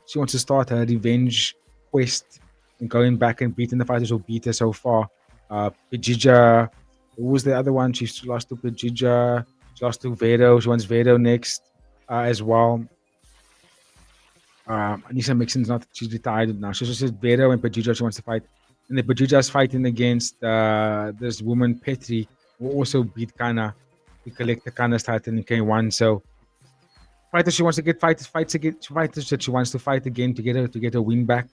revenge quest and going back and beating the fighters who beat her so far. Pejija, who was the other one? She lost to Pejija. She lost to Vero. She wants Vero next as well. Anissa Mixon's not. She's retired now. She just says Vero and Pejija she wants to fight. And the Pejija's fighting against this woman Petri, who also beat Kana to collect the Kana's title in K1. So fighters she wants to get fighters that she wants to fight again to get her win back.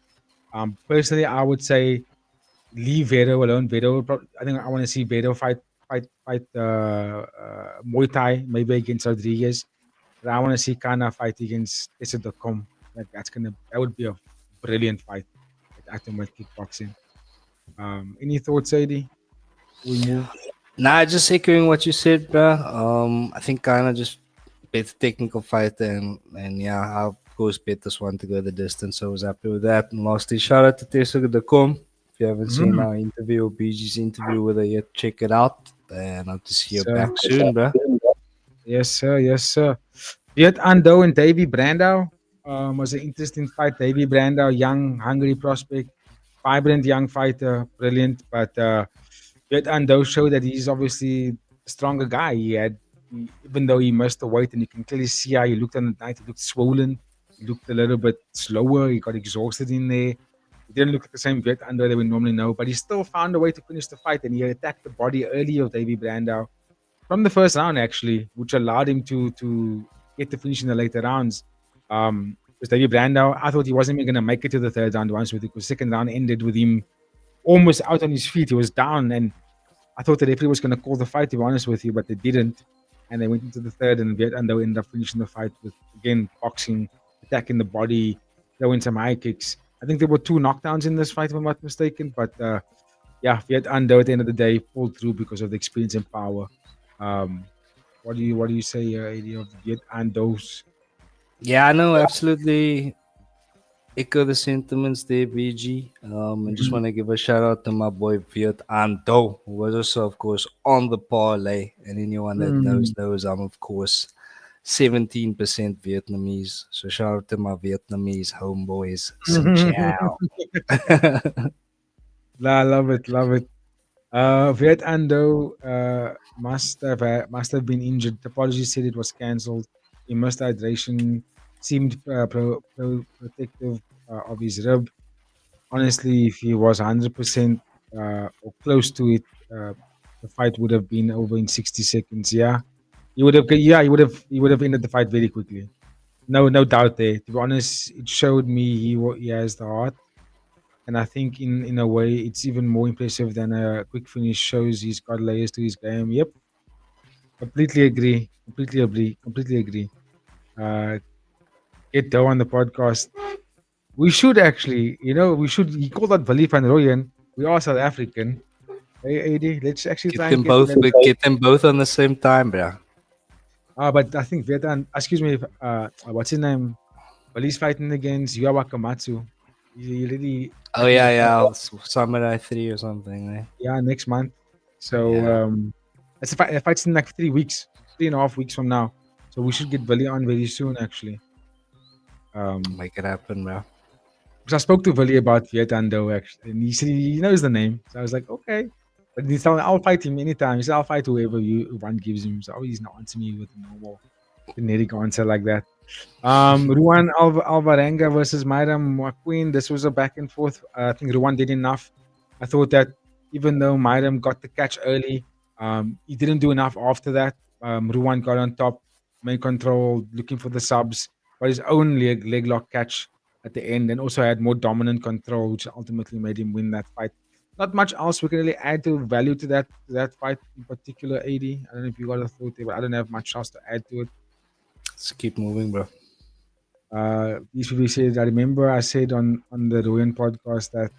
Personally, I would say leave Vero alone. I think I want to see Vero fight Muay Thai maybe against Rodriguez. But I want to see Kana fight against Tessa.com. Like that would be a brilliant fight at Atomweight Kickboxing. Any thoughts, Sadie? We move. Nah, just echoing what you said, bro. I think kind of just better technical fighter and yeah, of course Peters want to go the distance. So I was happy with that. And lastly, shout out to Tessa.com. If you haven't seen our interview or BG's interview with her yet, check it out. And hope to see you back soon, bro. Yes, sir. Yes, sir. Viet Ando and Davy Brandau was an interesting fight. Davy Brandau, young, hungry prospect, vibrant young fighter, brilliant. But Viet Ando showed that he's obviously a stronger guy. Even though he missed the weight, and you can clearly see how he looked on the night. He looked swollen. He looked a little bit slower. He got exhausted in there. He didn't look like the same Viet Ando that we normally know, but he still found a way to finish the fight, and he attacked the body early of Davy Brandau from the first round actually, which allowed him to get the finish in the later rounds. Because Davy Brandau, I thought he wasn't even going to make it to the third round once with it, because second round ended with him almost out on his feet. He was down, and I thought the referee was going to call the fight, to be honest with you, but they didn't. And they went into the third, and Viet Ando ended up finishing the fight with, again, boxing, attacking the body, throwing some high kicks. I think there were 2 knockdowns in this fight, if I'm not mistaken. But yeah, Viet Ando at the end of the day pulled through because of the experience and power. Um, what do you say, AD, of Viet Ando's? Yeah, I know, absolutely echo the sentiments there, BG. I just Mhm. want to give a shout out to my boy Viet Ando, who was also, of course, on the parlay. And anyone that Mm. knows I'm, of course, 17% Vietnamese. So shout out to my Vietnamese homeboys. Xin chào. I love it, love it. Viet Ando must have been injured. The apology said it was cancelled. He missed hydration. Seemed protective of his rib. Honestly, if he was 100% or close to it, the fight would have been over in 60 seconds. Yeah, he would have. Yeah, he would have ended the fight very quickly. No doubt there. To be honest, it showed me he has the heart, and I think in a way it's even more impressive than a quick finish shows he's got layers to his game. Yep, completely agree. Completely agree. Completely agree. Uh, get Doe on the podcast. We should actually, we should. He called out Valif and Royan. We are South African. Hey, AD, let's actually try and get them. Get them both on the same time, bro. But I think Vietnam. Excuse me. What's his name? Valif's fighting against Yuya Wakamatsu. He really Oh attacking the yeah, fight. yeah, Samurai 3 or something. Eh? Yeah, next month. So Yeah, it's a fight. The fight's in like 3 weeks, 3.5 weeks from now. So we should get Vali on very soon, actually. Um, make it happen, bro. because I spoke to Vali about Vietnam though, actually, and he said he knows the name. So I was like, okay. But he's telling, I'll fight him anytime. He said, I'll fight whoever one gives him. So he's not answering me with a normal generic answer like that. Ruan Alvarenga versus Myram McQueen. This was a back and forth. I think Ruan did enough. I thought that even though Myram got the catch early, he didn't do enough after that. Ruan got on top, main control, looking for the subs, got his own leg lock catch at the end, and also had more dominant control, which ultimately made him win that fight. Not much else we can really add to value to that fight in particular. 80. I don't know if you got a thought there, but I don't have much else to add to it. Let's keep moving, bro. These people said, I remember I said on the Ruin podcast that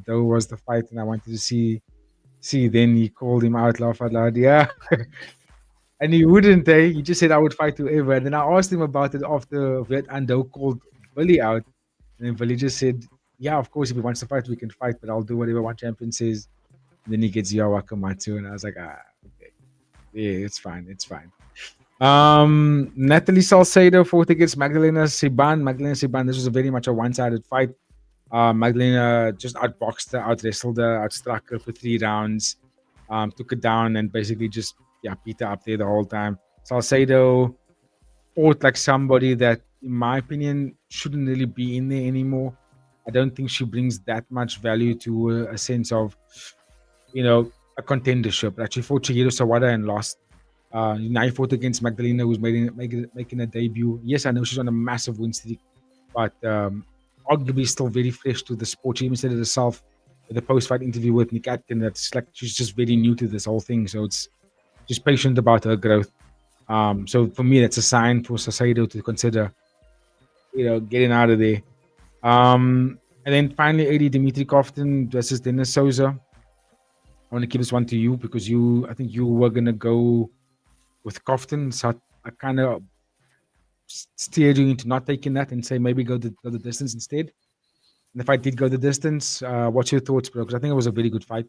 Doe was the fight, and I wanted to see. Then he called him out, laugh out loud. Yeah, and he wouldn't. He just said I would fight whoever. And then I asked him about it after Vet and Doe called Billy out, and then Billy just said, "Yeah, of course, if he wants to fight, we can fight, but I'll do whatever one champion says." And then he gets Yawakamatsu, and I was like, okay, yeah, it's fine, it's fine. Natalie Salcedo fought against Magdalena Siban. Magdalena Siban, this was a very much a one-sided fight. Magdalena just outboxed her, out wrestled her, outstruck her for 3 rounds, took her down, and basically just beat her up there the whole time. Salcedo fought like somebody that, in my opinion, shouldn't really be in there anymore. I don't think she brings that much value to a sense of, a contendership. Like she fought Chihiro Sawada and lost. Now he fought against Magdalena, who's making a debut. Yes, I know she's on a massive win streak, but arguably still very fresh to the sport. She even said it herself in the post-fight interview with Nick Atkin. That's like she's just very new to this whole thing, so it's just patient about her growth. So for me, that's a sign for Sasaido to consider, getting out of there. And then finally, AD Dimitri Koftin versus Dennis Souza. I want to give this one to you because I think you were gonna go with Koftin, so I kind of steered you into not taking that and say maybe go the distance instead. And if I did go the distance, what's your thoughts, bro? Because I think it was a very good fight.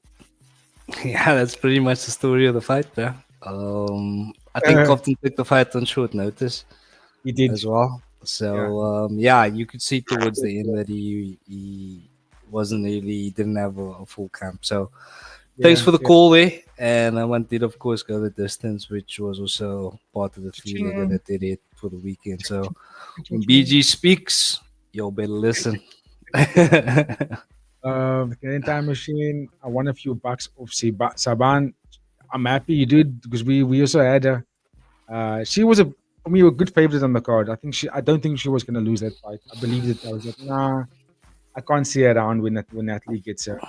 Yeah, that's pretty much the story of the fight, bro. I think Compton took the fight on short notice He did. as well. So you could see towards the end that he wasn't really, he didn't have a full camp. So thanks for the call there. And I did, of course, go the distance, which was also part of the three-legger that they did for the weekend. So when BG speaks, you'll better listen. The Canadian Time Machine, I won a few bucks off Saban. I'm happy you did, because we also had her. She was for me, a good favorite on the card. I don't think she was going to lose that fight. I believed it. I was like, nah, I can't see her around when Natalie gets her.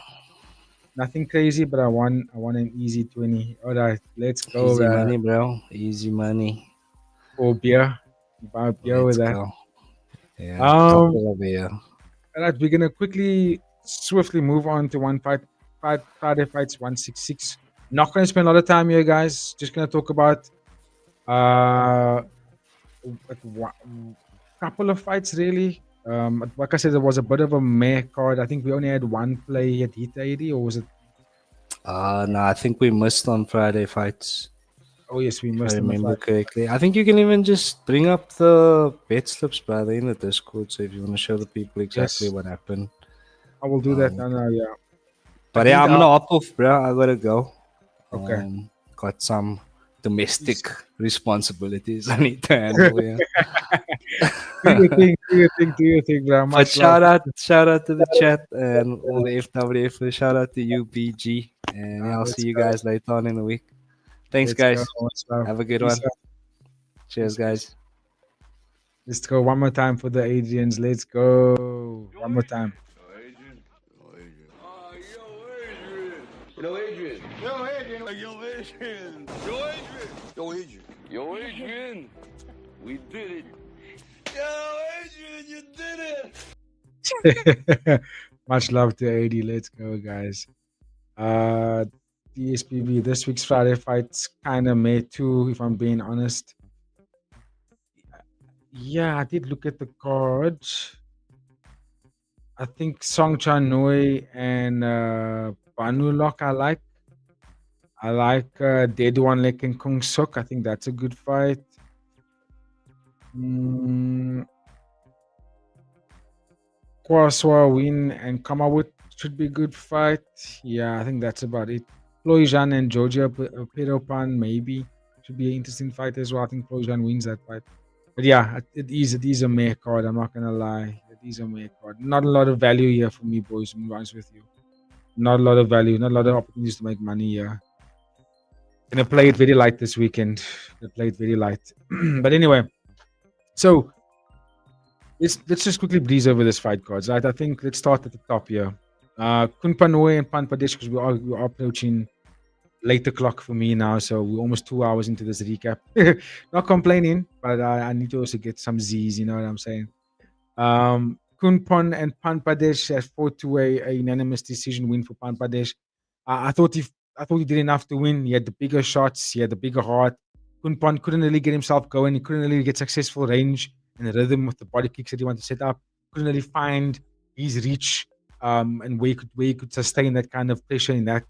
Nothing crazy, but I won an easy 20. All right, let's go. Easy money, bro. Easy money. For beer. Buy a beer with that. Go. Yeah, couple of beer. All right, we're gonna quickly, swiftly move on to Friday Fights 166. Not gonna spend a lot of time here, guys. Just gonna talk about a couple of fights, really. Like I said, there was a bit of a meh card. I think we only had one play at Heat 80, or was it? No, I think we missed on Friday Fights. Oh yes, we missed. If I remember correctly. I think you can even just bring up the bet slips, brother, in the Discord. So if you want to show the people exactly what happened, I will do that. No, yeah. But I'm gonna hop off, bro. I gotta go. Okay. Got some domestic responsibilities I need to handle. Yeah. do your thing, bro. But shout out to the chat and all the FWF. Shout out to you, BG, and I'll see you guys later on in the week. Thanks, guys. Have a good one. Cheers, guys. Let's go one more time for the Adrians. Let's go. One more time. Yo, Adrian. Yo, Adrian. Yo, Adrian. Yo, Adrian. Yo, Adrian. Yo, Adrian. We did it. Yo, Adrian, you did it. Much love to AD. Let's go, guys. DSPB, this week's Friday Fights kind of made too, if I'm being honest. Yeah, I did look at the cards. I think Song Chan Noi and Banu Lok I like. I like Dead One Lek and Kung Suk. I think that's a good fight. Kwaswa Win and Kamawut should be a good fight. Yeah, I think that's about it. Ploijan and Georgia Peropan maybe should be an interesting fight as well. I think Ploijan wins that fight. But yeah, it is a meh card. I'm not gonna lie. It is a meh card. Not a lot of value here for me, boys. To be honest with you, not a lot of value. Not a lot of opportunities to make money here. Gonna play it very light this weekend. Gonna play it very light. But anyway, so let's just quickly breeze over this fight cards. Right? I think let's start at the top here. Kunpanoi and Panpadesh, because we are approaching 8 o'clock for me now, so we're almost 2 hours into this recap. Not complaining, but I need to also get some Z's, you know what I'm saying? Kunpan and Panpadesh have fought to a unanimous decision win for Panpadesh. I thought he did enough to win. He had the bigger shots, he had the bigger heart. Kunpan couldn't really get himself going. He couldn't really get successful range and the rhythm with the body kicks that he wanted to set up. Couldn't really find his reach and where he could sustain that kind of pressure in that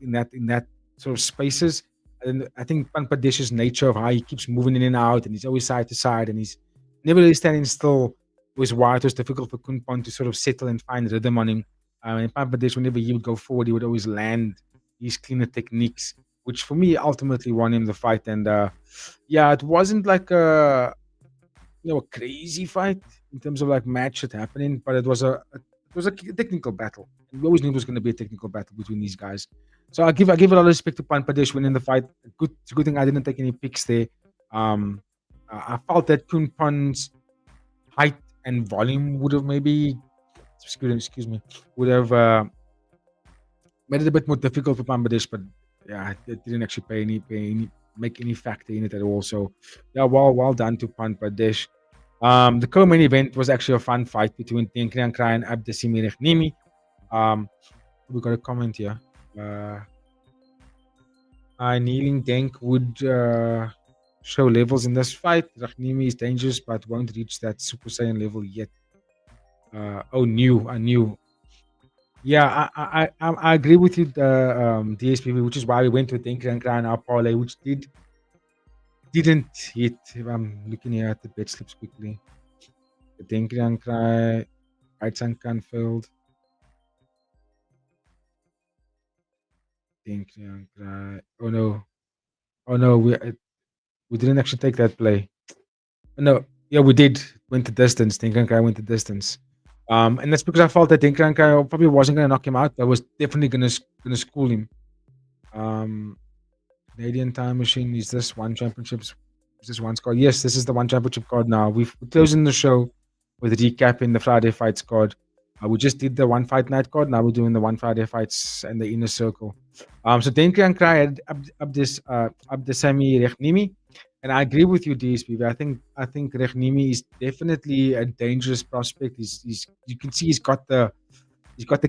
sort of spaces. And I think Panpadesh's nature of how he keeps moving in and out, and he's always side to side, and he's never really standing still, was why it was difficult for Kunpan to sort of settle and find rhythm on him. And Panpadesh, whenever he would go forward, he would always land these cleaner techniques, which for me ultimately won him the fight. And it wasn't like a crazy fight in terms of like match it happening, but it was a technical battle. And we always knew it was going to be a technical battle between these guys. So I give a lot of respect to Panpadesh winning the fight. It's a good thing I didn't take any picks there. I felt that Kunpan's height and volume would have maybe, would have made it a bit more difficult for Panpadesh, but yeah, it didn't actually make any factor in it at all. So yeah, well done to Panpadesh. The co-main event was actually a fun fight between Tenkrian Krai and Abdesimir Rechnimi. We got a comment here. Kneeling Denk would show levels in this fight. Rechnimi is dangerous, but won't reach that Super Saiyan level yet. New. Yeah, I agree with you, DSPB, which is why we went with Tenkrian Krai and our parlay, which did didn't hit. I'm looking here at the bet slips quickly. The Denkrian Cry, Aitsankan failed. Denkrian Cry. Oh no, we didn't actually take that play. No, yeah, we did. Went the distance. Denkrian Cry went the distance. And that's because I felt that Denkrian Cry probably wasn't gonna knock him out. I was definitely gonna school him. Canadian Time Machine. Is this one championships? Is this one card? Yes, this is the one championship card now. We're closing the show with recapping the Friday fights card. We just did the one fight night card. Now we're doing the one Friday fights and the inner circle. So Denkrian Cry had Abdesami Rechnimi. And I agree with you, DSP. I think Rechnimi is definitely a dangerous prospect. He's you can see he's got the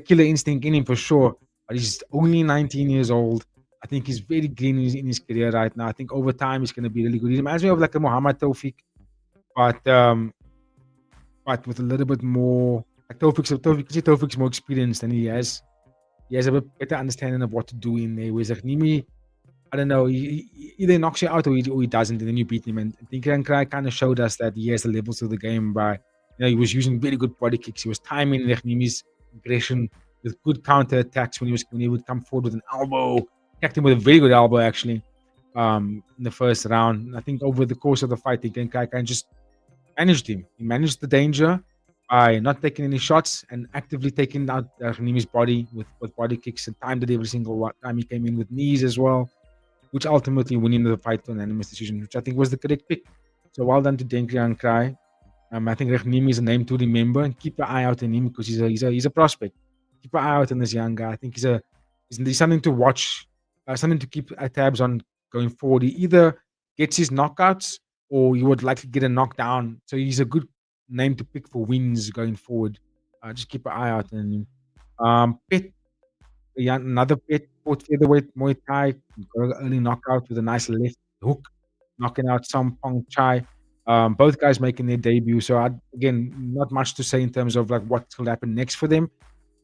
killer instinct in him for sure. But he's only 19 years old. I think he's very green in his career right now. I think over time he's going to be really good. He reminds me of like a Muhammad Tawfiq, but with a little bit more. Like Tawfiq's more experienced and he has a bit better understanding of what to do in there. Whereas Nimi, I don't know, he either knocks you out or he doesn't, and then you beat him. And Tinker and Cry kind of showed us that he has the levels of the game by, he was using very good body kicks. He was timing Nimi's aggression with good counter attacks when he would come forward with an elbow. Attacked him with a very good elbow actually in the first round. And I think over the course of the fight, Tinker and Cry kind of just managed him. He managed the danger by not taking any shots and actively taking out Nimi's body with body kicks and timed it every single time he came in with knees as well, which ultimately winning the fight to an unanimous decision, which I think was the correct pick. So well done to Denkrian Cry. I think Rechnimi is a name to remember and keep an eye out on him because he's a prospect. Keep an eye out on this young guy. I think he's something to watch, something to keep tabs on going forward. He either gets his knockouts or he would likely get a knockdown. So he's a good name to pick for wins going forward. Just keep an eye out on him. Pet, another pet, fourth featherweight Muay Thai, got an early knockout with a nice left hook, knocking out some Pong Chai. Both guys making their debut. So again, not much to say in terms of like what's going to happen next for them.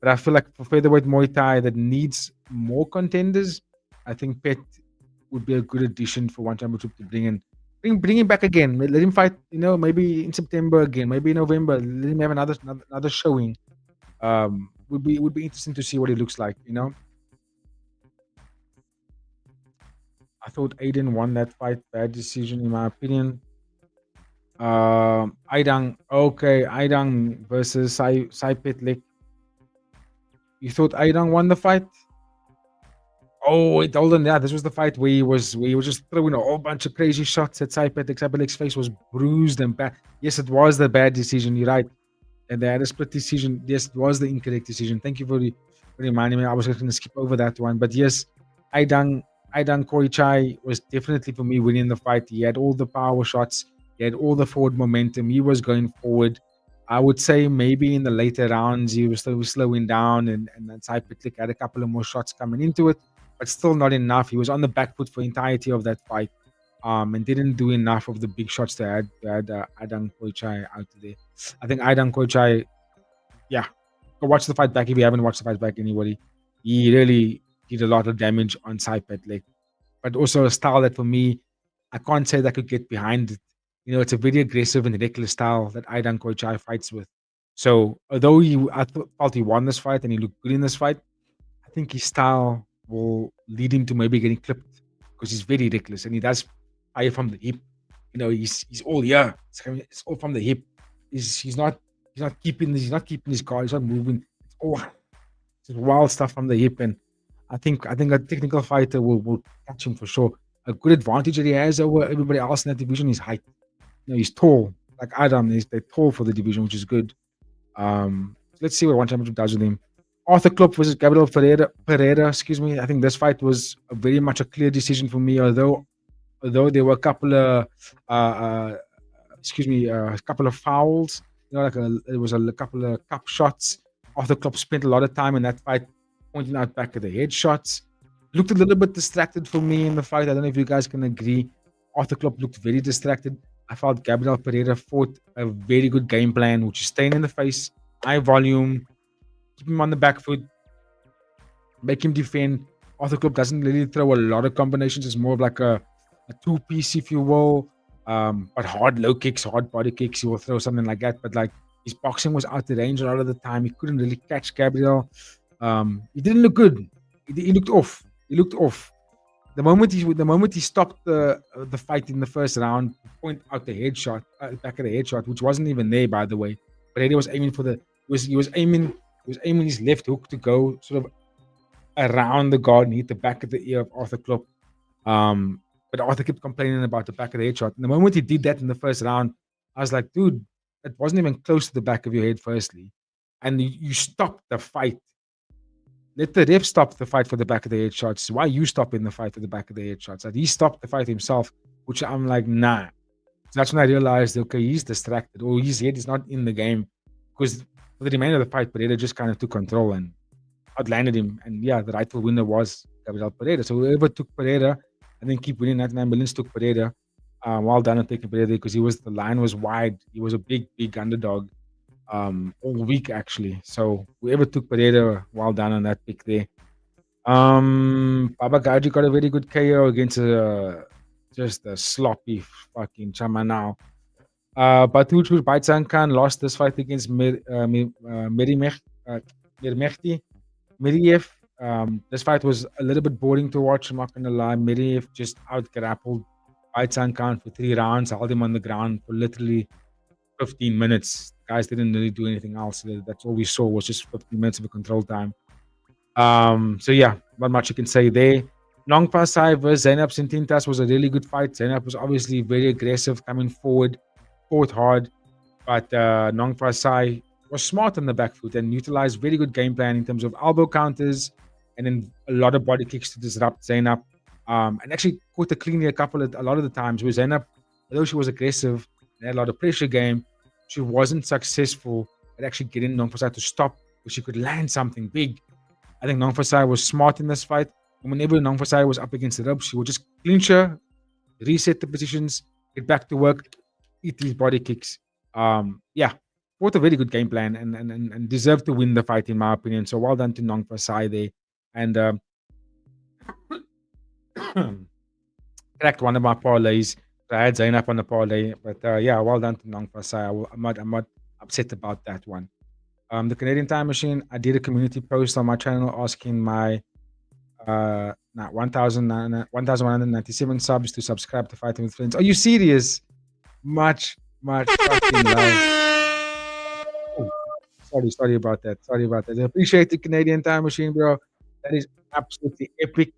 But I feel like for featherweight Muay Thai that needs more contenders, I think Pet would be a good addition for one championship to bring in. Bring him back again. Let him fight. Maybe in September again. Maybe in November. Let him have another showing. Would be interesting to see what he looks like. I thought Aiden won that fight. Bad decision in my opinion. Aidang versus Sai Petlek. You thought Aidang won the fight? Oh, it told him, yeah, this was the fight where he was just throwing a whole bunch of crazy shots at Sai Petlek. Sai Petlek's face was bruised and bad. Yes, it was the bad decision. You're right. And they had a split decision. Yes, it was the incorrect decision. Thank you for reminding me. I was going to skip over that one. But yes, Aidang Koichai was definitely for me winning the fight. He had all the power shots. He had all the forward momentum. He was going forward. I would say maybe in the later rounds he was still slowing down and Sai Petlek had a couple of more shots coming into it, but still not enough. He was on the back foot for the entirety of that fight, and didn't do enough of the big shots to add Aidang Koichai out there. I think Aidang Koichai, yeah, go watch the fight back if you haven't watched the fight back. Anybody, he really did a lot of damage on Sai Petlek, but also a style that for me, I can't say that I could get behind it. It's a very aggressive and reckless style that Aidang Koichai fights with. So although I felt he won this fight and he looked good in this fight, I think his style will lead him to maybe getting clipped because he's very reckless and he does fire from the hip. He's all here. It's all from the hip. He's not keeping his guard. He's not moving. It's all just wild stuff from the hip. And I think a technical fighter will catch him for sure. A good advantage that he has over everybody else in that division is height. He's tall. Like Adam, they're tall for the division, which is good. Let's see what one championship does with him. Arthur Klopp versus Gabriel Pereira. Excuse me. I think this fight was very much a clear decision for me. Although there were a couple of fouls. There was a couple of cup shots. Arthur Klopp spent a lot of time in that fight pointing out back at the headshots. Looked a little bit distracted for me in the fight. I don't know if you guys can agree. Arthur Klopp looked very distracted. I felt Gabriel Pereira fought a very good game plan, which is staying in the face, high volume, keep him on the back foot, make him defend. Arthur Klopp doesn't really throw a lot of combinations. It's more of like a a two-piece, if you will. But hard low kicks, hard body kicks, he will throw something like that. But like his boxing was out of range a lot of the time. He couldn't really catch Gabriel. He didn't look good. He looked off. He looked off. The moment he stopped the fight in the first round, point out the headshot, back of the headshot, which wasn't even there, by the way. But he was aiming for the he was aiming his left hook to go sort of around the guard and hit the back of the ear of Arthur Klopp. But Arthur kept complaining about the back of the headshot. And the moment he did that in the first round, I was like, dude, it wasn't even close to the back of your head, firstly. And you stopped the fight. Let the ref stop the fight for the back of the headshots. Why you stopping the fight for the back of the headshots? Like, he stopped the fight himself, which I'm like, nah. So that's when I realized, okay, he's distracted, or his head is not in the game. Because for the remainder of the fight, Pereira just kind of took control and outlanded him. And yeah, the rightful winner was Gabriel Pereira. So whoever took Pereira and then keep winning 99 millions took Pereira. Well done on taking Pereira because the line was wide. He was a big underdog all week actually. So whoever took Pereira, well done on that pick there. Baba Gaji got a very good KO against just a sloppy fucking Chamanao. Batuchu Baitsankan lost this fight against Meriev. This fight was a little bit boring to watch, I'm not gonna lie. Meriev just out-grappled Baitsankan for 3 rounds, held him on the ground for literally 15 minutes. Guys didn't really do anything else. That's all we saw was just 15 minutes of a control time. So yeah, not much you can say there. Nongpa Sai versus Zainab Sintintas was a really good fight. Zainab was obviously very aggressive, coming forward, fought hard, but Nongpa Sai was smart on the back foot and utilized very good game plan in terms of elbow counters and then a lot of body kicks to disrupt Zainab. And actually caught her cleanly a lot of the times where Zainab, although she was aggressive and had a lot of pressure game, she wasn't successful at actually getting Nongpa Sai to stop where she could land something big. I think Nongpa Sai was smart in this fight. And whenever Nongpa Sai was up against the ropes, she would just clinch her, reset the positions, get back to work, eat these body kicks. Yeah, fought a very good game plan and deserved to win the fight, in my opinion. So well done to Nongpa Sai there. And cracked one of my parlays. I had Zainab on the parlay. But yeah, well done to Nongpa Sai. I'm not upset about that one. The Canadian Time Machine, I did a community post on my channel asking my 1,197 subs to subscribe to Fighting with Friends. Are you serious? Much fucking love. Oh, sorry about that. I appreciate the Canadian Time Machine, bro. That is absolutely epic.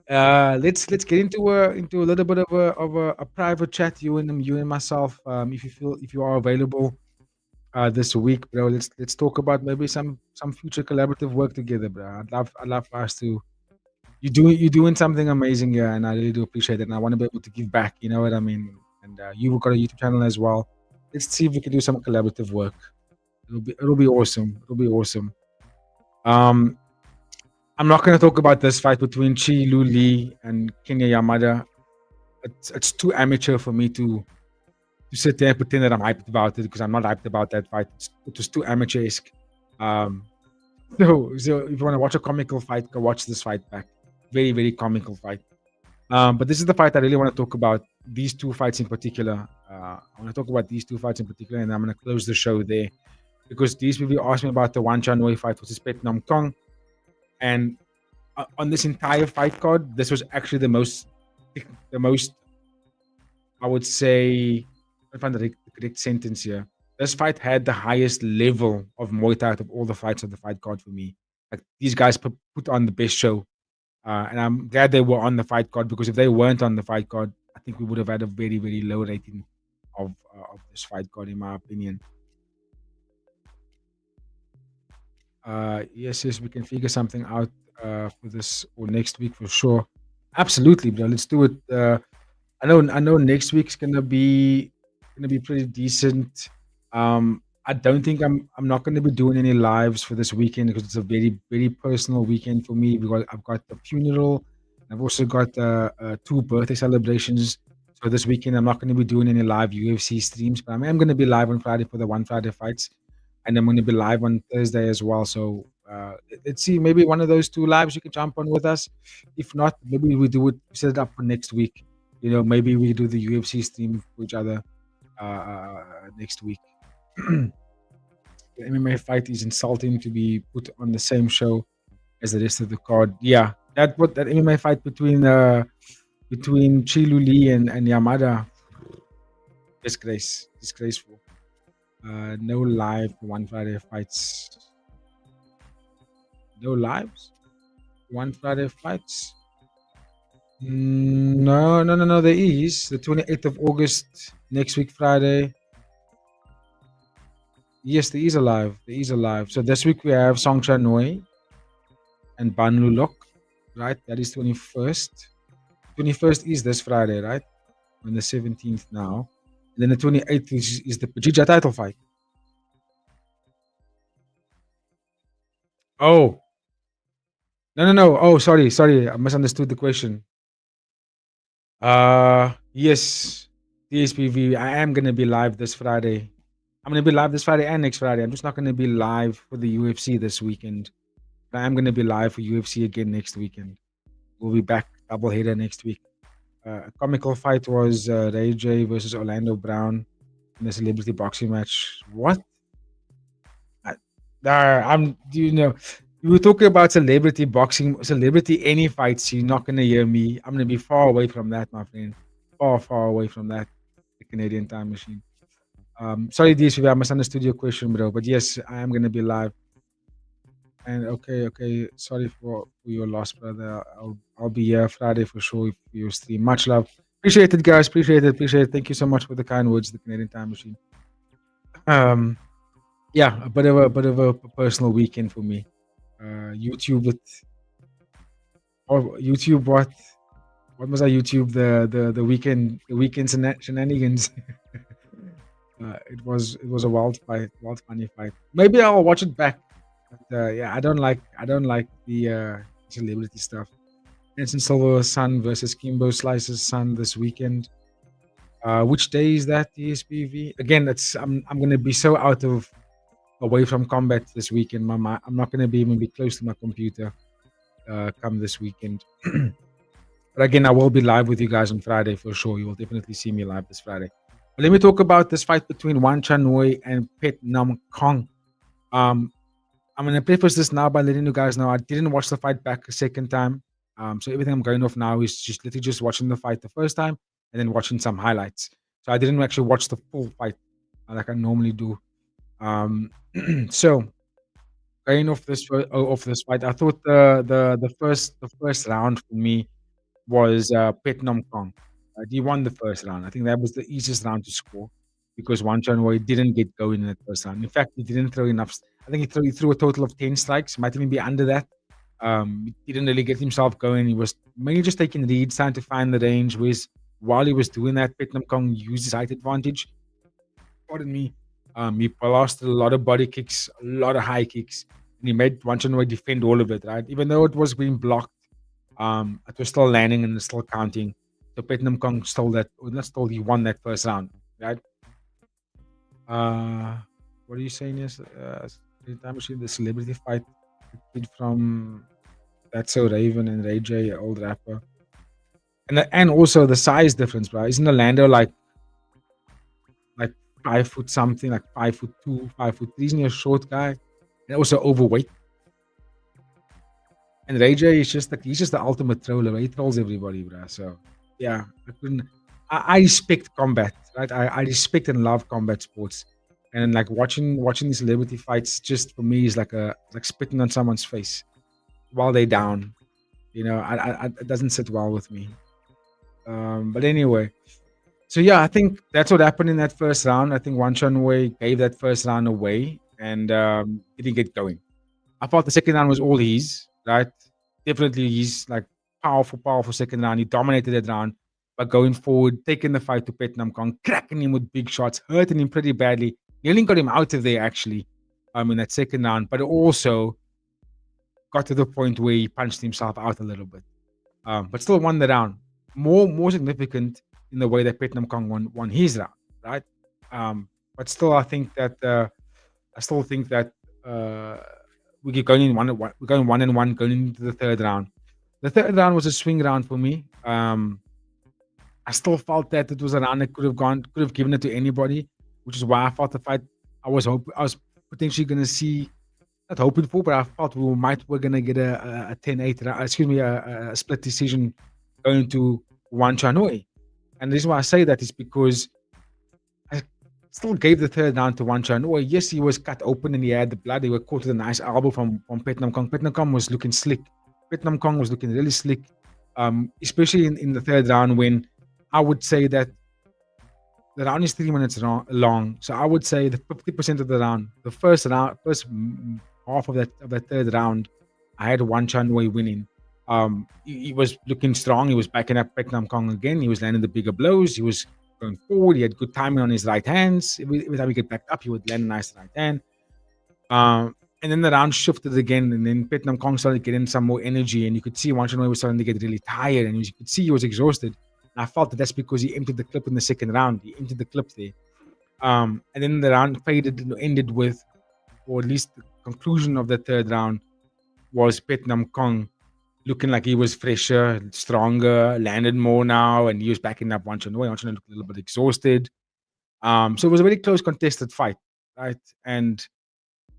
Let's get into a little bit of a private chat, you and myself. If you are available this week, bro. Let's talk about maybe some future collaborative work together, bro. I'd love for us to. You're doing something amazing here, and I really do appreciate it. And I want to be able to give back. You know what I mean? And you've got a YouTube channel as well. Let's see if we can do some collaborative work. It'll be awesome. I'm not going to talk about this fight between Chi Lu Lee and Kenya Yamada. It's too amateur for me to sit there and pretend that I'm hyped about it because I'm not hyped about that fight. It was too amateur-esque. So if you want to watch a comical fight, go watch this fight back. Very, very comical fight. But this is the fight I really want to talk about. These two fights in particular. I want to talk about these two fights in particular, and I'm going to close the show there because these people asked me about the Wan Chan Noi fight versus Pet Nam Kong. And on this entire fight card, this was actually the most, I would say, I find the correct sentence here. This fight had the highest level of Muay Thai out of all the fights on the fight card for me. Like, these guys put on the best show. And I'm glad they were on the fight card because if they weren't on the fight card, I think we would have had a very, very low rating of this fight card, in my opinion. Yes, we can figure something out for this or next week for sure. Absolutely, bro. Let's do it. I know next week's gonna be pretty decent. I don't think I'm not going to be doing any lives for this weekend because it's a very, very personal weekend for me because I've got the funeral. I've also got 2 birthday celebrations. So this weekend I'm not going to be doing any live UFC streams, but I'm going to be live on Friday for the One Friday fights, and I'm going to be live on Thursday as well. So let's see, maybe one of those 2 lives you can jump on with us. If not, maybe we set it up for next week. maybe we do the UFC stream for each other next week. The MMA fight is insulting to be put on the same show as the rest of the card. Yeah, that MMA fight between Chilu Lee and Yamada, disgraceful. No live One Friday fights. No lives. One Friday fights. No. There is the 28th of August next week Friday. Yes, there is a live. So this week we have Songcha Noi and Ban Lulok, right? That is 21st. 21st is this Friday, right? On the 17th now. And then the 28th is the Pajija title fight. Oh. No. Oh, sorry. I misunderstood the question. Yes. DSPV, I am going to be live this Friday. I'm going to be live this Friday and next Friday. I'm just not going to be live for the UFC this weekend. But I am going to be live for UFC again next weekend. We'll be back double header next week. A comical fight was Ray J versus Orlando Brown in the celebrity boxing match. What? You were talking about celebrity boxing, celebrity any fights. You're not going to hear me. I'm going to be far away from that, my friend. Far away from that. The Canadian Time Machine. Sorry, DSV, I misunderstood your question, bro. But yes, I am going to be live. And okay. Sorry for your loss, brother. I'll be here Friday for sure for your stream. Much love. Appreciate it, guys. Appreciate it. Thank you so much for the kind words, the Canadian Time Machine. Yeah, a bit of a personal weekend for me. YouTube what was I YouTube the weekend shenanigans. It was a wild funny fight. Maybe I'll watch it back. But yeah, I don't like the celebrity stuff. Anderson Silva's son versus Kimbo Slice's son this weekend. Which day is that, DSPV? Again, I'm gonna be so away from combat this weekend. I'm not gonna even be close to my computer come this weekend. But again, I will be live with you guys on Friday for sure. You will definitely see me live this Friday. But let me talk about this fight between Wan Chan Wei and Pet Nam Kong. I'm going to preface this now by letting you guys know I didn't watch the fight back a second time. So everything I'm going off now is literally just watching the fight the first time and then watching some highlights. So I didn't actually watch the full fight like I normally do. So going off this fight, I thought the first round for me was Pet Nam Kong. He won the first round. I think that was the easiest round to score because Wan Chan Wei didn't get going in that first round. In fact, he didn't throw enough. I think he threw a total of 10 strikes. Might even be under that. He didn't really get himself going. He was mainly just taking leads, trying to find the range. While he was doing that, Pet Nam Kong used his height advantage. Pardon me. He blasted a lot of body kicks, a lot of high kicks, and he made Wan Chan Wei defend all of it, right? Even though it was being blocked, it was still landing and still counting. So Pet Nam Kong he won that first round, right? What are you saying is the celebrity fight from That's So Raven and Ray J, old rapper. And also the size difference, bro. Isn't Orlando like 5 foot something, like 5'2", 5'3"? Isn't he a short guy? And also overweight. And Ray J is he's just the ultimate troller. He trolls everybody, bro. So yeah, I respect combat, right? I respect and love combat sports. And like watching these celebrity fights just for me is like spitting on someone's face while they're down. It doesn't sit well with me. But anyway, so yeah, I think that's what happened in that first round. I think Wan Chan Wei gave that first round away and didn't get going. I thought the second round was all his, right? Definitely he's like powerful second round. He dominated that round by going forward, taking the fight to Pet Nam Kong, cracking him with big shots, hurting him pretty badly. Nearly got him out of there actually in that second round, but also got to the point where he punched himself out a little bit. But still won the round. More significant in the way that Pet Nam Kong won his round, right? But still, I still think that we're going in 1-1 going into the third round. The third round was a swing round for me. I still felt that it was a round that could have given it to anybody, which is why I felt the fight. I was potentially going to see, not hoping for, but I felt we're going to get a 10-8, excuse me, a split decision going to Wan Chanoi. And the reason why I say that is because I still gave the third round to Wan Chanoi. Yes, he was cut open and he had the blood. He was caught with a nice elbow from Petnam Kong. Petnam Kong was looking slick. Petnam Kong was looking really slick, especially in the third round when I would say that the round is 3 minutes long. So I would say the 50% of the round, the first half of that third round, I had Wan Chanoi winning. He was looking strong. He was backing up Petnam Kong again. He was landing the bigger blows. He was going forward. He had good timing on his right hands. Every time he get backed up, he would land a nice right hand. And then the round shifted again, and then Petnam Kong started getting some more energy, and you could see Wan Chanoi was starting to get really tired, and you could see he was exhausted. And I felt that that's because he emptied the clip in the second round. He emptied the clip there. And then the round faded and ended with, or at least the conclusion of the third round was Petnam Kong looking like he was fresher, stronger, landed more now, and he was backing up Wan Chanoi. Wan Chanoi looked a little bit exhausted. So it was a very close contested fight, right? And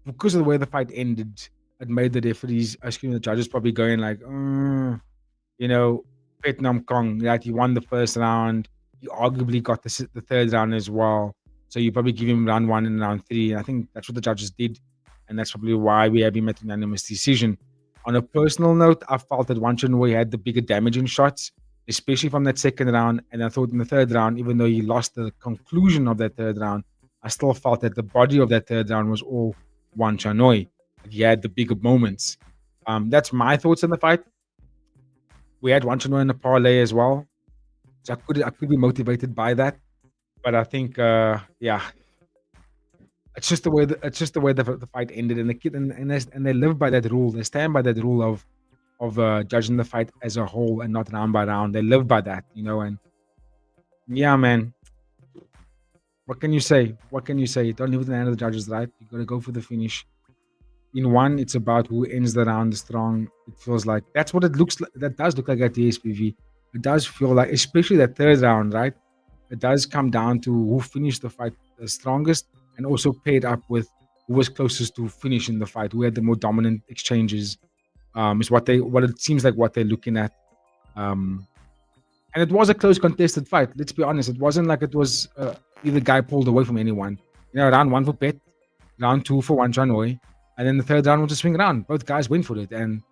because of the way the fight ended, it made the referees, the judges probably going like, Petnam Kong, right? He won the first round. He arguably got the third round as well. So you probably give him round 1 and round 3. And I think that's what the judges did. And that's probably why we have him at unanimous decision. On a personal note, I felt that Wan Chanoi had the bigger damaging shots, especially from that second round. And I thought in the third round, even though he lost the conclusion of that third round, I still felt that the body of that third round was all Wan Chanoi. He had the bigger moments. That's my thoughts on the fight. We had Wan Chanoi in the parlay as well, so I could be motivated by that. But I think, it's just the way the fight ended, and the kid and they live by that rule. They stand by that rule of judging the fight as a whole and not round by round. They live by that, And yeah, man. What can you say? Don't leave it in the hand of the judges, right? You got to go for the finish. In one, it's about who ends the round strong. It feels like that's what it looks like. That does look like at the SPV. It does feel like, especially that third round, right? It does come down to who finished the fight the strongest, and also paired up with who was closest to finishing the fight, who had the more dominant exchanges. Is what it seems like what they're looking at. And it was a close contested fight. Let's be honest. It wasn't like it was either guy pulled away from anyone. Round 1 for Pet, round 2 for Wan Chanoi, and then the third round was a swing round. Both guys went for it, and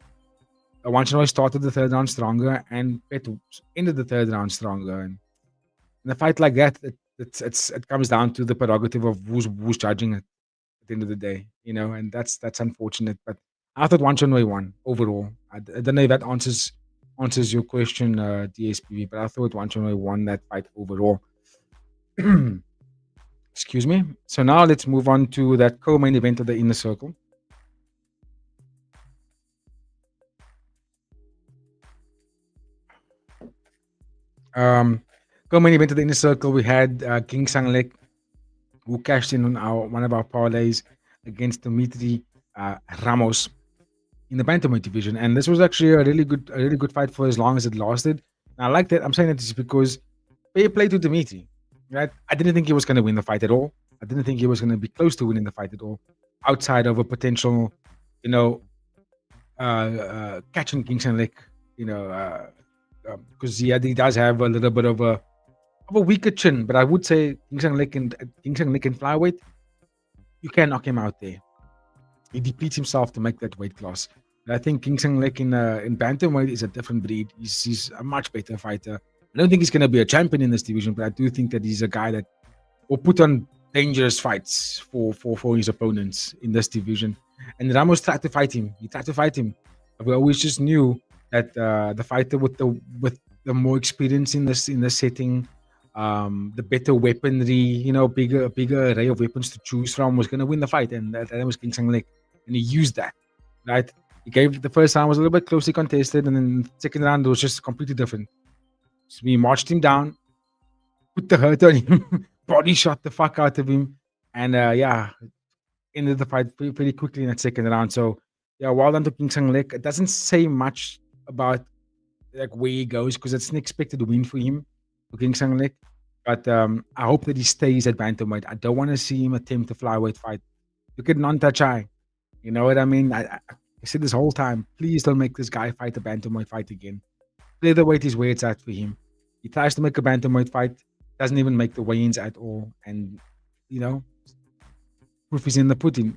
Wan Chanoi started the third round stronger, and Pet ended the third round stronger. And in a fight like that, it comes down to the prerogative of who's judging it at the end of the day, and that's unfortunate. But I thought Wan Chanoi won overall. I don't know if that answers your question, DSPV, but I thought Wan Chanoi won that fight overall. Excuse me. So now let's move on to that co-main event of the Inner Circle. Co-main event of the Inner Circle, we had King Sanglek, who cashed in on one of our parlays against Dimitri Ramos in the bantamweight division, and this was actually a really good fight for as long as it lasted. And I like that. I'm saying that just because fair play to Dimitri, right? I didn't think he was going to win the fight at all. I didn't think he was going to be close to winning the fight at all, outside of a potential, catching King Sanglek, because he does have a little bit of a weaker chin. But I would say King Sanglek in flyweight, you can knock him out there. He depletes himself to make that weight class. And I think King Sanglek in bantamweight is a different breed. He's a much better fighter. I don't think he's going to be a champion in this division, but I do think that he's a guy that will put on dangerous fights for his opponents in this division. And Ramos tried to fight him. We always just knew that the fighter with the more experience in this setting, the better weaponry, bigger array of weapons to choose from, was going to win the fight, and that was King Sanglek, and he used that, right? He gave the first round was a little bit closely contested, and then the second round was just completely different. So we marched him down, put the hurt on him, body shot the fuck out of him, and ended the fight pretty quickly in that second round. So well done to King Sanglek. It doesn't say much about like where he goes, because it's an expected win for him. for King Sang-Lek. But I hope that he stays at bantamweight. I don't want to see him attempt a flyweight fight. Look at Nontachai. You know what I mean? I said this whole time, please don't make this guy fight a bantamweight fight again. Featherweight is where it's at for him. He tries to make a bantamweight fight, doesn't even make the weigh-ins at all, and you know, proof is in the pudding.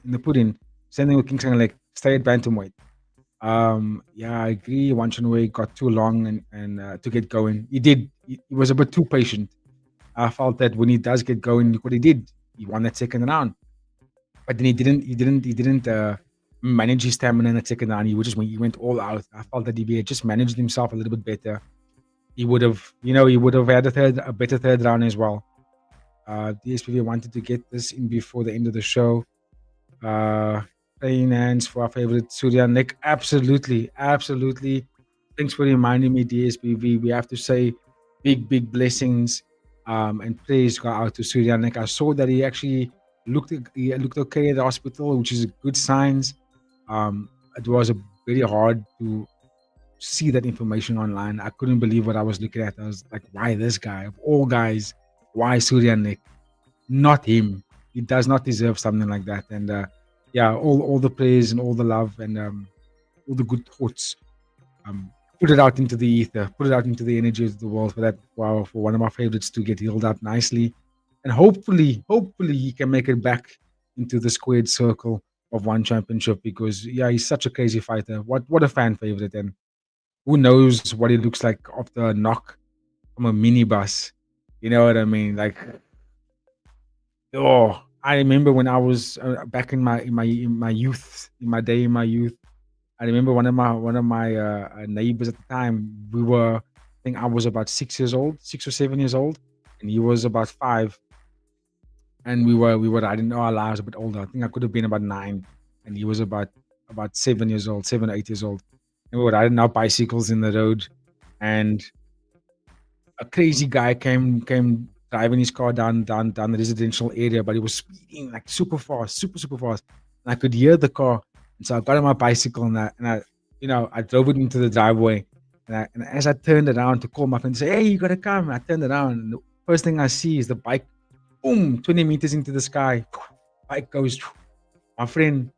Same thing with King Sang-Lek. Stay at bantamweight. Yeah, I agree. Wan Chunwei got too long and to get going. He did. He was a bit too patient. I felt that when he does get going, look what he did. He won that second round, but then he didn't manage his stamina in that second round. He went all out. I felt that if he had just managed himself a little bit better, he would have had a better third round as well. DSPV wanted to get this in before the end of the show. Playing hands for our favorite Surya Nick. Absolutely. Thanks for reminding me, DSPV. We have to say big blessings and praise go out to Surya Nick. I saw that he actually looked okay at the hospital, which is good signs. It was very hard to see that information online. I couldn't believe what I was looking at. I was like, why this guy? Of all guys, why Surya Nick? Not him. He does not deserve something like that. And all the praise and all the love and all the good thoughts. Put it out into the ether. Put it out into the energy of the world for one of my favorites to get healed up nicely. And hopefully he can make it back into the squared circle of one championship because he's such a crazy fighter. What a fan favorite, and who knows what he looks like after a knock from a minibus. You know what I mean? Like, I remember when I was back in my youth, I remember one of my neighbors at the time. I think I was about 6 or 7 years old, and he was about 5. And we were I didn't know our lives a bit older. I think I could have been about 9, and he was about 7 years old, 7 or 8 years old. And we were riding our bicycles in the road, and a crazy guy came driving his car down the residential area, but he was speeding like super fast. And I could hear the car, and so I got on my bicycle and I drove it into the driveway. And as I turned around to call my friend and say, "Hey, you gotta come!" I turned around, and the first thing I see is the bike. Boom, 20 meters into the sky. Bike goes. My friend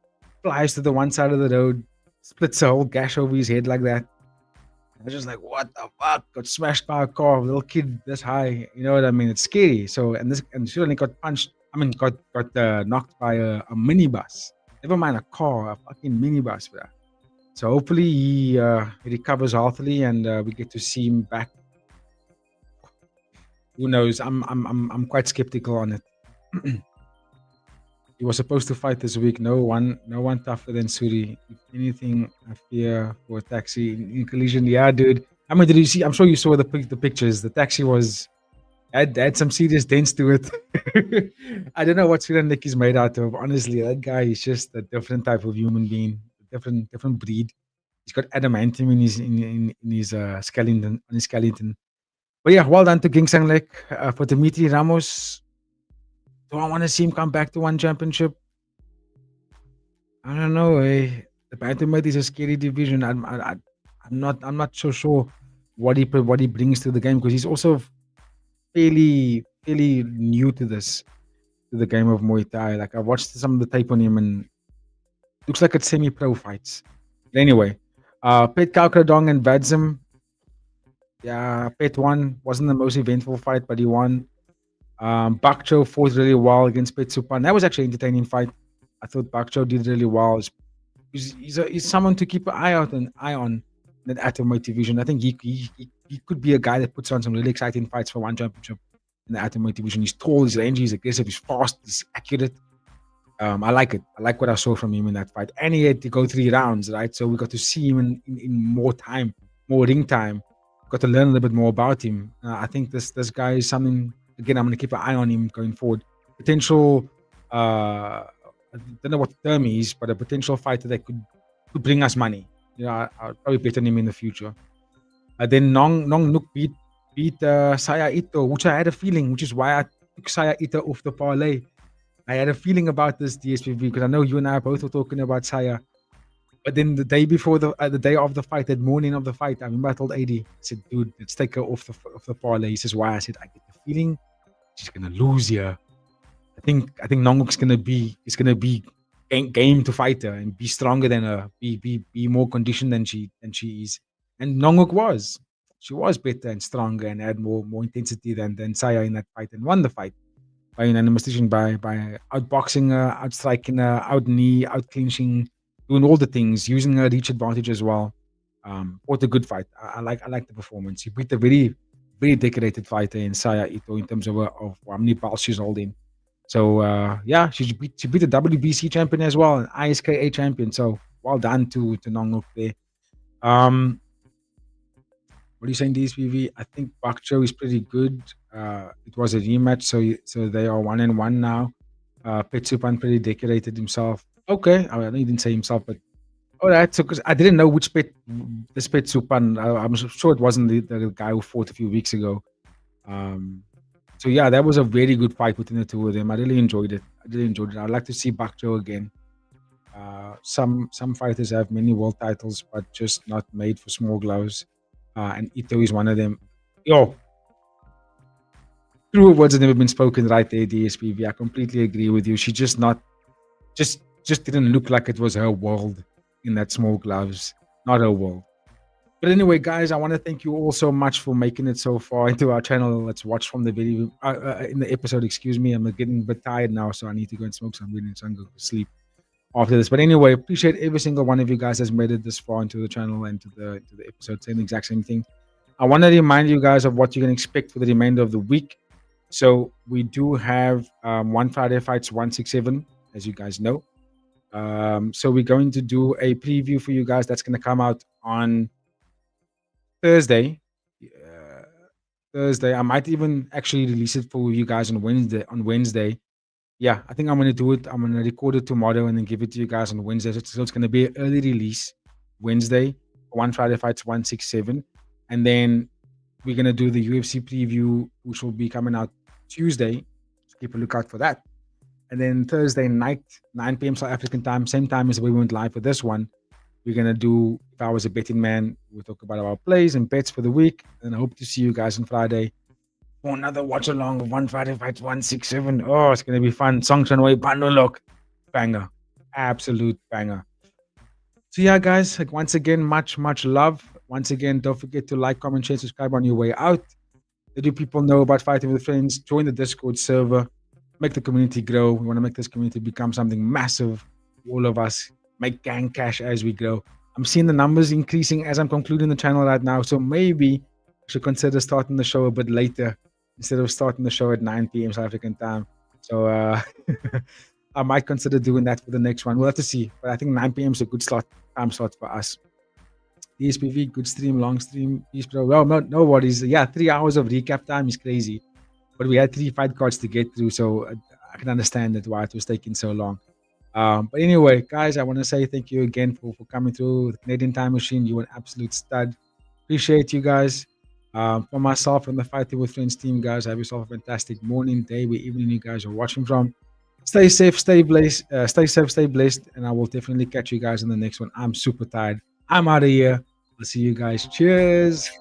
flies to the one side of the road, splits a whole gash over his head like that. I was just like, what the fuck? Got smashed by a car, little kid this high. You know what I mean? It's scary. So, and she only got punched. Got knocked by a minibus. Never mind a car, a fucking minibus, bro. So hopefully he recovers healthily and we get to see him back. Who knows? I'm quite skeptical on it. He was supposed to fight this week. No one tougher than Suri. If anything, I fear for a taxi in collision. Yeah, dude. I mean, did you see? I'm sure you saw the pictures. The taxi had some serious dents to it. I don't know what Suri Nick is made out of. Honestly, that guy is just a different type of human being, different breed. He's got adamantium in his skeleton, on his skeleton. But yeah, well done to King Sang-Lek. For Dimitri Ramos, do I want to see him come back to one championship? I don't know. The bantamweight is a scary division. I'm not so sure what he brings to the game because he's also fairly new to the game of Muay Thai. Like I watched some of the tape on him and looks like it's semi-pro fights. But anyway, Pet Kaukradong and Vadzim. Yeah, Pet won. Wasn't the most eventful fight, but he won. Bakcho fought really well against Pet Supan. That was actually an entertaining fight. I thought Bakcho did really well. He's someone to keep an eye on that atomweight division. I think he could be a guy that puts on some really exciting fights for one championship in the atomweight division. He's tall, he's rangy, he's aggressive, he's fast, he's accurate. I like it. I like what I saw from him in that fight. And he had to go 3 rounds, right? So we got to see him in more time, more ring time. Got to learn a little bit more about him. I think this guy is something. Again, I'm going to keep an eye on him going forward. Potential. I don't know what the term is, but a potential fighter that could bring us money. You know, I'll probably bet on him in the future. Then Nong Nook beat Saya Ito, which I had a feeling, which is why I took Saya Ito off the parlay. I had a feeling about this DSPV because I know you and I both were talking about Saya. But then the day before the day of the fight, that morning of the fight, I remember I told AD, I said, dude, let's take her off the parlay. He says, why? I said, I get the feeling she's gonna lose here. I think Nonguk's gonna be game to fight her and be stronger than her, be more conditioned than she is. And Nonguk was. She was better and stronger and had more intensity than Saya in that fight, and won the fight by unanimous decision, by outboxing her, outstriking her, out knee, out clinching, doing all the things, using her reach advantage as well. What a good fight. I like the performance. He beat a very, very decorated fighter in Saya Ito in terms of how many belts she's holding. So yeah, she beat the WBC champion as well, an ISKA champion. So well done to Nonguk there. What are you saying, DSPV? I think Bak Cho is pretty good. It was a rematch, so they are 1-1 now. Petsupan pretty decorated himself. Okay, I know he didn't say himself, but all right. So because I didn't know which this Petsupan. I'm sure it wasn't the guy who fought a few weeks ago. So yeah, that was a very good fight between the two of them. I really enjoyed it. I'd like to see Bak Cho again. Some fighters have many world titles, but just not made for small gloves. And Ito is one of them. Yo, true words have never been spoken, right there, DSPV. I completely agree with you. She just didn't look like it was her world in that small gloves. Not her world. But anyway, guys, I want to thank you all so much for making it so far into our channel. Let's watch from the video in the episode. Excuse me, I'm getting a bit tired now, so I need to go and smoke some weed and so I'm going to sleep after this. But anyway, appreciate every single one of you guys that's made it this far into the channel and to the episode, saying the exact same thing. I want to remind you guys of what you can expect for the remainder of the week. So we do have One Friday Fights 167, as you guys know. So we're going to do a preview for you guys that's going to come out on Thursday. I might even actually release it for you guys on Wednesday. Yeah, I think I'm going to do it. I'm going to record it tomorrow and then give it to you guys on Wednesday. So it's going to be an early release Wednesday, One Friday Fights 167. And then we're going to do the UFC preview, which will be coming out Tuesday. So keep a lookout for that. And then Thursday night, 9 p.m. South African time, same time as we went live for this one. We're going to do, if I was a betting man, we'll talk about our plays and bets for the week. And I hope to see you guys on Friday for another watch along of One Friday Fights 167. Oh, it's going to be fun. Songshanway Bandolok. Banger. Absolute banger. So yeah, guys, like once again, much love. Once again, don't forget to like, comment, share, subscribe on your way out. Let you people know about Fighting with Friends. Join the Discord server. Make the community grow. We want to make this community become something massive. All of us make gang cash as we grow. I'm seeing the numbers increasing as I'm concluding the channel right now. So maybe I should consider starting the show a bit later instead of starting the show at 9 p.m. South African time. So I might consider doing that for the next one. We'll have to see. But I think 9 p.m. is a good time slot for us. DSPV, good stream, long stream. Well, no worries. Yeah, 3 hours of recap time is crazy. But we had 3 fight cards to get through, so I can understand that why it was taking so long. But anyway, guys, I want to say thank you again for coming through the Canadian Time Machine. You're an absolute stud. Appreciate you guys. For myself and the Fighting with Friends team, guys, have yourself a fantastic morning, day, where evening you guys are watching from. Stay safe, stay blessed, and I will definitely catch you guys in the next one. I'm super tired. I'm out of here. I'll see you guys. Cheers.